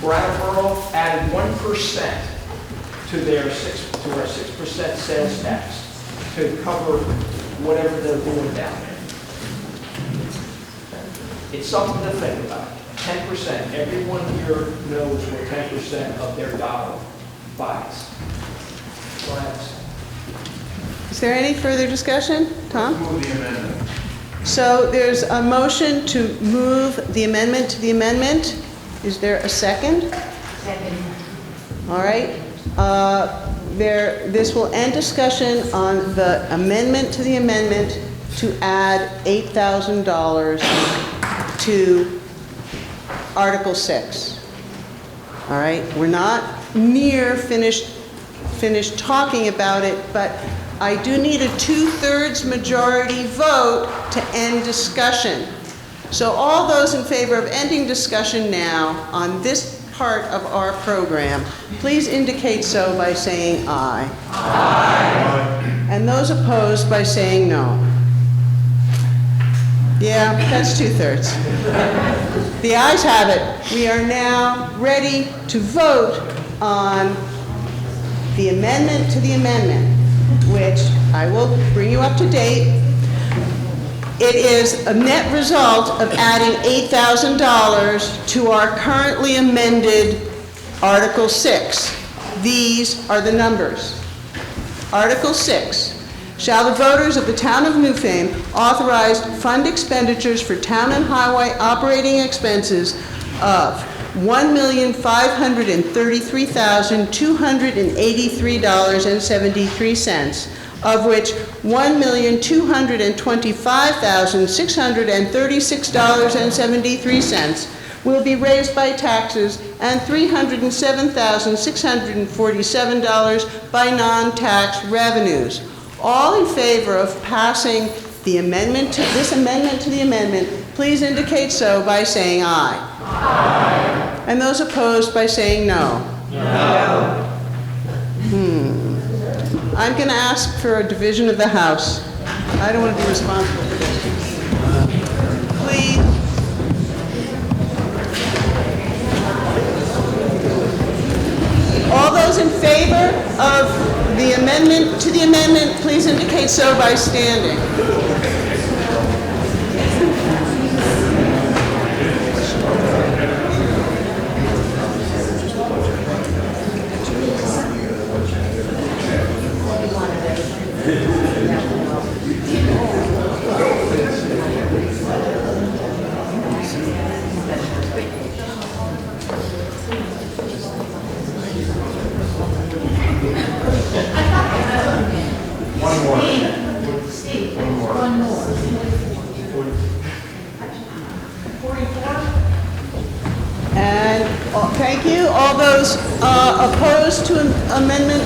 Brattleboro added 1% to our 6% sales tax to cover whatever they're doing down there. It's something to think about. 10%. Everyone here knows what 10% of their dollar buys. Go ahead. Is there any further discussion? Tom? Move the amendment. So there's a motion to move the amendment to the amendment. Is there a second? Second. All right. This will end discussion on the amendment to the amendment to add $8,000 to Article 6. All right, we're not near finished talking about it, but I do need a 2/3 majority vote to end discussion. So all those in favor of ending discussion now on this part of our program, please indicate so by saying aye. Aye. And those opposed by saying no. Yeah, that's 2/3. The ayes have it. We are now ready to vote on the amendment to the amendment, which I will bring you up to date. It is a net result of adding $8,000 to our currently amended Article 6. These are the numbers. Article 6. Shall the voters of the town of Newfane authorize fund expenditures for town and highway operating expenses of $1,533,283.73, of which $1,225,636.73 will be raised by taxes and $307,647 by non-tax revenues. All in favor of passing the amendment to this amendment to the amendment, please indicate so by saying aye. Aye. And those opposed by saying no. No. I'm going to ask for a division of the House. I don't want to be responsible for this. Please. All those in favor of the amendment to the amendment, please indicate so by standing. And thank you. All those opposed to the amendment?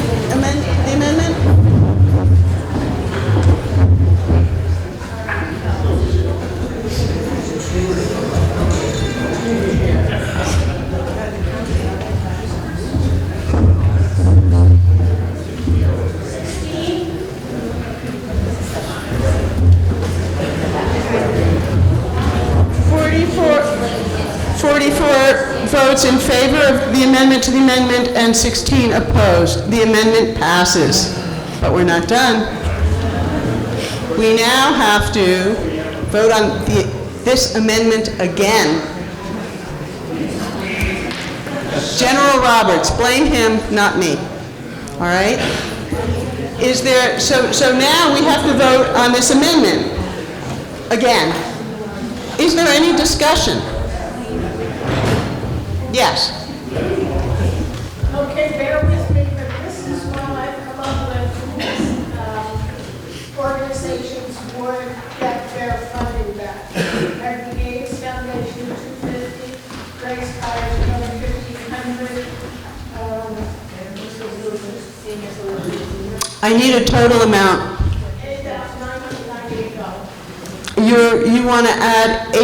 44 votes in favor of the amendment to the amendment and 16 opposed. The amendment passes. But we're not done. We now have to vote on this amendment again. General Roberts, blame him, not me. All right? Is there, so now we have to vote on this amendment again. Is there any discussion? Yes. Okay, bear with me, but this is what I've come up with. Organizations would get their funding back. At the AIDS Foundation, $250, Grace College, another $1,500. I need a total amount. $8,998. You want to add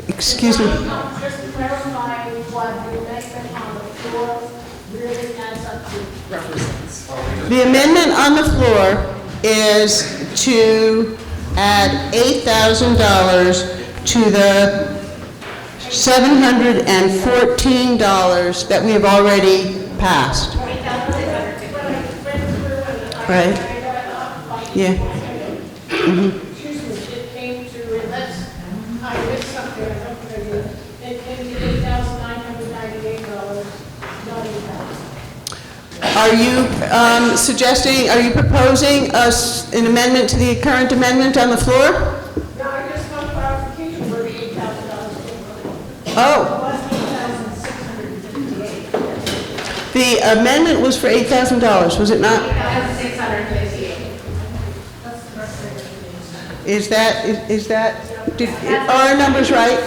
excuse me. Just clarify what the amendment on the floor really adds up to represents. The amendment on the floor is to add $8,000 to the $714 that we have already passed. Right? Yeah. Mm-hmm. Excuse me, it came to, unless I missed something, I don't know, it came to $8,998, not $8,000. Are you suggesting, are you proposing an amendment to the current amendment on the floor? No, I just want clarification where the $8,000 came from. Oh. It was $8,658. The amendment was for $8,000, was it not? $658. Is that, are our numbers right?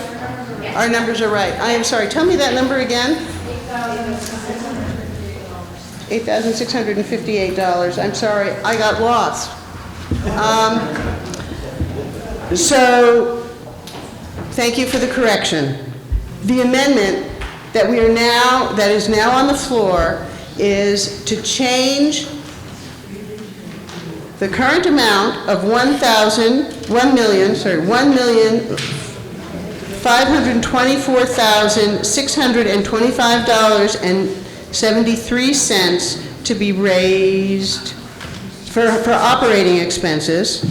Yes. our numbers are right. I am sorry, tell me that number again. $8,658. I'm sorry, I got lost. So, thank you for the correction. The amendment that is now on the floor is to change the current amount of $1,524,625.73 to be raised for operating expenses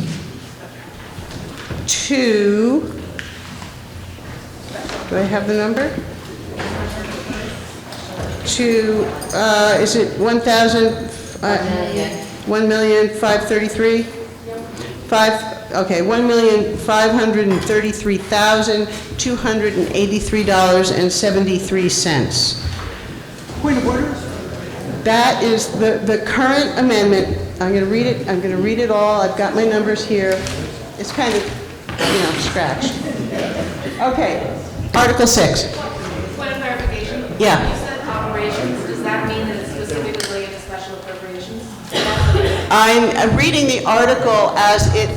to, do I have the number? To, is it 1,533? Okay, $1,533,283.73. Point of order? That is the current amendment. I'm going to read it all. I've got my numbers here. It's kind of, scratched. Okay, Article 6. Point of clarification. Yeah. You said operations, does that mean that it's specifically related to special appropriations? I'm reading the article as it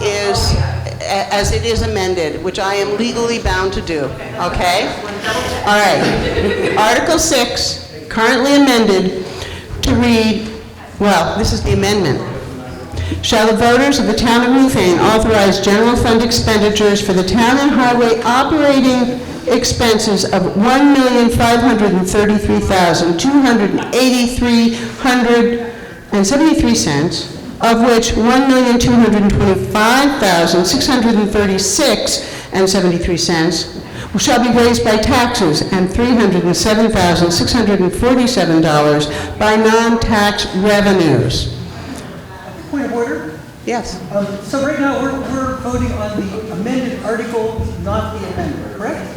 is amended, which I am legally bound to do, okay? All right. Article 6, currently amended to read, well, this is the amendment. Shall the voters of the town of Newfane authorize general fund expenditures for the town and highway operating expenses of $1,533,283.73, of which $1,225,636.73 shall be raised by taxes and $307,647 by non-tax revenues. Point of order? Yes. So right now, we're voting on the amended article, not the amendment, correct?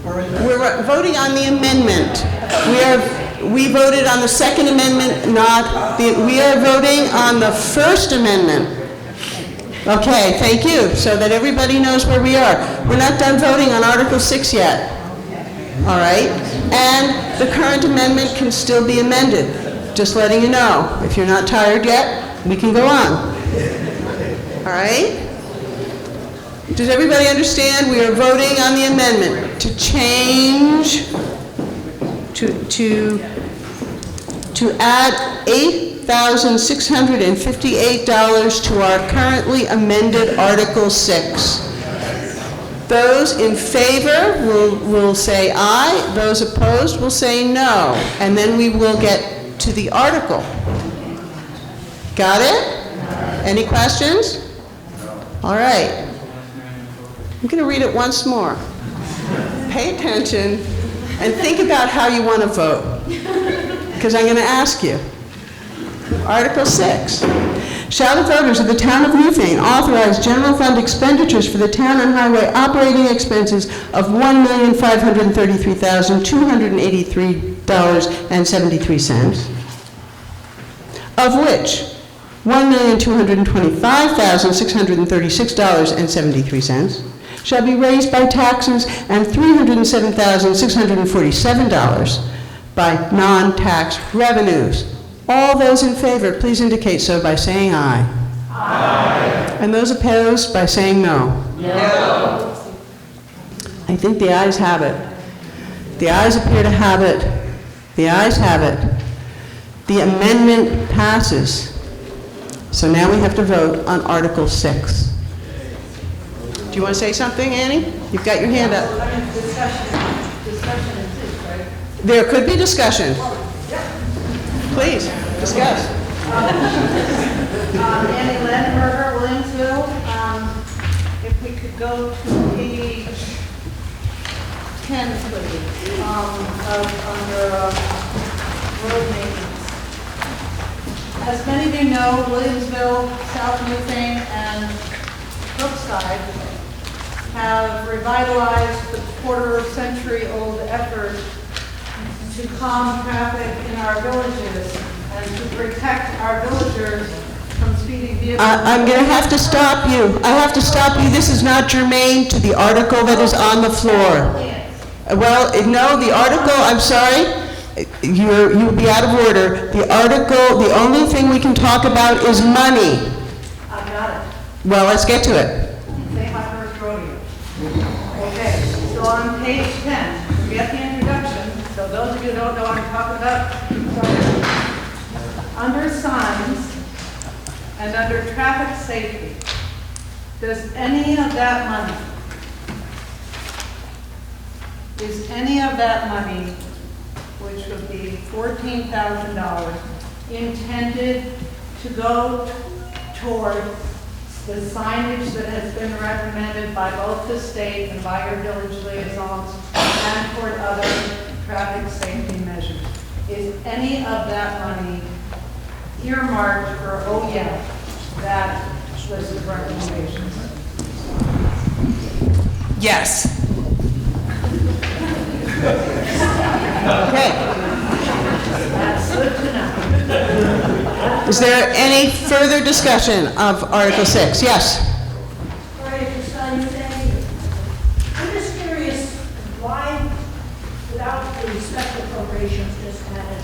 We're voting on the amendment. We voted on the second amendment, we are voting on the first amendment. Okay, thank you, so that everybody knows where we are. We're not done voting on Article 6 yet. All right? And the current amendment can still be amended. Just letting you know. If you're not tired yet, we can go on. All right? Does everybody understand? We are voting on the amendment to change, to add $8,658 to our currently amended Article 6. Those in favor will say aye. Those opposed will say no. And then we will get to the article. Got it? Any questions? All right. I'm going to read it once more. Pay attention and think about how you want to vote, because I'm going to ask you. Article 6. Shall the voters of the town of Newfane authorize general fund expenditures for the town and highway operating expenses of $1,533,283.73, of which $1,225,636.73 shall be raised by taxes and $307,647 by non-tax revenues. All those in favor, please indicate so by saying aye. Aye. And those opposed by saying no. No. I think the ayes have it. The ayes appear to have it. The ayes have it. The amendment passes. So now we have to vote on Article 6. Do you want to say something, Annie? You've got your hand up. Discussion ensues, right? There could be discussion. Please, discuss. Annie Landenberger, Williamsville. If we could go to page 10, please, under road maintenance. As many of you know, Williamsville, South Newfane, and Brookside have revitalized the quarter-century-old effort to calm traffic in our villages and to protect our villagers from speeding vehicles. I'm going to have to stop you. I have to stop you. This is not germane to the article that is on the floor. Well, no, the article, I'm sorry, you'll be out of order. The article, the only thing we can talk about is money. I got it. Well, let's get to it. Say my first rodeo. Okay, so on page 10, forget the introduction, so those of you who don't know what I'm talking about, under signs and under traffic safety, does any of that money, is any of that money, which would be $14,000, intended to go toward the signage that has been recommended by both the state and by your village liaisons and toward other traffic safety measures? Is any of that money earmarked for, oh yeah, that list of recommendations? Yes. Okay. That's good to know. Is there any further discussion of Article 6? Yes? All right, Mr. Untitled, I'm just curious why, without the special appropriations just added,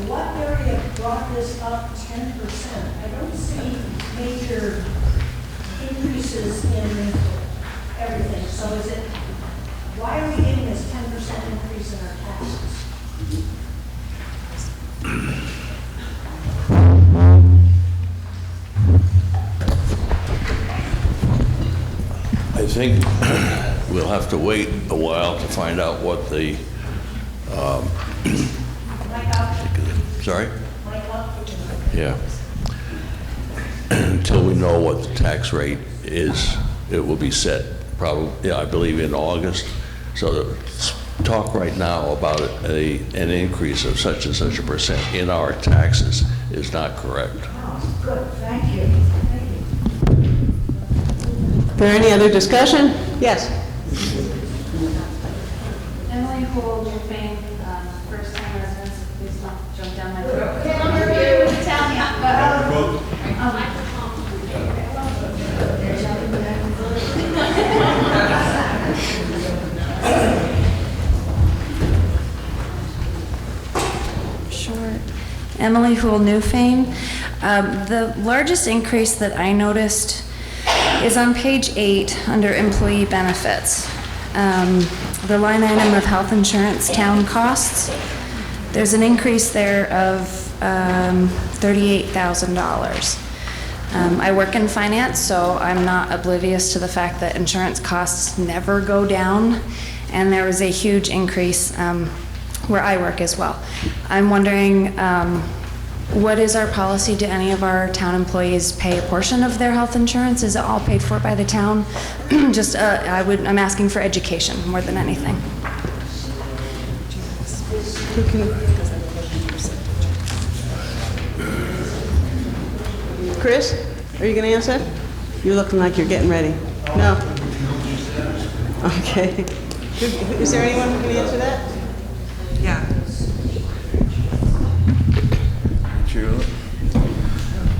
what area brought this up 10%? I don't see major increases in everything. So is it, why are we getting this 10% increase in our taxes? I think we'll have to wait a while to find out what the, sorry? Yeah. Until we know what the tax rate is, it will be set probably, yeah, I believe in August. So to talk right now about an increase of such and such a percent in our taxes is not correct. Oh, good, thank you. Is there any other discussion? Yes. Emily Hool, Newfane, first-time residents, please don't jump down my throat. Okay, I'm going to tell me. Sure. Emily Hool, Newfane. The largest increase that I noticed is on page 8 under employee benefits. The line item of health insurance town costs. There's an increase there of $38,000. I work in finance, so I'm not oblivious to the fact that insurance costs never go down, and there was a huge increase where I work as well. I'm wondering, what is our policy? Do any of our town employees pay a portion of their health insurance? Is it all paid for by the town? Just, I'm asking for education more than anything. Chris, are you going to answer? You're looking like you're getting ready. No? Okay. Is there anyone who can answer that? Yeah.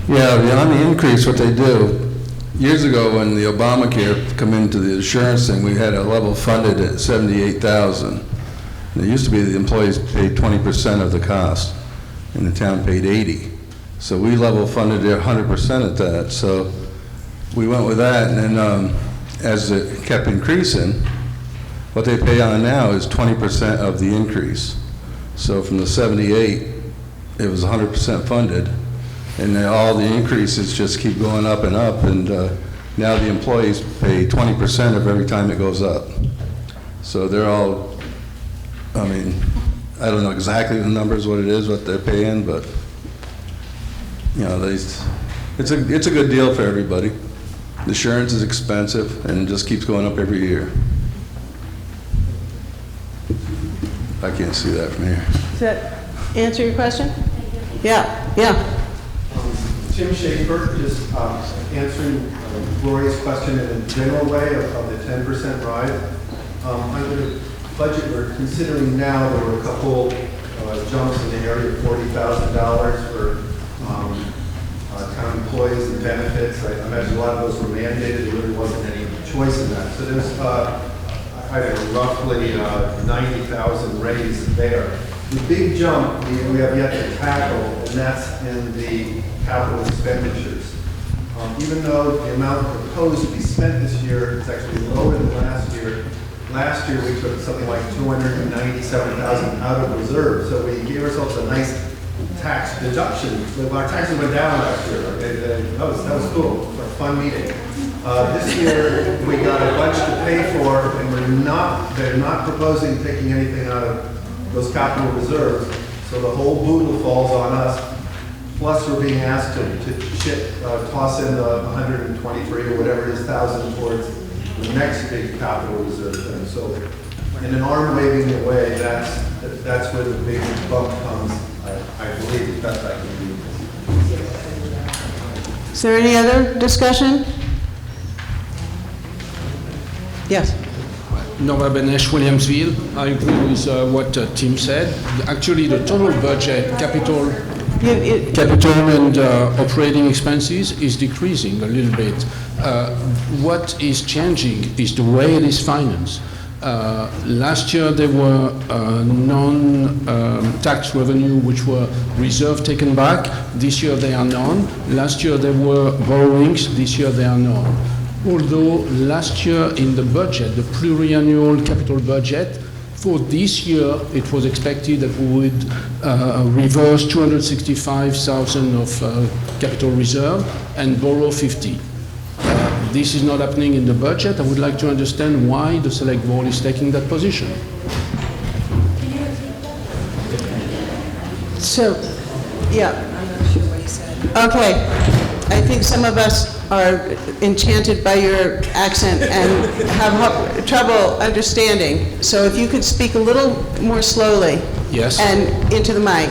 Yeah, on the increase, what they do, years ago when the Obamacare come into the insurance thing, we had a level funded at $78,000. It used to be the employees paid 20% of the cost, and the town paid 80. So we level funded 100% at that. So we went with that, and then as it kept increasing, what they pay on now is 20% of the increase. So from the 78, it was 100% funded, and then all the increases just keep going up, and now the employees pay 20% of every time it goes up. So they're all, I mean, I don't know exactly the numbers, what it is, what they're paying, but you know, it's a good deal for everybody. The insurance is expensive, and it just keeps going up every year. I can't see that from here. Does that answer your question? Yeah, yeah. Jim Schaefer, just answering Gloria's question in a general way of the 10% rise. Under the budget we're considering now, there were a couple jumps in the area of $40,000 for town employees and benefits. I imagine a lot of those were mandated. There really wasn't any choice in that. So there's, I I don't know, roughly 90,000 raised there. The big jump we have yet to tackle, and that's in the capital expenditures. Even though the amount proposed to be spent this year is actually lower than last year we took something like 297,000 out of reserve, so we gave ourselves a nice tax deduction. Our taxes went down last year. That was cool. It was a fun meeting. This year we got a bunch to pay for, and they're not proposing taking anything out of those capital reserves, so the whole boodle falls on us. Plus, we're being asked to toss in the 123 or whatever it is thousand towards the next big capital reserve thing. So, in an arm waving way, that's where the big bump comes. I believe as best I can read. Is there any other discussion? Yes. Nova Benesh, Williamsville. I agree with what Tim said. Actually, the total budget, capital and operating expenses is decreasing a little bit. What is changing is the way it is financed. Last year there were non-tax revenue which were reserve taken back. This year they are none. Last year there were borrowings. This year they are none. Although last year in the budget, the pluriannual capital budget, for this year it was expected that we would reverse 265,000 of capital reserve and borrow 50. This is not happening in the budget. I would like to understand why the select board is taking that position. So, yeah. Okay. I think some of us are enchanted by your accent and have trouble understanding. So if you could speak a little more slowly. Yes. And into the mic,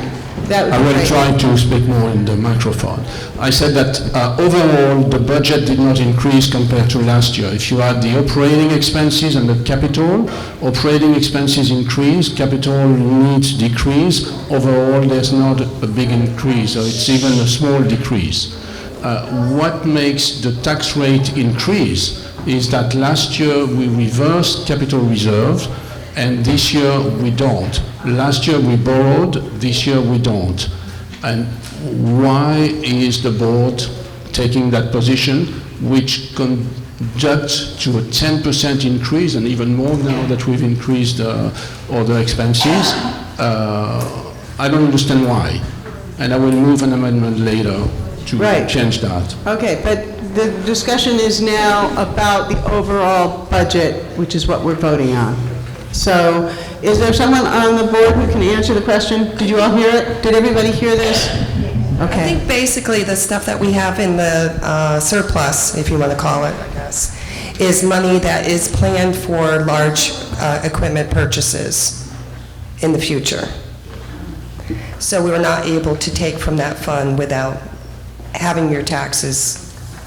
that would I be will great. try to speak more in the microphone. I said that overall the budget did not increase compared to last year. If you add the operating expenses and the capital, operating expenses increase, capital needs decrease. Overall, there's not a big increase, or it's even a small decrease. What makes the tax rate increase is that last year we reversed capital reserves, and this year we don't. Last year we borrowed, this year we don't. And why is the board taking that position, which conducts to a 10% increase, and even more now that we've increased other expenses? I don't understand why. And I will move an amendment later to change that. Okay, but the discussion is now about the overall budget, which is what we're voting on. So, is there someone on the board who can answer the question? Did you all hear it? Did everybody hear this? Okay. I think basically the stuff that we have in the surplus, if you want to call it, I guess, is money that is planned for large equipment purchases in the future. So we were not able to take from that fund without having your taxes,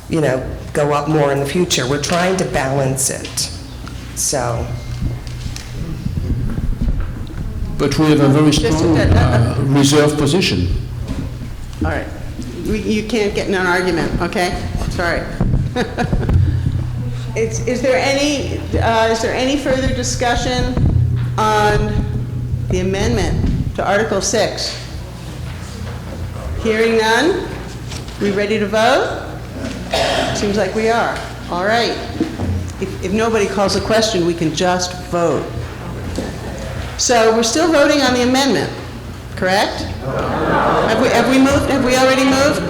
go up more in the future. We're trying to balance it. So. But we have a very strong reserve position. All right. You can't get in an argument, okay? Sorry. Is there any further discussion on the amendment to Article 6? Hearing none? We ready to vote? Seems like we are. All right. If nobody calls a question, we can just vote. So we're still voting on the amendment, correct? Have we moved? Have we already moved?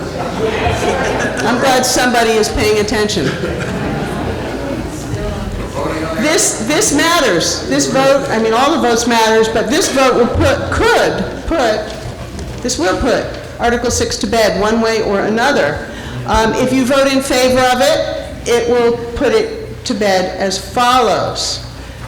I'm glad somebody is paying attention. This matters. This vote, all the votes matters, but this vote will put Article 6 to bed one way or another. If you vote in favor of it, it will put it to bed as follows.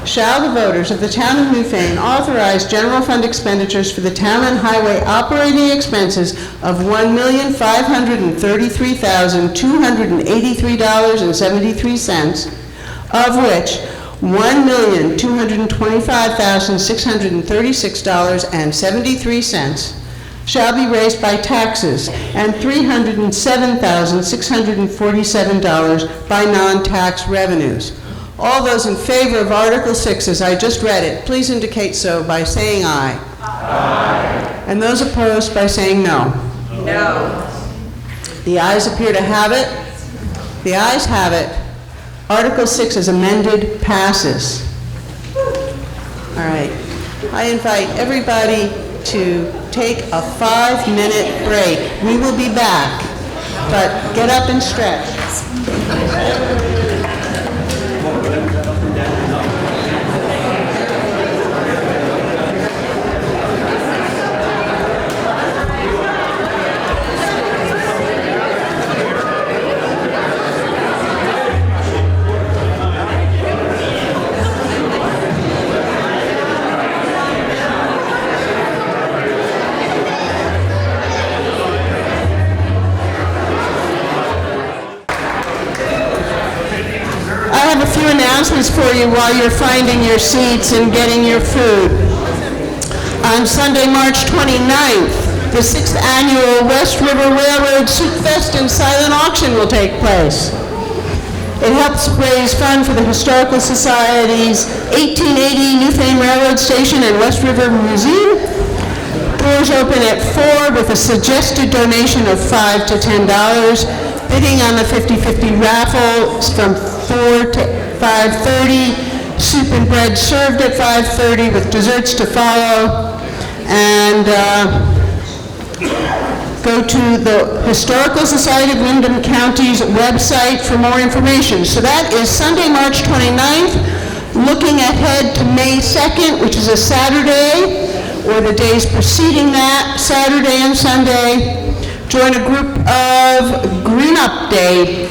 Shall the voters of the town of Newfane authorize general fund expenditures for the town and highway operating expenses of $1,533,283.73, of which $1,225,636.73 shall be raised by taxes and $307,647 by non-tax revenues. All those in favor of Article 6 as I just read it, please indicate so by saying aye. Aye. And those opposed by saying no. No. The ayes appear to have it. The ayes have it. Article 6 as amended passes. All right. I invite everybody to take a 5-minute break. We will be back, but get up and stretch. Announcements for you while you're finding your seats and getting your food. On Sunday, March 29th, the 6th annual West River Railroad Soup Fest and Silent Auction will take place. It helps raise funds for the Historical Society's 1880 Newfane Railroad Station and West River Museum. Doors open at 4 with a suggested donation of $5 to $10. Bidding on the 50-50 raffle is from 4 to 5:30. Soup and bread served at 5:30 with desserts to follow. And go to the Historical Society of Windham County's website for more information. So that is Sunday, March 29th. Looking ahead to May 2nd, which is a Saturday, or the days preceding that, Saturday and Sunday. Join a group of Green Up Day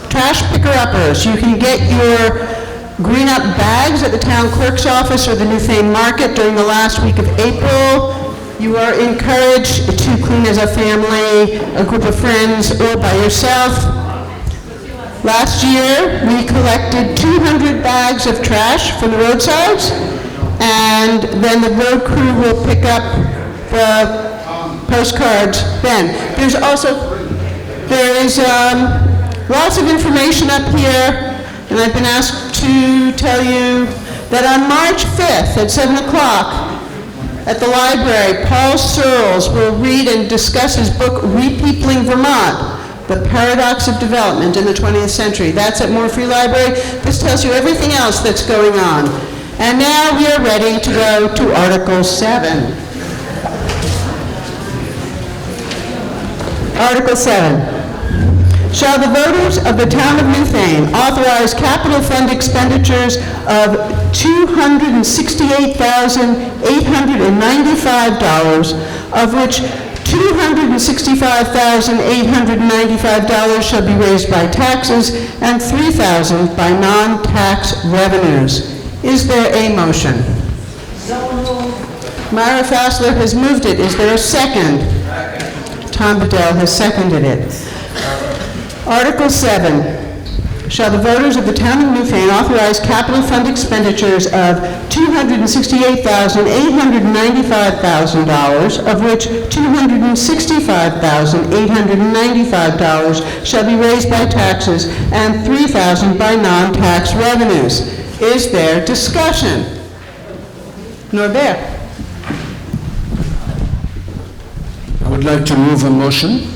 trash picker-uppers. You can get your Green Up bags at the town clerk's office or the Newfane Market during the last week of April. You are encouraged to clean as a family, a group of friends, or by yourself. Last year, we collected 200 bags of trash from the roadsides, and then the road crew will pick up the postcards then. There is lots of information up here, and I've been asked to tell you that on March 5th at 7 o'clock at the library, Paul Searles will read and discuss his book, Repeopling Vermont, The Paradox of Development in the 20th Century. That's at Moore Free Library. This tells you everything else that's going on. And now we are ready to go to Article 7. Article 7. Shall the voters of the town of Newfane authorize capital fund expenditures of $268,895, of which $265,895 shall be raised by taxes and $3,000 by non-tax revenues? Is there a motion? Myra Fassler has moved it. Is there a second? Tom Bedell has seconded it. Article 7. Shall the voters of the town of Newfane authorize capital fund expenditures of $268,895,000, of which $265,895 shall be raised by taxes and $3,000 by non-tax revenues? Is there discussion? Norbert. I would like to move a motion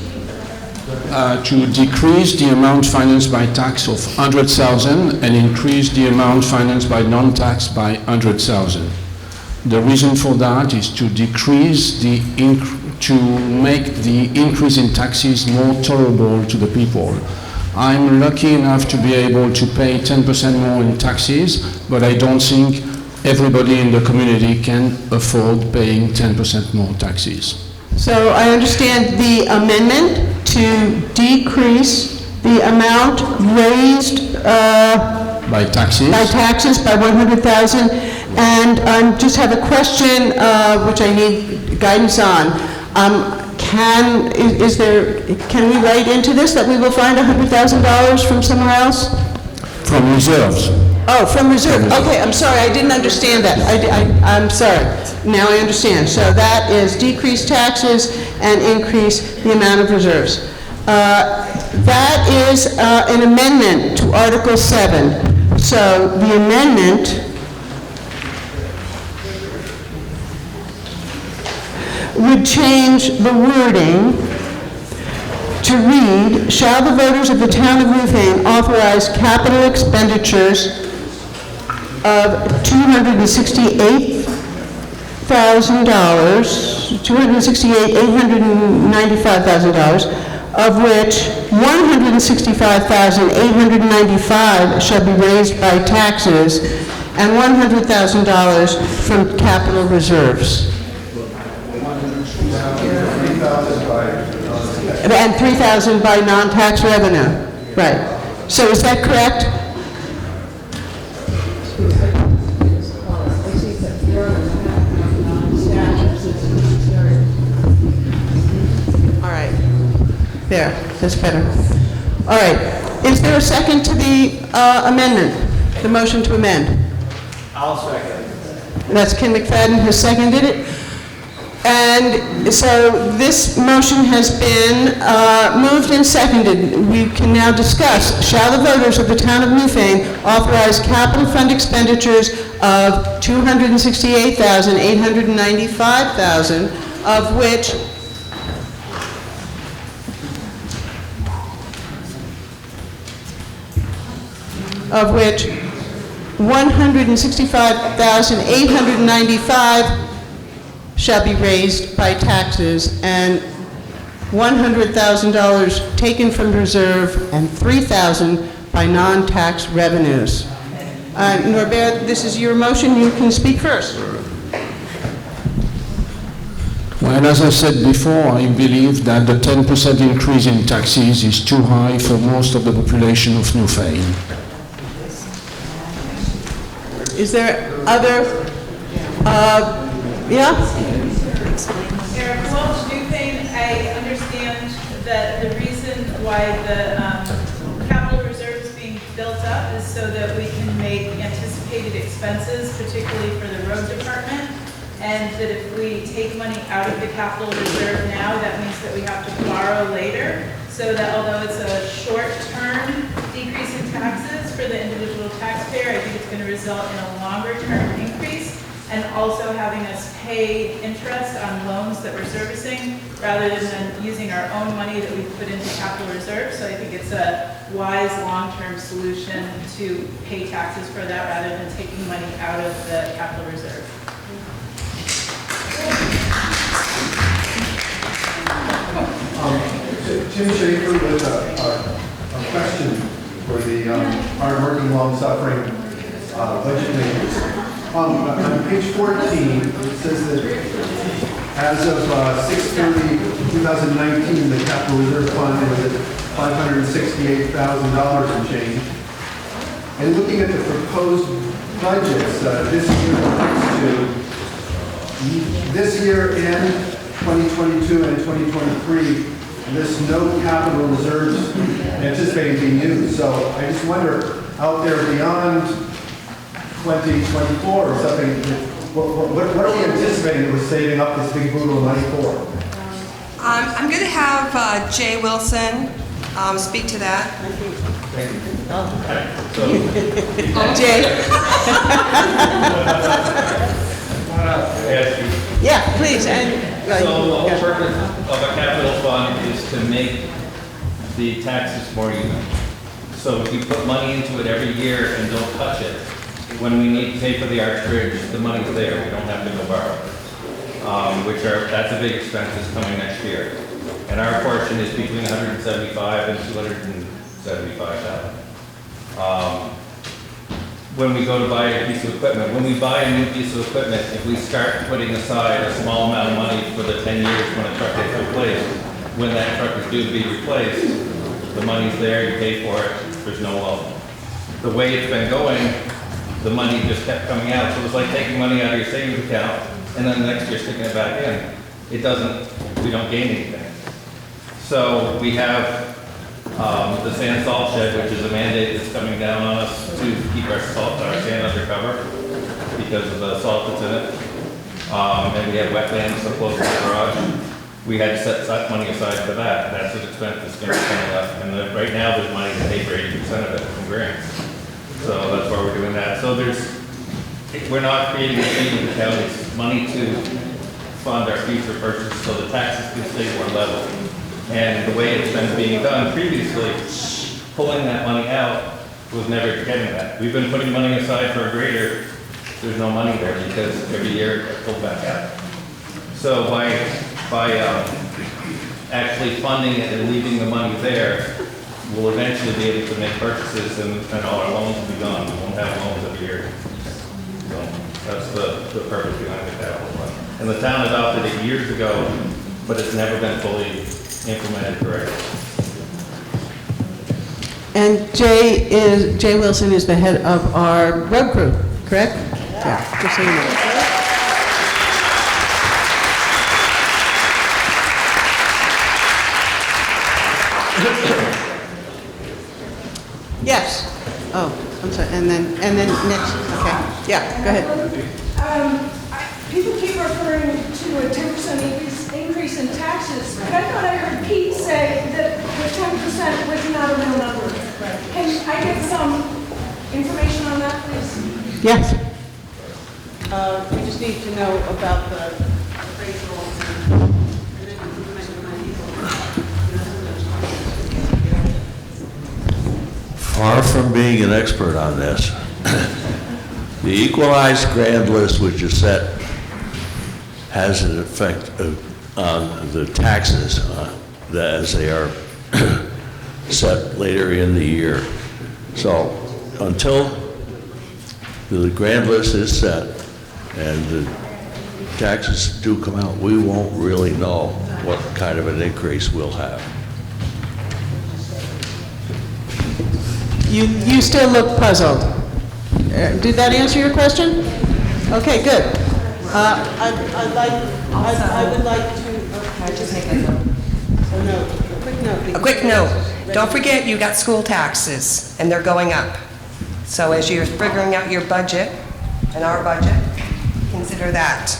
to decrease the amount financed by tax of 100,000 and increase the amount financed by non-tax by 100,000. The reason for that is to decrease to make the increase in taxes more tolerable to the people. I'm lucky enough to be able to pay 10% more in taxes, but I don't think everybody in the community can afford paying 10% more taxes. So I understand the amendment to decrease the amount raised by taxes by 100,000. And I just have a question which I need guidance on. Can we write into this that we will find $100,000 from somewhere else? From reserves. Oh, from reserve. Okay, I'm sorry, I didn't understand that. I'm sorry. Now I understand. So that is decrease taxes and increase the amount of reserves. That is an amendment to Article 7. So the amendment would change the wording to read, shall the voters of the town of Newfane authorize capital expenditures of $268,895,000, of which $165,895 shall be raised by taxes and $100,000 from capital reserves. And $3,000 by non-tax revenue. Right. So is that correct? All right. There, that's better. All right. Is there a second to the amendment, the motion to amend? I'll second. That's Ken McFadden has seconded it. And so this motion has been moved and seconded. We can now discuss, shall the voters of the town of Newfane authorize capital fund expenditures of $268,895,000, of which $165,895 shall be raised by taxes, and $100,000 taken from reserve, and $3,000 by non-tax revenues. Norbert, this is your motion. You can speak first. Well, as I said before, I believe that the 10% increase in taxes is too high for most of the population of Newfane. Is there other, yeah? Eric Welch, Newfane, I understand that the reason why the capital reserve is being built up is so that we can make anticipated expenses, particularly for the road department, and that if we take money out of the capital reserve now, that means that we have to borrow later, so that although it's a short-term decrease in taxes for the individual taxpayer, I think it's going to result in a longer-term increase, and also having us pay interest on loans that we're servicing rather than using our own money that we put into capital reserve. So I think it's a wise long-term solution to pay taxes for that rather than taking money out of the capital reserve. Tim Schaefer with a question for the hard-working, long-suffering budget makers. On page 14, it says that as of 6/30/2019, the capital reserve fund was at $568,000 and change. And looking at the proposed budgets, this year and next two, this year and 2022 and 2023, there's no capital reserves anticipated being used. So I just wonder, out there beyond 2024 or something, what are we anticipating that we're saving up this big boodle of money for? I'm going to have Jay Wilson speak to that. Jay? Yeah, please. So the whole purpose of a capital fund is to make the taxes more even. So if you put money into it every year and don't touch it, when we need to pay for the Arch Bridge, the money's there, we don't have to go borrow. That's a big expense that's coming next year. And our portion is between $175,000 and $275,000. When we go to buy a piece of equipment, when we buy a new piece of equipment, if we start putting aside a small amount of money for the 10 years when a truck gets replaced, when that truck is due to be replaced, the money's there, you pay for it, there's no loan. The way it's been going, the money just kept coming out. So it was like taking money out of your savings account and then the next year sticking it back in. We don't gain anything. So we have the sand salt shed, which is a mandate that's coming down on us to keep our sand under cover because of the salt that's in it. And we have wetlands so close to the garage. We had to set money aside for that. That's an expense that's going to be coming up. And right now there's money to pay for 80% of it from grants. So that's why we're doing that. So we're not creating a fee in the county's money to fund our future purchases, so the taxes can stay more level. And the way it's been being done previously, pulling that money out was never getting that. We've been putting money aside for a grader. There's no money there because every year it's pulled back out. So by actually funding it and leaving the money there, we'll eventually be able to make purchases and all our loans will be gone. We won't have loans every year. So that's the purpose behind the capital fund. And the town adopted it years ago, but it's never been fully implemented correctly. And Jay Wilson is the head of our road crew, correct? Yeah, just so you know. Yes. Oh, I'm sorry. And then next. Okay. Yeah, go ahead. People keep referring to a 10% increase in taxes, but I thought I heard Pete say that the 10% was not a real number. Can I get some information on that, please? Yes. We just need to know about the appraisal. Far from being an expert on this, the equalized grand list which is set has an effect on the taxes as they are set later in the year. So until the grand list is set and the taxes do come out, we won't really know what kind of an increase we'll have. You still look puzzled. Did that answer your question? Okay, good. I would like to. Just make a note. A quick note. A quick note. Don't forget, you got school taxes, and they're going up. So as you're figuring out your budget and our budget, consider that.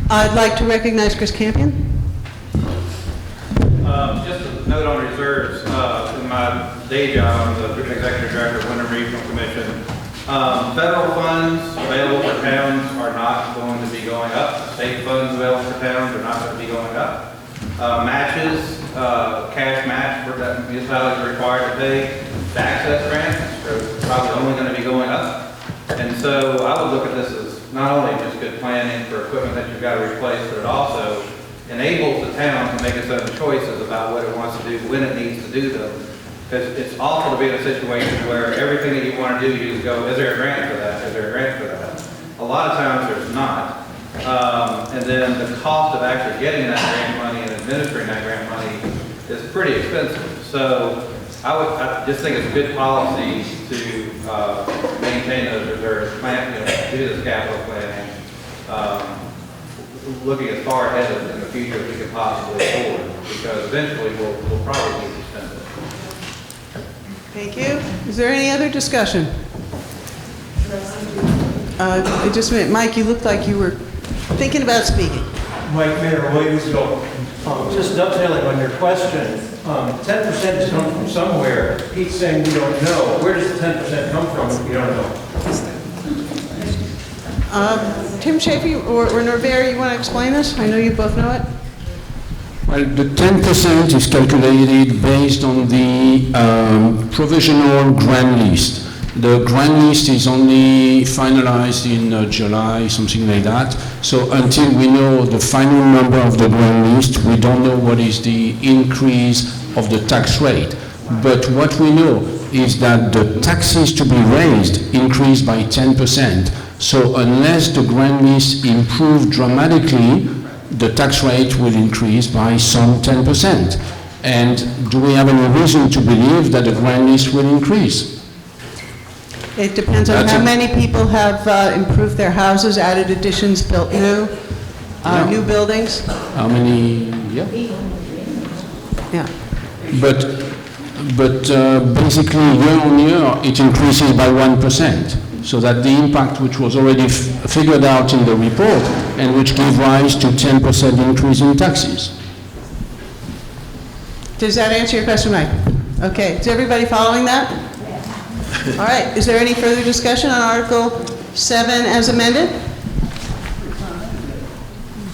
I'd like to recognize Chris Campion. Just a note on reserves. In my day job, I'm the executive director of Wyndham Regional Commission. Federal funds available for towns are not going to be going up. State funds available for towns are not going to be going up. Matches, cash match for that municipalities are required to pay. The access grants are probably only going to be going up. And so I would look at this as not only just good planning for equipment that you've got to replace, but it also enables the town to make its own choices about what it wants to do, when it needs to do them. Because it's awful to be in a situation where everything that you want to do, you just go, is there a grant for that? Is there a grant for that? A lot of times there's not. And then the cost of actually getting that grant money and administering that grant money is pretty expensive. So I just think it's a good policy to maintain those reserves, do this capital planning, looking as far ahead in the future as we can possibly afford, because eventually we'll probably need to spend it. Thank you. Is there any other discussion? Just a minute. Mike, you looked like you were thinking about speaking. Mike Mayor, Williamsville. Just dovetailing on your question, 10% is coming from somewhere. Pete's saying we don't know. Where does the 10% come from if we don't know? Tim Chafee or Norberry, you want to explain this? I know you both know it. Well, the 10% is calculated based on the provisional grant list. The grant list is only finalized in July, something like that. So until we know the final number of the grant list, we don't know what is the increase of the tax rate. But what we know is that the taxes to be raised increase by 10%. So unless the grant list improves dramatically, the tax rate will increase by some 10%. And do we have any reason to believe that the grant list will increase? It depends on how many people have improved their houses, added additions, built new, new buildings. How many? Yeah. Yeah. But basically year on year it increases by 1%. So that the impact which was already figured out in the report and which gave rise to 10% increase in taxes. Does that answer your question, Mike? Okay. Is everybody following that? All right, is there any further discussion on Article 7 as amended?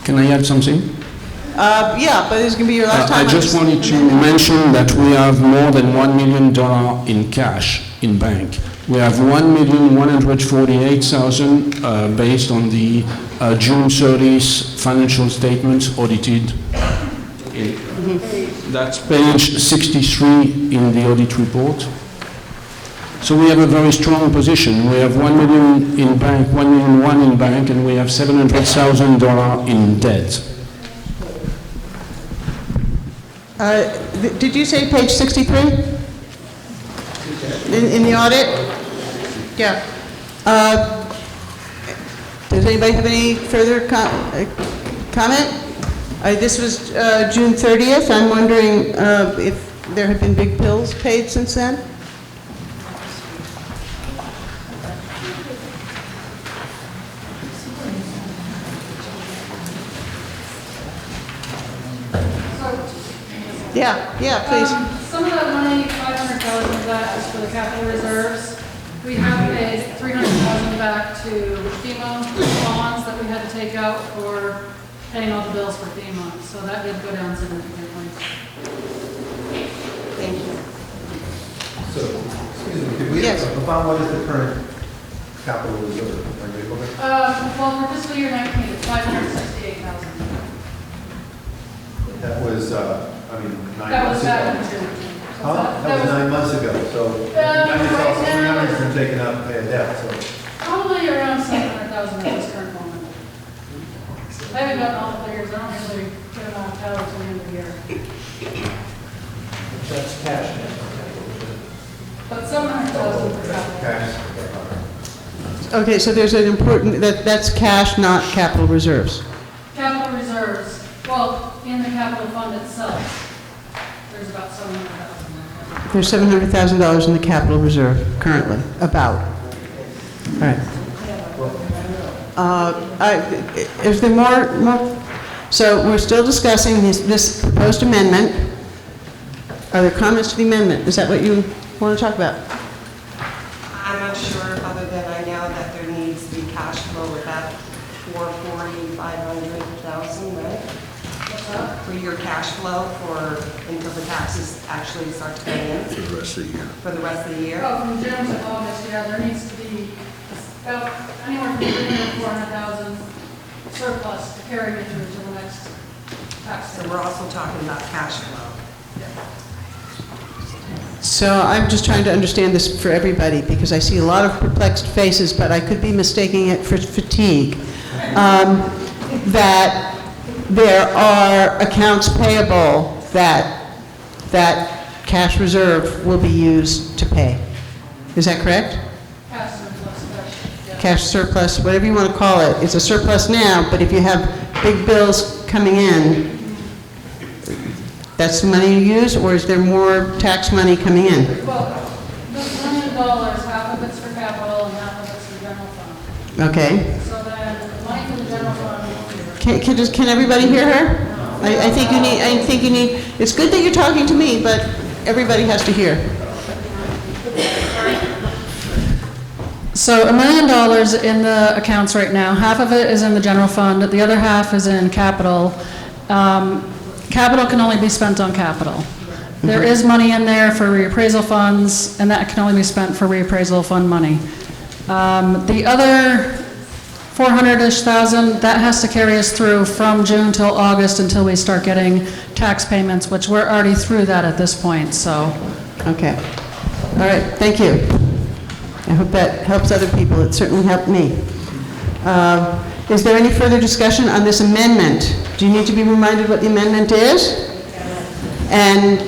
Can I add something? Yeah, but this is going to be your last time. I just wanted to mention that we have more than $1 million in cash in bank. We have 1,148,000 based on the June 30th financial statements audited. That's page 63 in the audit report. So we have a very strong position. We have 1 million in bank, 1,100,000 in bank, and we have $700,000 in debt. Did you say page 63? In the audit? Yeah. Does anybody have any further comment? This was June 30th. I'm wondering if there have been big bills paid since then? Yeah, please. Some of that money, 500,000 of that is for the capital reserves. We have paid 300,000 back to FEMA bonds that we had to take out for paying all the bills for FEMA. So that did go down significantly. Thank you. So, excuse me, could we, about what is the current capital reserve? Are you able to- Well, for fiscal year 19, it's 568,000. That was, 9 That months was back in ago. June. Huh? That was 9 months ago, so right now it's also now- 300 been taken out to pay a debt, so. Probably around 700,000 at this current moment. I haven't gotten all the figures, I don't usually get them all tallied till the end of the year. That's cash. But 700,000 for capital. Cash. Okay, so there's an important, that's cash, not capital reserves. Capital reserves, well, in the capital fund itself, there's about 700,000. There's $700,000 in the capital reserve currently, about. All right. Is there more? So we're still discussing this proposed amendment. Are there comments to the amendment? Is that what you want to talk about? I'm not sure, other than I know that there needs to be cash flow with that 440, 500,000, right? For your cash flow until the taxes actually start to come in. For the rest of the year. For the rest of the year? Oh, from June to August, yeah, there needs to be about anywhere from 300,000 to 400,000 surplus to carry me through to the next tax. So we're also talking about cash flow. So I'm just trying to understand this for everybody, because I see a lot of perplexed faces, but I could be mistaking it for fatigue. That there are accounts payable that cash reserve will be used to pay. Is that correct? Cash surplus, yeah. Cash surplus, whatever you want to call it. It's a surplus now, but if you have big bills coming in, that's the money you use, or is there more tax money coming in? Well, the $1 million, half of it's for capital and half of it's for general fund. Okay. So then, the money from the general fund. Can everybody hear her? I think you need, it's good that you're talking to me, but everybody has to hear. So $1 million in the accounts right now. Half of it is in the general fund, the other half is in capital. Capital can only be spent on capital. There is money in there for reappraisal funds, and that can only be spent for reappraisal fund money. The other 400-ish thousand, that has to carry us through from June till August until we start getting tax payments, which we're already through that at this point, so. Okay. All right, thank you. I hope that helps other people. It certainly helped me. Is there any further discussion on this amendment? Do you need to be reminded what the amendment is? And,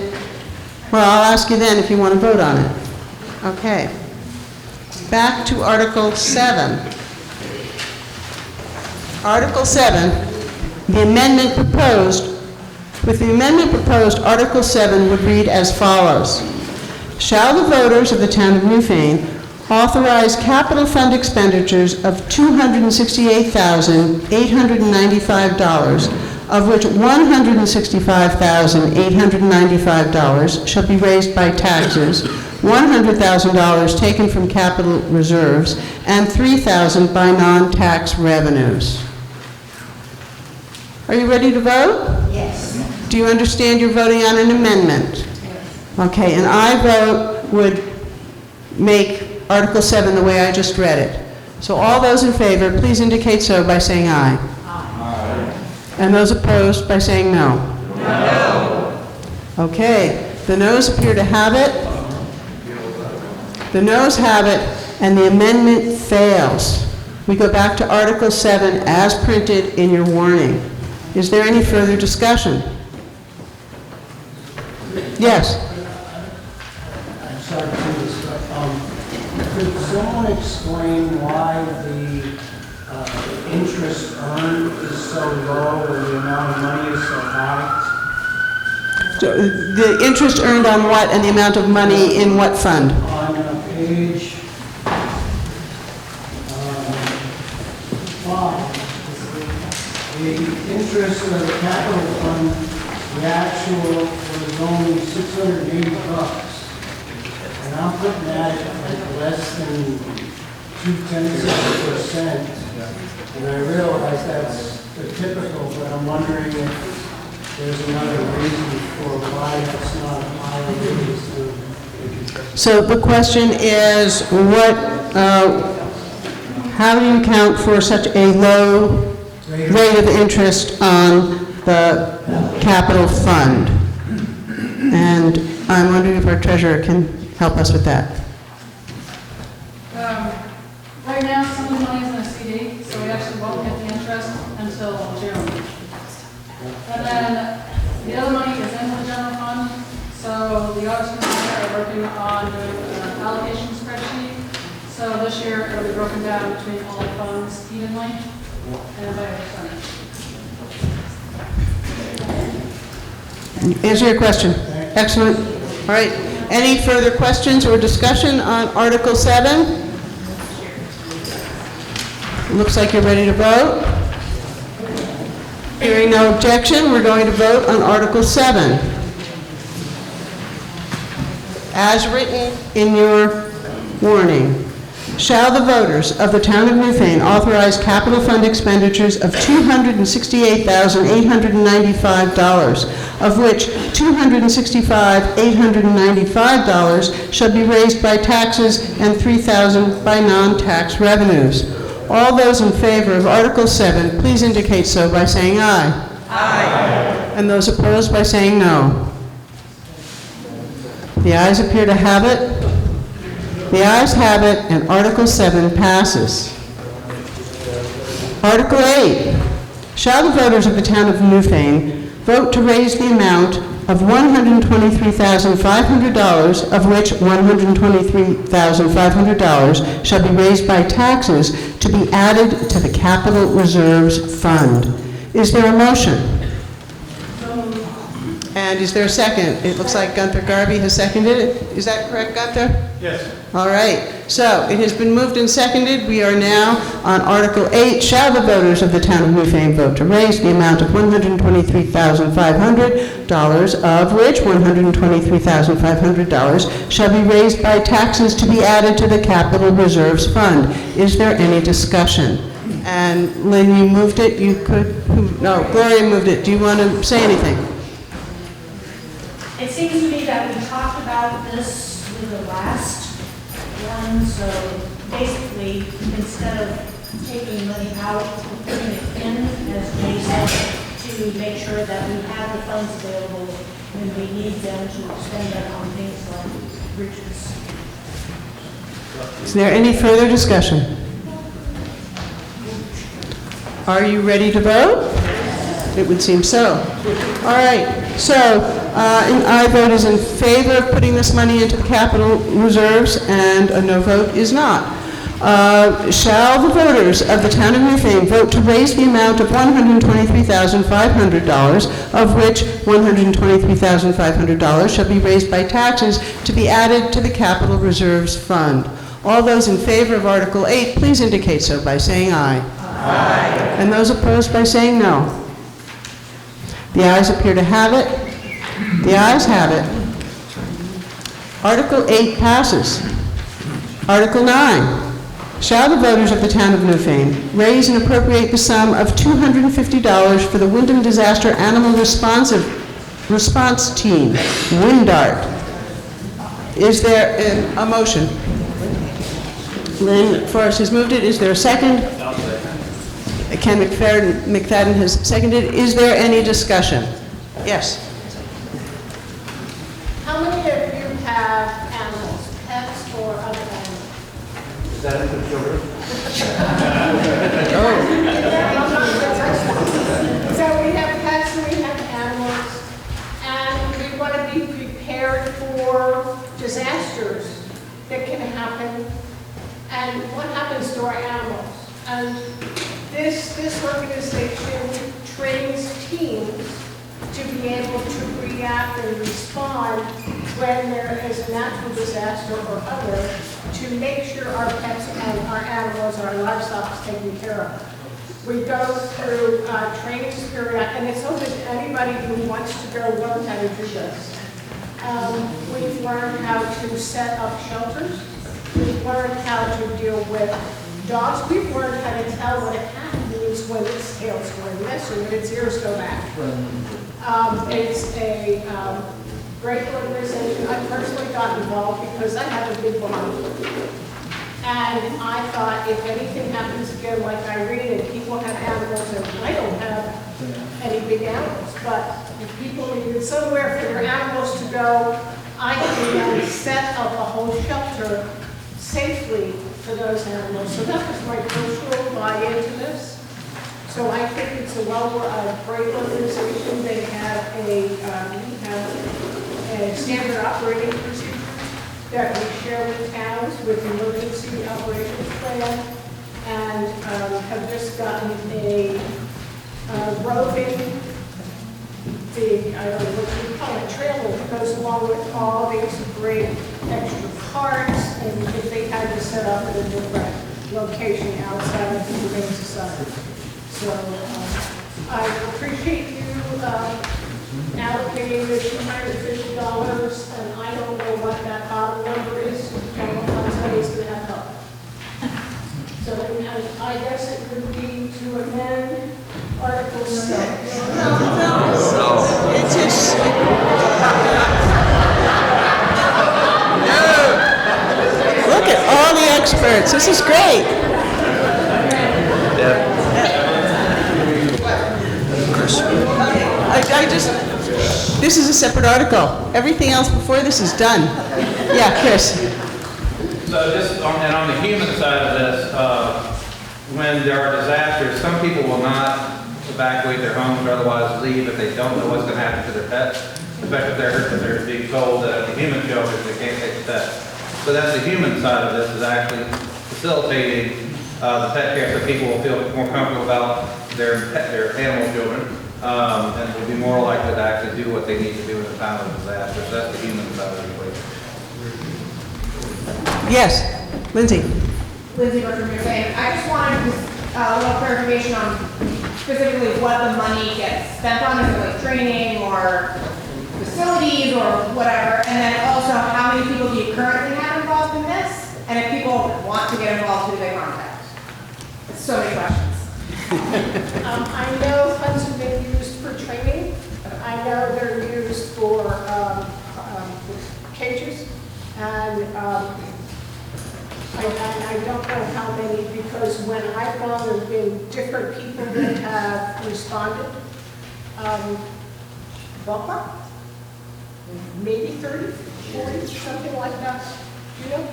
well, I'll ask you then if you want to vote on it. Okay. Back to Article 7. Article 7, the amendment proposed, with the amendment proposed, Article 7 would read as follows. Shall the voters of the town of Newfane authorize capital fund expenditures of $268,895, of which $165,895 shall be raised by taxes, $100,000 taken from capital reserves, and $3,000 by non-tax revenues. Are you ready to vote? Yes. Do you understand you're voting on an amendment? Okay, and I vote would make Article 7 the way I just read it. So all those in favor, please indicate so by saying aye. Aye. And those opposed by saying no. No. Okay, the noes appear to have it. The noes have it, and the amendment fails. We go back to Article 7 as printed in your warning. Is there any further discussion? Yes? I'm sorry to do this, but could someone explain why the interest earned is so low and the amount of money is so high? So, the interest earned on what and the amount of money in what fund? On page 5, the interest of the capital fund, the actual was only $680. And I'm putting that at less than 0.2%. And I realize that's the typical, but I'm wondering if there's another reason for why it's not higher rates. So the question is, how do you account for such a low rate of interest on the capital fund? And I'm wondering if our treasurer can help us with that. Right now, some of the money is in a CD, so we actually won't get the interest until June. And then the other money is in the general fund, so the auditors are working on doing an allocation spreadsheet. So this year, it'll be broken down between all the funds evenly and by a percentage. Answer your question. Excellent. All right. Any further questions or discussion on Article 7? Looks like you're ready to vote. Hearing no objection, we're going to vote on Article 7. As written in your warning, shall the voters of the town of Newfane authorize capital fund expenditures of $268,895, of which $265,895 shall be raised by taxes and $3,000 by non-tax revenues. All those in favor of Article 7, please indicate so by saying aye. Aye. And those opposed by saying no. The ayes appear to have it. The ayes have it, and Article 7 passes. Article 8. Shall the voters of the town of Newfane vote to raise the amount of $123,500, of which $123,500 shall be raised by taxes to be added to the capital reserves fund. Is there a motion? And is there a second? It looks like Gunther Garvey has seconded it. Is that correct, Gunther? Yes. All right. So it has been moved and seconded. We are now on Article 8. Shall the voters of the town of Newfane vote to raise the amount of $123,500, of which $123,500 shall be raised by taxes to be added to the capital reserves fund? Is there any discussion? And Lynn, you moved it. You could, no, Gloria moved it. Do you want to say anything? It seems to me that we talked about this in the last one, so basically, instead of taking money out, putting it in, as Jay said, to make sure that we have the funds available when we need them to spend them on things like bridges. Is there any further discussion? Are you ready to vote? It would seem so. All right, so I vote is in favor of putting this money into the capital reserves, and a no vote is not. Shall the voters of the town of Newfane vote to raise the amount of $123,500, of which $123,500 shall be raised by taxes to be added to the capital reserves fund? All those in favor of Article 8, please indicate so by saying aye. Aye. And those opposed by saying no. The ayes appear to have it. The ayes have it. Article 8 passes. Article 9, shall the voters of the town of Newfane raise and appropriate the sum of $250 for the Wyndham Disaster Animal Response Team, WINDART. Is there a motion? Lynn Forrest has moved it. Is there a second? Ken McFadden has seconded. Is there any discussion? Yes. How many of you have animals, pets or other animals? Is that it for children? So we have pets and we have animals, and we want to be prepared for disasters that can happen, and what happens to our animals. And this organization trains teams to be able to react and respond when there is a natural disaster or other, to make sure our pets and our animals, our livestock is taken care of. We go through training period, and it's open to anybody who wants to go learn how to do this. We've learned how to set up shelters. We've learned how to deal with dogs. We've learned how to tell what a cat means when its tail's going this or when its ears go back. It's a great organization. I personally got involved because I have a big barn. And I thought if anything happens again like Irene and people have animals, and I don't have any big animals, but if people needed somewhere for their animals to go, I can set up a whole shelter safely for those animals. So that was my personal buy-in to this. So I think it's a great organization. They have we have a standard operating procedure that we share with towns with emergency operations plan, and have just gotten a roving big, I don't know what you call it, trailer that goes along with all these great extra carts, and if they had to set up at a different location outside of the Humane Society. So I appreciate you allocating the $250, and I don't know what that bottom number is. General fund study is going to have help. So I guess it would be to amend Article 6. No. It's just... Look at all the experts. This is great. This is a separate article. Everything else before this is done. Yeah, Chris. So just on the human side of this, when there are disasters, some people will not evacuate their homes or otherwise leave if they don't know what's going to happen to their pets, especially if they're being told that at the human shelters they can't take the pets. So that's the human side of this, is actually facilitating the pet care so people will feel more comfortable about their animal children, and will be more likely to actually do what they need to do in the time of disaster. So that's the human side of the equation. Yes, Lindsay. Lindsay from Newfane. I just wanted a little clarification on specifically what the money gets spent on. Is it like training or facilities or whatever? And then also, how many people do you currently have involved in this? And if people want to get involved, who do they contact? So many questions. I know funds have been used for training. I know they're used for cages, and I don't know how many, because when I've gone, there have been different people that have responded. Ballpark? Maybe 30, 40, something like that. Do you know?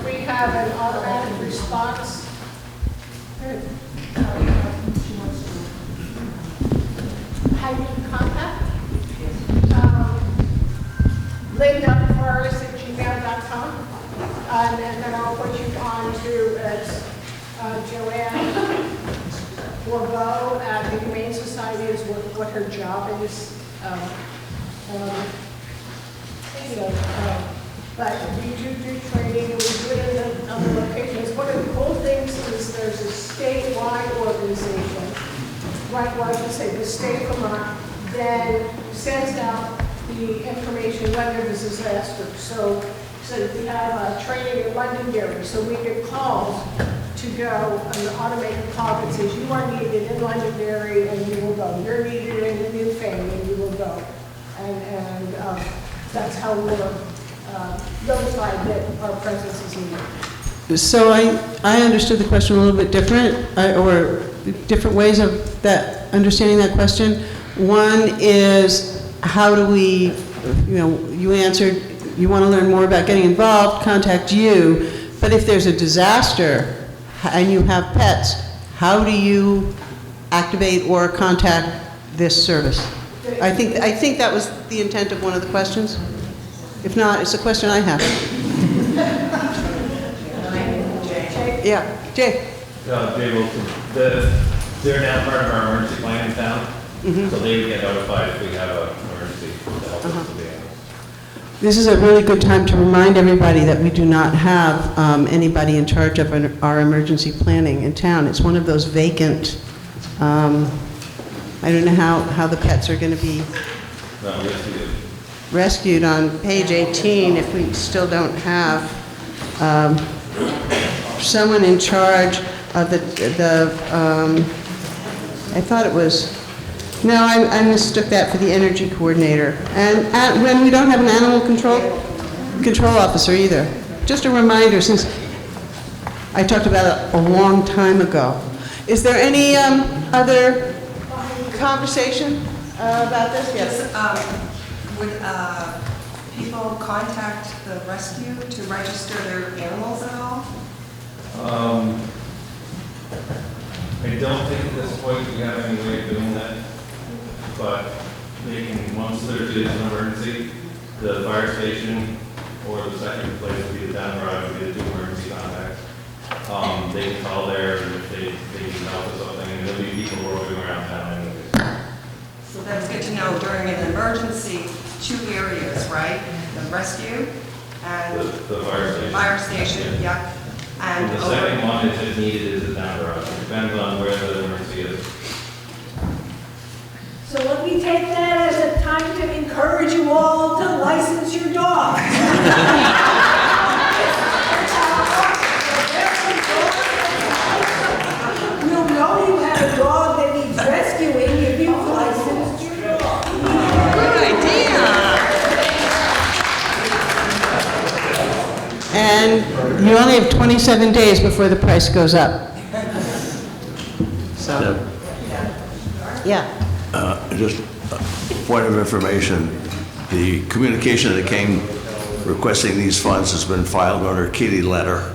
We have an automatic response. How do you contact? LindaForest@gmail.com. And then I'll put you on to Joanne Borbeau at the Humane Society is what her job is. But we do training, and we do it in other locations. One of the cool things is there's a statewide organization, right, well, I should say the state of Vermont, then sends out the information when there's a disaster. So we have a training in Londonderry, so we get calls to go, an automated call that says, you are needed in Londonderry, and you will go. You're needed in Newfane, and you will go. And that's how we're notified that our presence is needed. So I understood the question a little bit different, or different ways of that, understanding that question. One is, how do we, you answered, you want to learn more about getting involved, contact you. But if there's a disaster and you have pets, how do you activate or contact this service? I think that was the intent of one of the questions. If not, it's a question I have. Yeah, Jay. Jay Wilson, they're now part of our emergency plan in town, so they would get notified if we have an emergency to help us with the animals. This is a really good time to remind everybody that we do not have anybody in charge of our emergency planning in town. It's one of those vacant, I don't know how the pets are going to be rescued on page 18 if we still don't have someone in charge of I thought it was, no, I mistook that for the energy coordinator. And when we don't have an animal control officer either. Just a reminder, since I talked about it a long time ago. Is there any other conversation about this? Yes. Would people contact the rescue to register their animals at all? I don't think at this point we have any way of doing that, but they can, once there's an emergency, the fire station or the second place would be the town garage, would be the two emergency contacts. They can call there and if they can help with something, and there'll be people roving around town anyways. So that's good to know during an emergency, two areas, right? The rescue and The fire station. Fire station, yeah. And the second one, if needed, is the town garage. It depends on where the emergency is. So let me take that as a time to encourage you all to license your dogs. You'll know you have a dog that needs rescuing if you've licensed your dog. Good idea. And you only have 27 days before the price goes up. So, yeah. Just a point of information, the communication that came requesting these funds has been filed under kitty letter.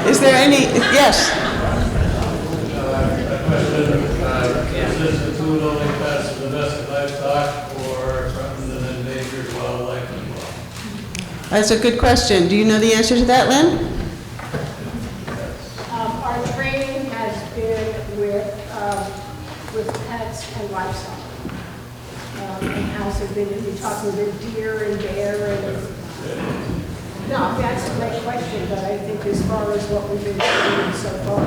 Is there any, yes? A question, is this the food only pets for domestic livestock or threatened and endangered wildlife as well? That's a good question. Do you know the answer to that, Lynn? Our training has been with pets and livestock. And how's it been, we talking with deer and bear and, no, that's a great question, but I think as far as what we've been doing so far.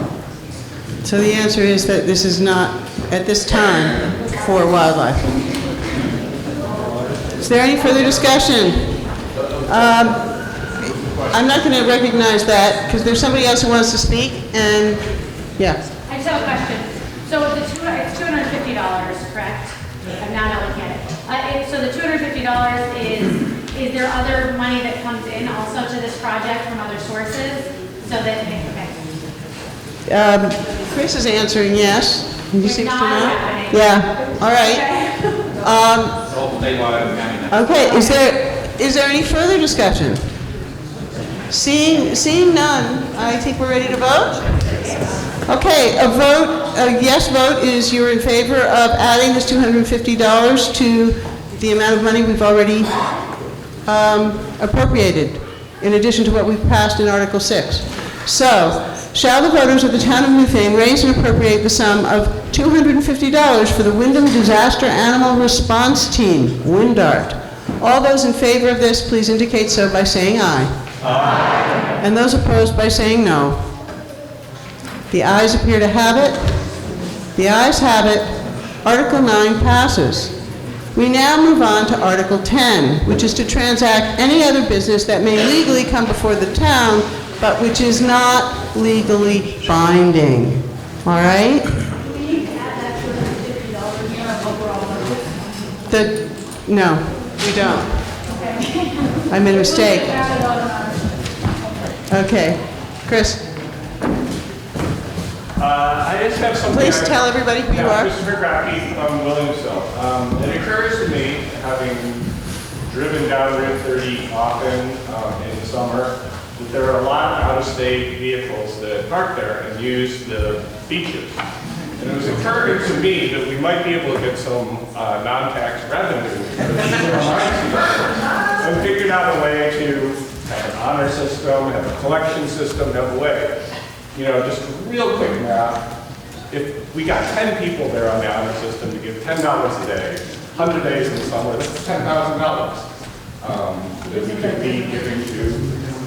So the answer is that this is not, at this time, for wildlife. Is there any further discussion? I'm not going to recognize that because there's somebody else who wants to speak, and, yeah. I just have a question. So it's $250, correct? I'm now looking at it. So the $250 is there other money that comes in also to this project from other sources? So that, okay. Chris is answering yes. He seems to know. happening. Yeah, all right. Okay, is there any further discussion? Seeing none, I think we're ready to vote? Okay, a yes vote is you're in favor of adding this $250 to the amount of money we've already appropriated, in addition to what we've passed in Article 6. So, shall the voters of the town of Newfane raise and appropriate the sum of $250 for the Wyndham Disaster Animal Response Team, WINDART. All those in favor of this, please indicate so by saying aye. Aye. And those opposed by saying no. The ayes appear to have it. The ayes have it. Article 9 passes. We now move on to Article 10, which is to transact any other business that may legally come before the town, but which is not legally binding. All right? No, we don't. I made a mistake. Okay. Chris? I just have something. Please tell everybody who you are. Christopher Grappy from Williamsville. It occurs to me, having driven down Route 30 often in the summer, that there are a lot of out-of-state vehicles that park there and use the beaches. And it was occurring to me that we might be able to get some non-tax revenue and figured out a way to have an honor system, have a collection system, have a way. You know, just real quick math. If we got 10 people there on the honor system to give $10 a day, 100 days in the summer, that's $10,000 that we could be giving to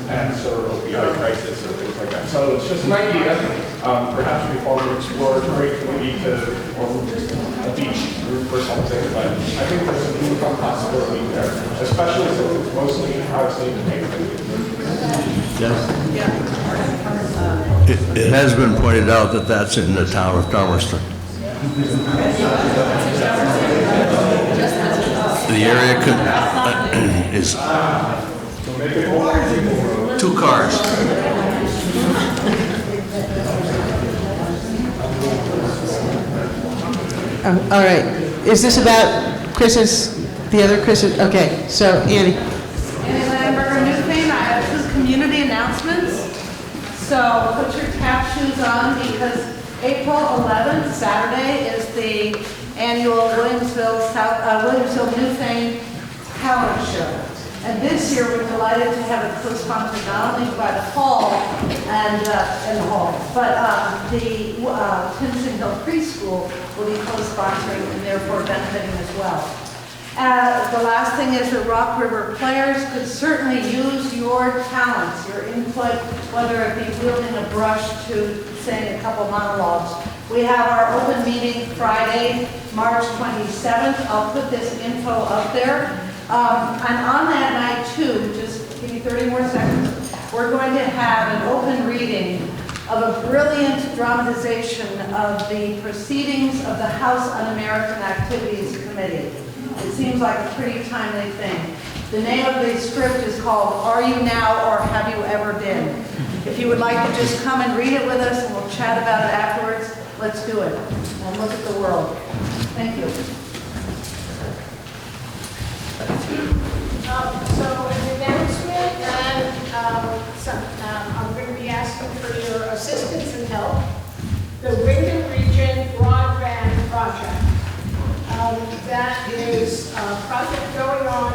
cancer or opioid crisis or things like that. So it's just an idea. Perhaps we form an exploratory committee to form a beach group or something, but I think there's an income possibility there, especially since it's mostly out-of-state payment. It has been pointed out that that's in the town of Thomaston. The area is 2 cars. All right. Is this about the other Chris's? Okay, so Annie. Annie Lamberger, Newfane. I have 2 community announcements. So put your tap shoes on because April 11th, Saturday, is the annual Williamsville Newfane Talent Show. And this year, we're delighted to have it co-sponsored not only by the hall and in the hall, but the Tinston Hill Preschool will be co-sponsoring and therefore benefiting as well. The last thing is that Rock River players could certainly use your talents, your input, whether it be wielding a brush to saying a couple monologues. We have our open meeting Friday, March 27th. I'll put this info up there. And on that night too, just give me 30 more seconds, we're going to have an open reading of a brilliant dramatization of the proceedings of the House Un-American Activities Committee. It seems like a pretty timely thing. The name of the script is called Are You Now or Have You Ever Been? If you would like to just come and read it with us and we'll chat about it afterwards, let's do it and look at the world. Thank you. So an announcement, and I'm going to be asking for your assistance and help. The Wyndham Region Broadband Project. That is a project going on.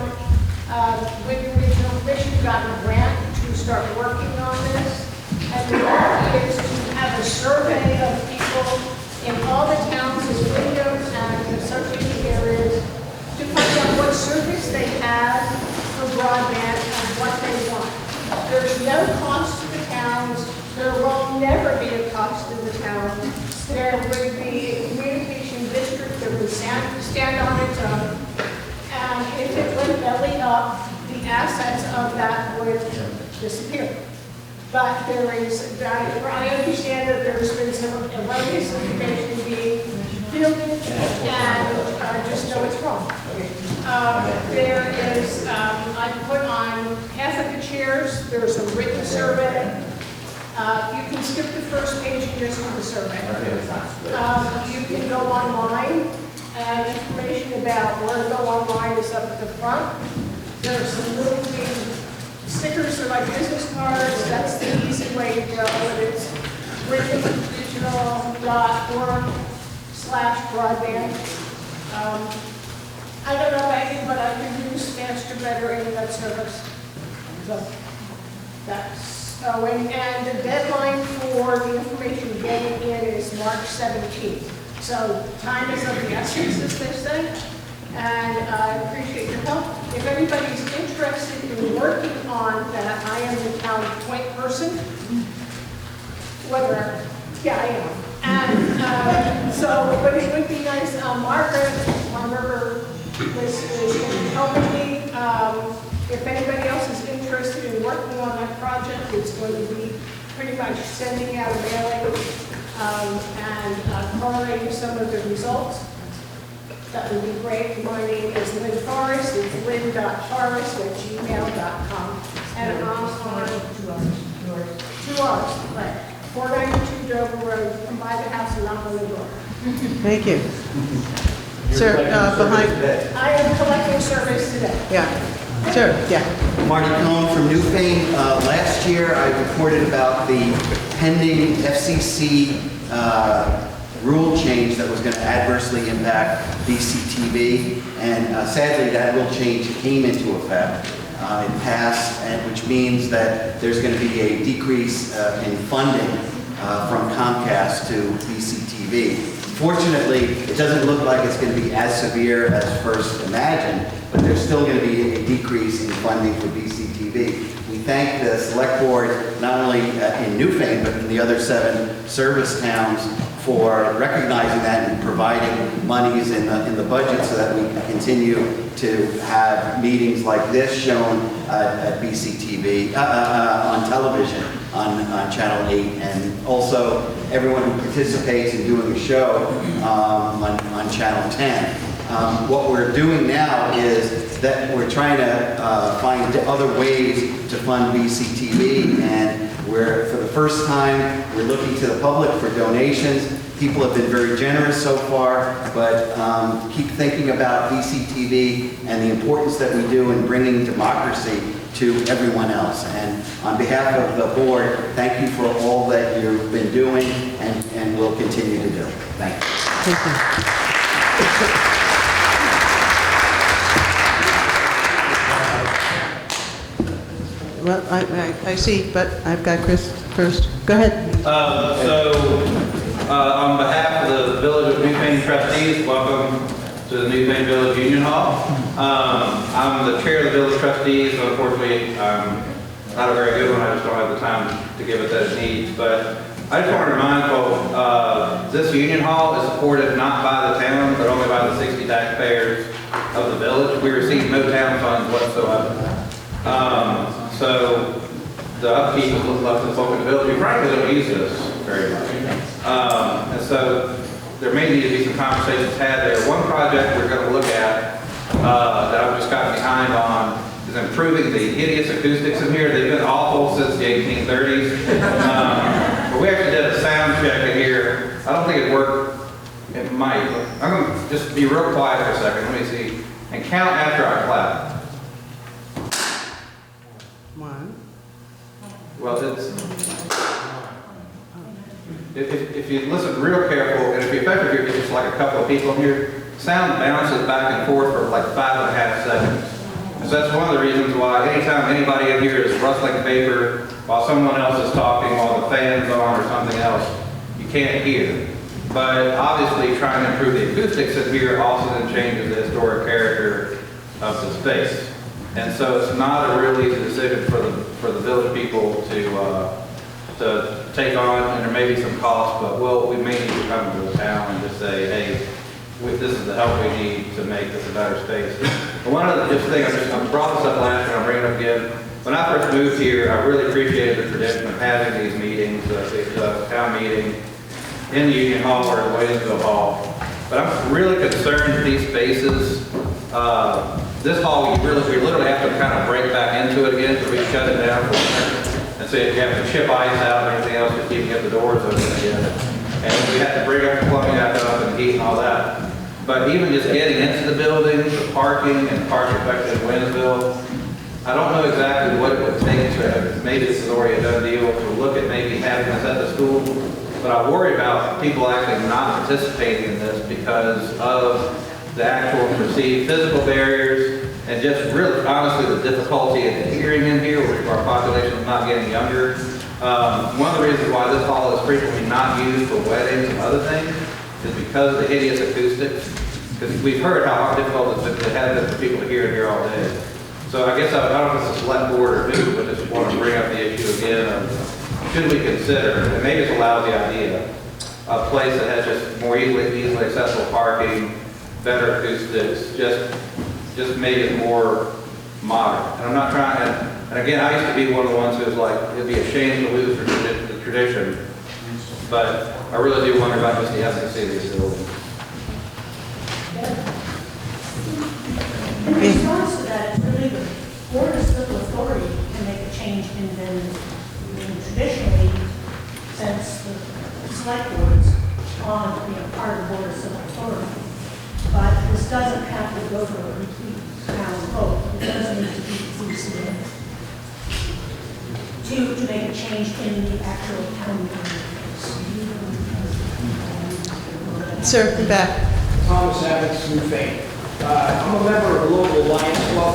Wyndham Regional Commission got a grant to start working on this. And the goal is to have a survey of people in all the towns as Wyndham and the associated areas to find out what service they have for broadband and what they want. There's no cost to the towns. There will never be a cost to the towns. There would be a communication district that would stand on its own. And if it went belly up, the assets of that would disappear. But there is, I understand that there's been some erroneous information being fielded, and I just know it's wrong. There is, I put on half of the chairs, there's a written survey. You can skip the first page and just do the survey. You can go online, and information about where to go online is up at the front. There's some little stickers are like business cards. That's the easy way to go, but it's wyndhamdigital.org/broadband. I don't know anything, but I can use faster, better internet service. So that's going, and the deadline for the information getting in is March 17th. So time is of the essence, as they say, and I appreciate your help. If anybody's interested in working on that, I am the town point person, whether Yeah, I am. And but it would be nice, Margaret, my river, is helping me. If anybody else is interested in working on that project, it's going to be pretty much sending out mailing and correlating some of the results. That would be great. My name is Lynn Forrest. It's lynn.forrest@gmail.com. And I'm on 2 hours, right. 492 Dover Road. Come by the house and knock on the door. Thank you. Sir, behind, I am collecting surveys today. yeah. Sir, yeah. Marty Cohn from Newfane. Last year, I reported about the pending FCC rule change that was going to adversely impact BCTV, and sadly, that rule change came into effect. It passed, which means that there's going to be a decrease in funding from Comcast to BCTV. Fortunately, it doesn't look like it's going to be as severe as first imagined, but there's still going to be a decrease in funding for BCTV. We thank the Select Board, not only in Newfane, but in the other 7 service towns, for recognizing that and providing monies in the budget so that we can continue to have meetings like this shown at BCTV, on television, on Channel 8, and also everyone who participates in doing a show on Channel 10. What we're doing now is that we're trying to find other ways to fund BCTV, and we're, for the first time, we're looking to the public for donations. People have been very generous so far, but keep thinking about BCTV and the importance that we do in bringing democracy to everyone else. And on behalf of the board, thank you for all that you've been doing and will continue to do. Thank you. Thank you. Well, I see, but I've got Chris first. Go ahead. On behalf of the Village of Newfane trustees, welcome to the Newfane Village Union Hall. I'm the chair of the Village trustees, so unfortunately, I'm not a very good one. I just don't have the time to give it that it needs. But I just want to remind folks, this Union Hall is supported not by the town, but only by the 60 taxpayers of the village. We receive no town funds whatsoever. So the upkeep is left to the folk in the village. We frankly don't use this very much. And so there may need to be some conversations had there. One project we're going to look at that I've just gotten behind on is improving the hideous acoustics in here. They've been awful since the 1830s. But we actually did a sound check in here. I don't think it worked. It might. I'm going to just be real quiet for a second. Let me see. And count after I clap. 1. Well, if you listen real careful, and if you effectively hear just like a couple of people here, sound bounces back and forth for like 5.5 seconds. And so that's one of the reasons why anytime anybody in here is rustling paper while someone else is talking, while the fan's on or something else, you can't hear. But obviously trying to improve the acoustics in here also then changes the historic character of the space. And so it's not a real easy decision for the village people to take on, and there may be some costs, but we may need to come to the town and just say, hey, this is the help we need to make this a better space. But one other thing, I brought this up last year, I'll bring it up again. When I first moved here, I really appreciated the tradition of having these meetings, the town meeting in the Union Hall or the Williamsville Hall. But I'm really concerned that these spaces, this hall, we literally have to kind of break back into it again because we shut it down for winter. And so you have to chip ice out and everything else just to get the doors open again. And we have to bring up the plumbing back up and heat and all that. But even just getting into the building, the parking and park effective in Winsville, I don't know exactly what it would take to, maybe this is already a done deal, to look at maybe having this at the school. But I worry about people actually not participating in this because of the actual perceived physical barriers and just really, honestly, the difficulty in hearing in here, where our population is not getting younger. One of the reasons why this hall is frequently not used for weddings and other things is because of the hideous acoustics. Because we've heard how difficult it has been for people to hear in here all day. So I guess I don't know if it's a select board or who, but just want to bring up the issue again of should we consider, and maybe it's a lousy idea, a place that has just more easily accessible parking, better acoustics, just make it more modern. And I'm not trying, and again, I used to be one of the ones who was like, it'd be a shame to lose the tradition, but I really do wonder about just the essence of these buildings. In response to that, it's really the Board of Civil Authority can make a change in venues. Traditionally, since the select boards on, part of the Board of Civil Authority. But this doesn't have to go to a complete town vote. It does need to be CCA to make a change in the actual town meeting. Sir, in back. Thomas Evans, Newfane. I'm a member of the local Lions Club.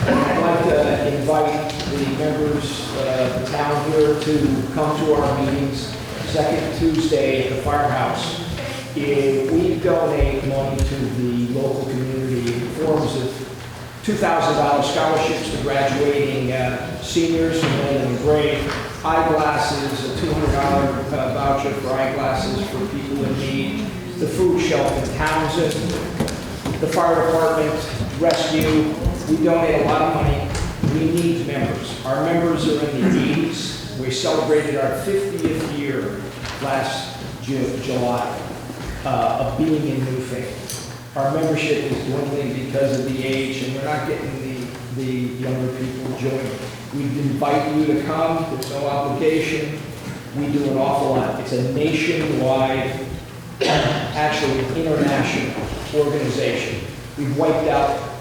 I'd like to invite the members of the town here to come to our meetings second Tuesday at the firehouse. We donate money to the local community in forms of $2,000 scholarships to graduating seniors from London and Gray, eyeglasses, a $200 voucher for eyeglasses for people in need, the food shelf in Townsend, the fire department, rescue. We donate a lot of money. We need members. Our members are in the 80s. We celebrated our 50th year last July of being in Newfane. Our membership is dwindling because of the age, and we're not getting the younger people joining. We invite you to come. There's no obligation. We do an awful lot. It's a nationwide, actually international organization. We've wiped out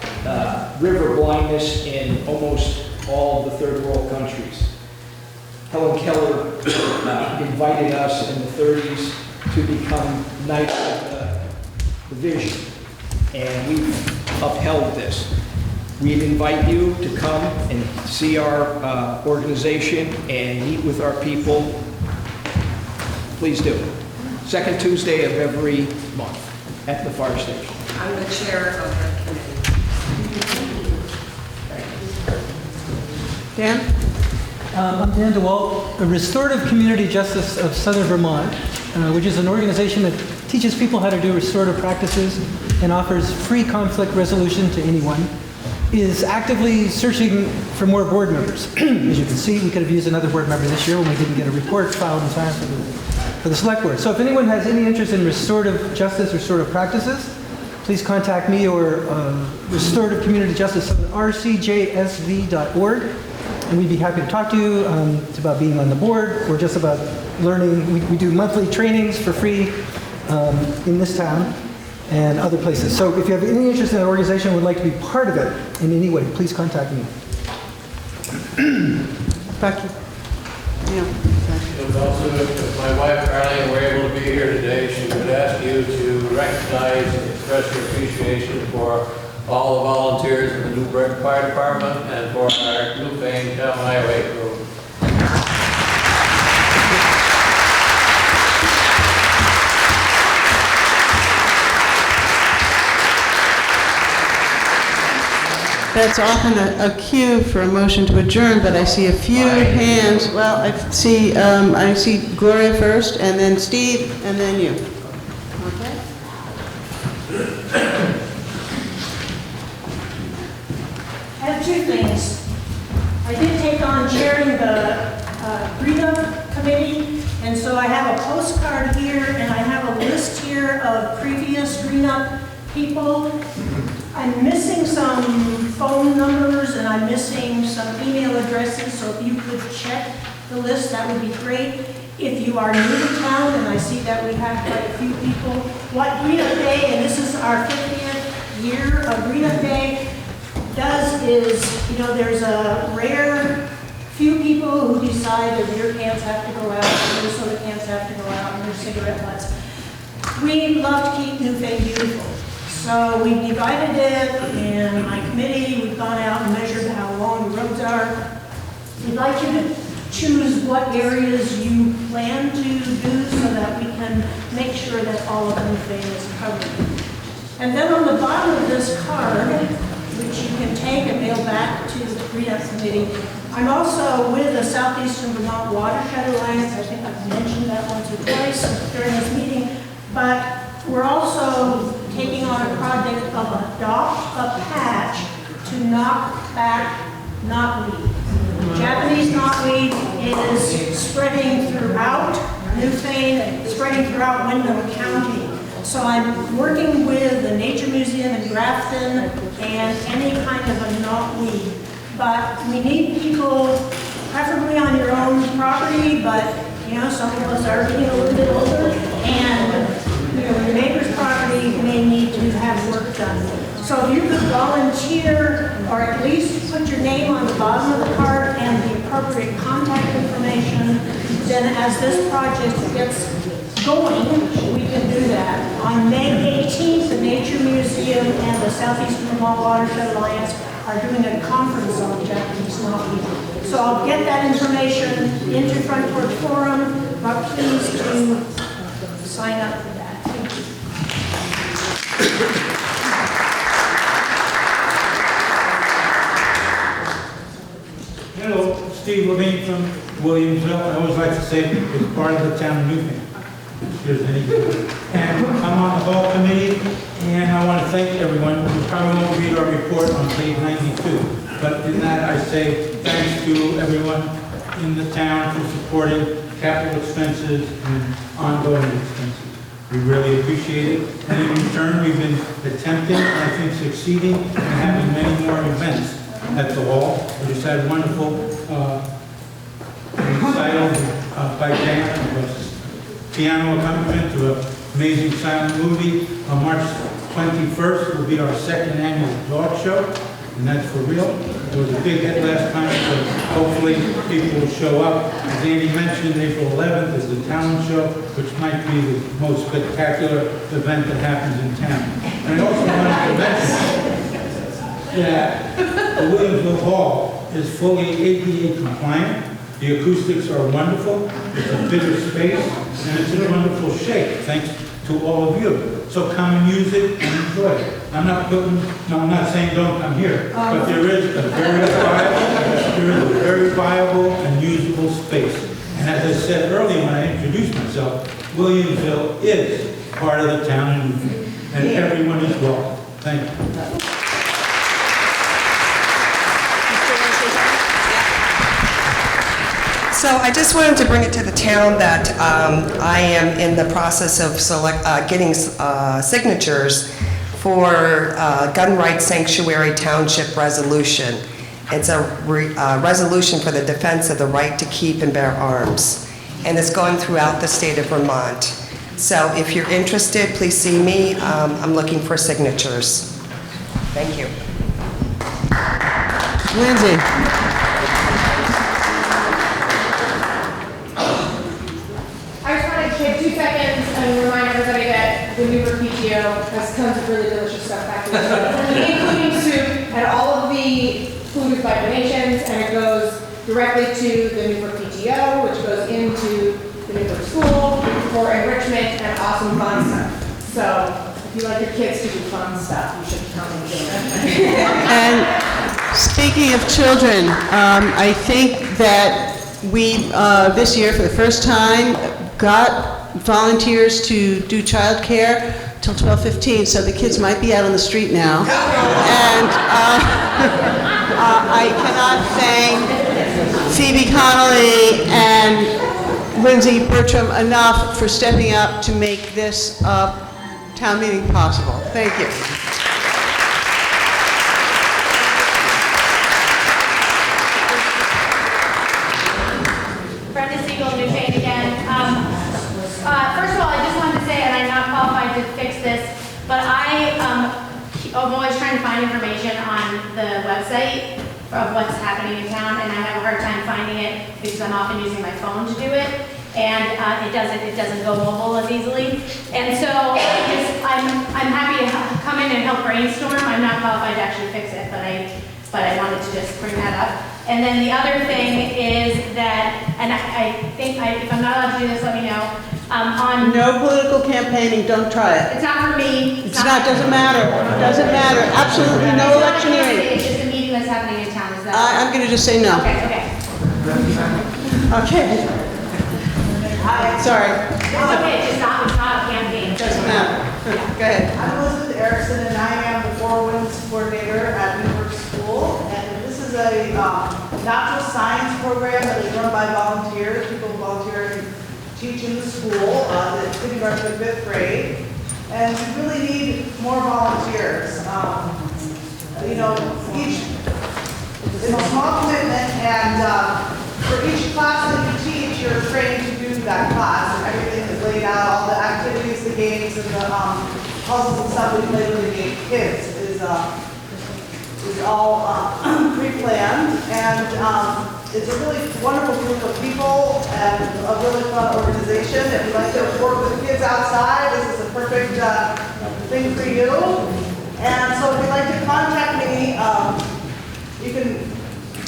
river blindness in almost all the third world countries. Helen Keller invited us in the 30s to become Knights of the Vision, and we've upheld this. We invite you to come and see our organization and meet with our people. Please do. Second Tuesday of every month at the fire station. I'm the chair of the committee. Dan? I'm Dan DeWalt, the Restorative Community Justice of Southern Vermont, which is an organization that teaches people how to do restorative practices and offers free conflict resolution to anyone, is actively searching for more board members. As you can see, we could have used another board member this year when we didn't get a report filed in time for the select board. So if anyone has any interest in restorative justice, restorative practices, please contact me or Restorative Community Justice at rcjsv.org, and we'd be happy to talk to you. It's about being on the board or just about learning. We do monthly trainings for free in this town and other places. So if you have any interest in an organization and would like to be part of it in any way, please contact me. Becky? Yeah. Also, if my wife Carly were able to be here today, she would ask you to recognize and express your appreciation for all the volunteers in the New Britain Fire Department and for our Newfane Town Highway crew. That's often a cue for a motion to adjourn, but I see a few hands. Well, I see Gloria first, and then Steve, and then you. Okay. I have two things. I did take on chairing the Green Up Committee, and so I have a postcard here, and I have a list here of previous Green Up people. I'm missing some phone numbers, and I'm missing some email addresses, so if you could check the list, that would be great. If you are new to town, and I see that we have quite a few people, what Green Up Day, and this is our 50th year of Green Up Day, does is, there's a rare few people who decide their beer cans have to go out, their soda cans have to go out, and their cigarette butts. We love to keep Newfane beautiful. So we divided it in my committee, we've gone out and measured how long the roads are. We'd like you to choose what areas you plan to do so that we can make sure that all of Newfane is covered. And then on the bottom of this card, which you can take and mail back to the Green Up Committee, I'm also with the Southeastern Vermont Watershed Alliance. I think I've mentioned that once or twice during this meeting. But we're also taking on a project of adopt a patch to knock back knotweed. Japanese knotweed is spreading throughout Newfane, spreading throughout Windham County. So I'm working with the Nature Museum in Grafton and any kind of a knotweed. But we need people, preferably on your own property, but you know, some of us are getting a little bit older, and you know, your neighbor's property may need to have work done. So if you could volunteer, or at least put your name on the bottom of the card and the appropriate contact information, then as this project gets going, we can do that. On May 18th, the Nature Museum and the Southeastern Vermont Watershed Alliance are doing a conference on Japanese knotweed. So I'll get that information into Front Porch Forum, but please do sign up for that. Thank you. Hello, Steve Levine from Williamsville. I always like to say it's part of the town of Newfane. And I'm on the hall committee, and I want to thank everyone. You probably won't read our report on page 92, but in that I say thanks to everyone in the town for supporting capital expenses and ongoing expenses. We really appreciate it. And in return, we've been attempting, and I think succeeding, in having many more events at the hall. We just had a wonderful recital by Dan, piano accompaniment to an amazing silent movie. On March 21st will be our second annual dog show, and that's for real. It was a big hit last time, so hopefully people will show up. As Andy mentioned, April 11th is the talent show, which might be the most spectacular event that happens in town. And I also wanted to mention that the Williamsville Hall is fully ADA compliant. The acoustics are wonderful. It's a bigger space, and it's in wonderful shape, thanks to all of you. So come and use it and enjoy it. I'm not saying don't come here, but there is a very viable and usable space. And as I said earlier when I introduced myself, Williamsville is part of the town of Newfane, and everyone is welcome. Thank you. So I just wanted to bring it to the town that I am in the process of getting signatures for Gun Rights Sanctuary Township Resolution. It's a resolution for the defense of the right to keep and bear arms. And it's going throughout the state of Vermont. So if you're interested, please see me. I'm looking for signatures. Thank you. Lindsay. Take 2 seconds and remind everybody that the Newburgh PTO has tons of really delicious stuff back there, including soup, and all of the food is by donations, and it goes directly to the Newburgh PTO, which goes into the Newburgh School for enrichment and awesome fun stuff. So if you like your kids to do fun stuff, you should come and do it. And speaking of children, I think that we, this year, for the first time, got volunteers to do childcare till 12:15, so the kids might be out on the street now. And I cannot thank Phoebe Connolly and Lindsay Bertram enough for stepping up to make this town meeting possible. Thank you. First of all, I just wanted to say, and I'm not qualified to fix this, but I'm always trying to find information on the website of what's happening in town, and I have a hard time finding it because I'm often using my phone to do it, and it doesn't go mobile as easily. And so I'm happy to come in and help brainstorm. I'm not qualified to actually fix it, but I wanted to just bring that up. And then the other thing is that, and I think if I'm not allowed to do this, let me know. No political campaigning, don't try it. It's not for me. It's not, doesn't matter. Doesn't matter. Absolutely no electioneering. It's just a meeting that's happening in town, is that? I'm going to just say no. Okay. Okay. Hi, sorry. It's okay, it's not a campaign. Doesn't matter. Go ahead. I'm Elizabeth Erickson, and I am the Four Winds Coordinator at Newburgh School. And this is a natural science program that is run by volunteers. People volunteer and teach in the school, the kindergarten to fifth grade. And we really need more volunteers. You know, it's a small commitment, and for each class that you teach, you're trained to do that class, and everything is laid out, all the activities, the games, and the puzzles and stuff we play with the kids is all pre-planned, and it's a really wonderful group of people and a really fun organization. If you like to work with kids outside, this is a perfect thing for you. And so if you'd like to contact me, you can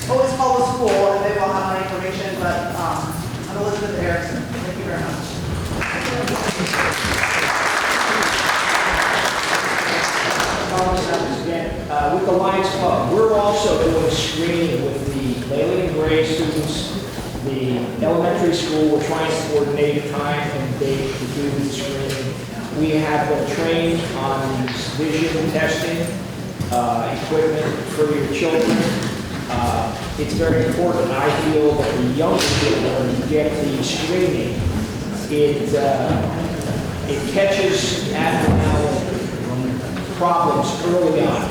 always call the school and they will have my information, but I'm Elizabeth Erickson. Thank you very much. With the Lions Club, we're also doing screening with the Lely and Gray students, the elementary school. We're trying to coordinate time and date to do the screening. We have them trained on vision testing, equipment for your children. It's very important, I feel, that the younger children get the screening. It catches abnormal problems early on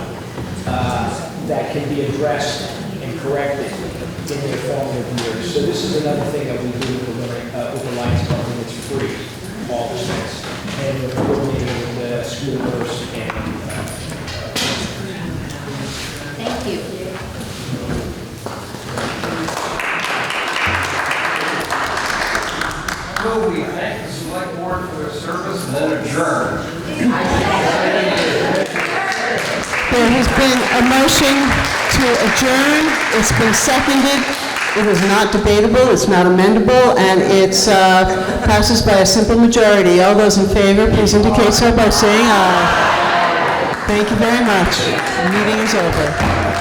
that can be addressed and corrected in their formative years. So this is another thing that we do with the Lions Club, and it's free, all the things. And we're coordinating with the school nurse and Thank you. Will we thank the select board for their service and then adjourn? There has been a motion to adjourn. It's been seconded. It is not debatable, it's not amendable, and it passes by a simple majority. All those in favor, please indicate so by saying aye. Thank you very much. The meeting is over.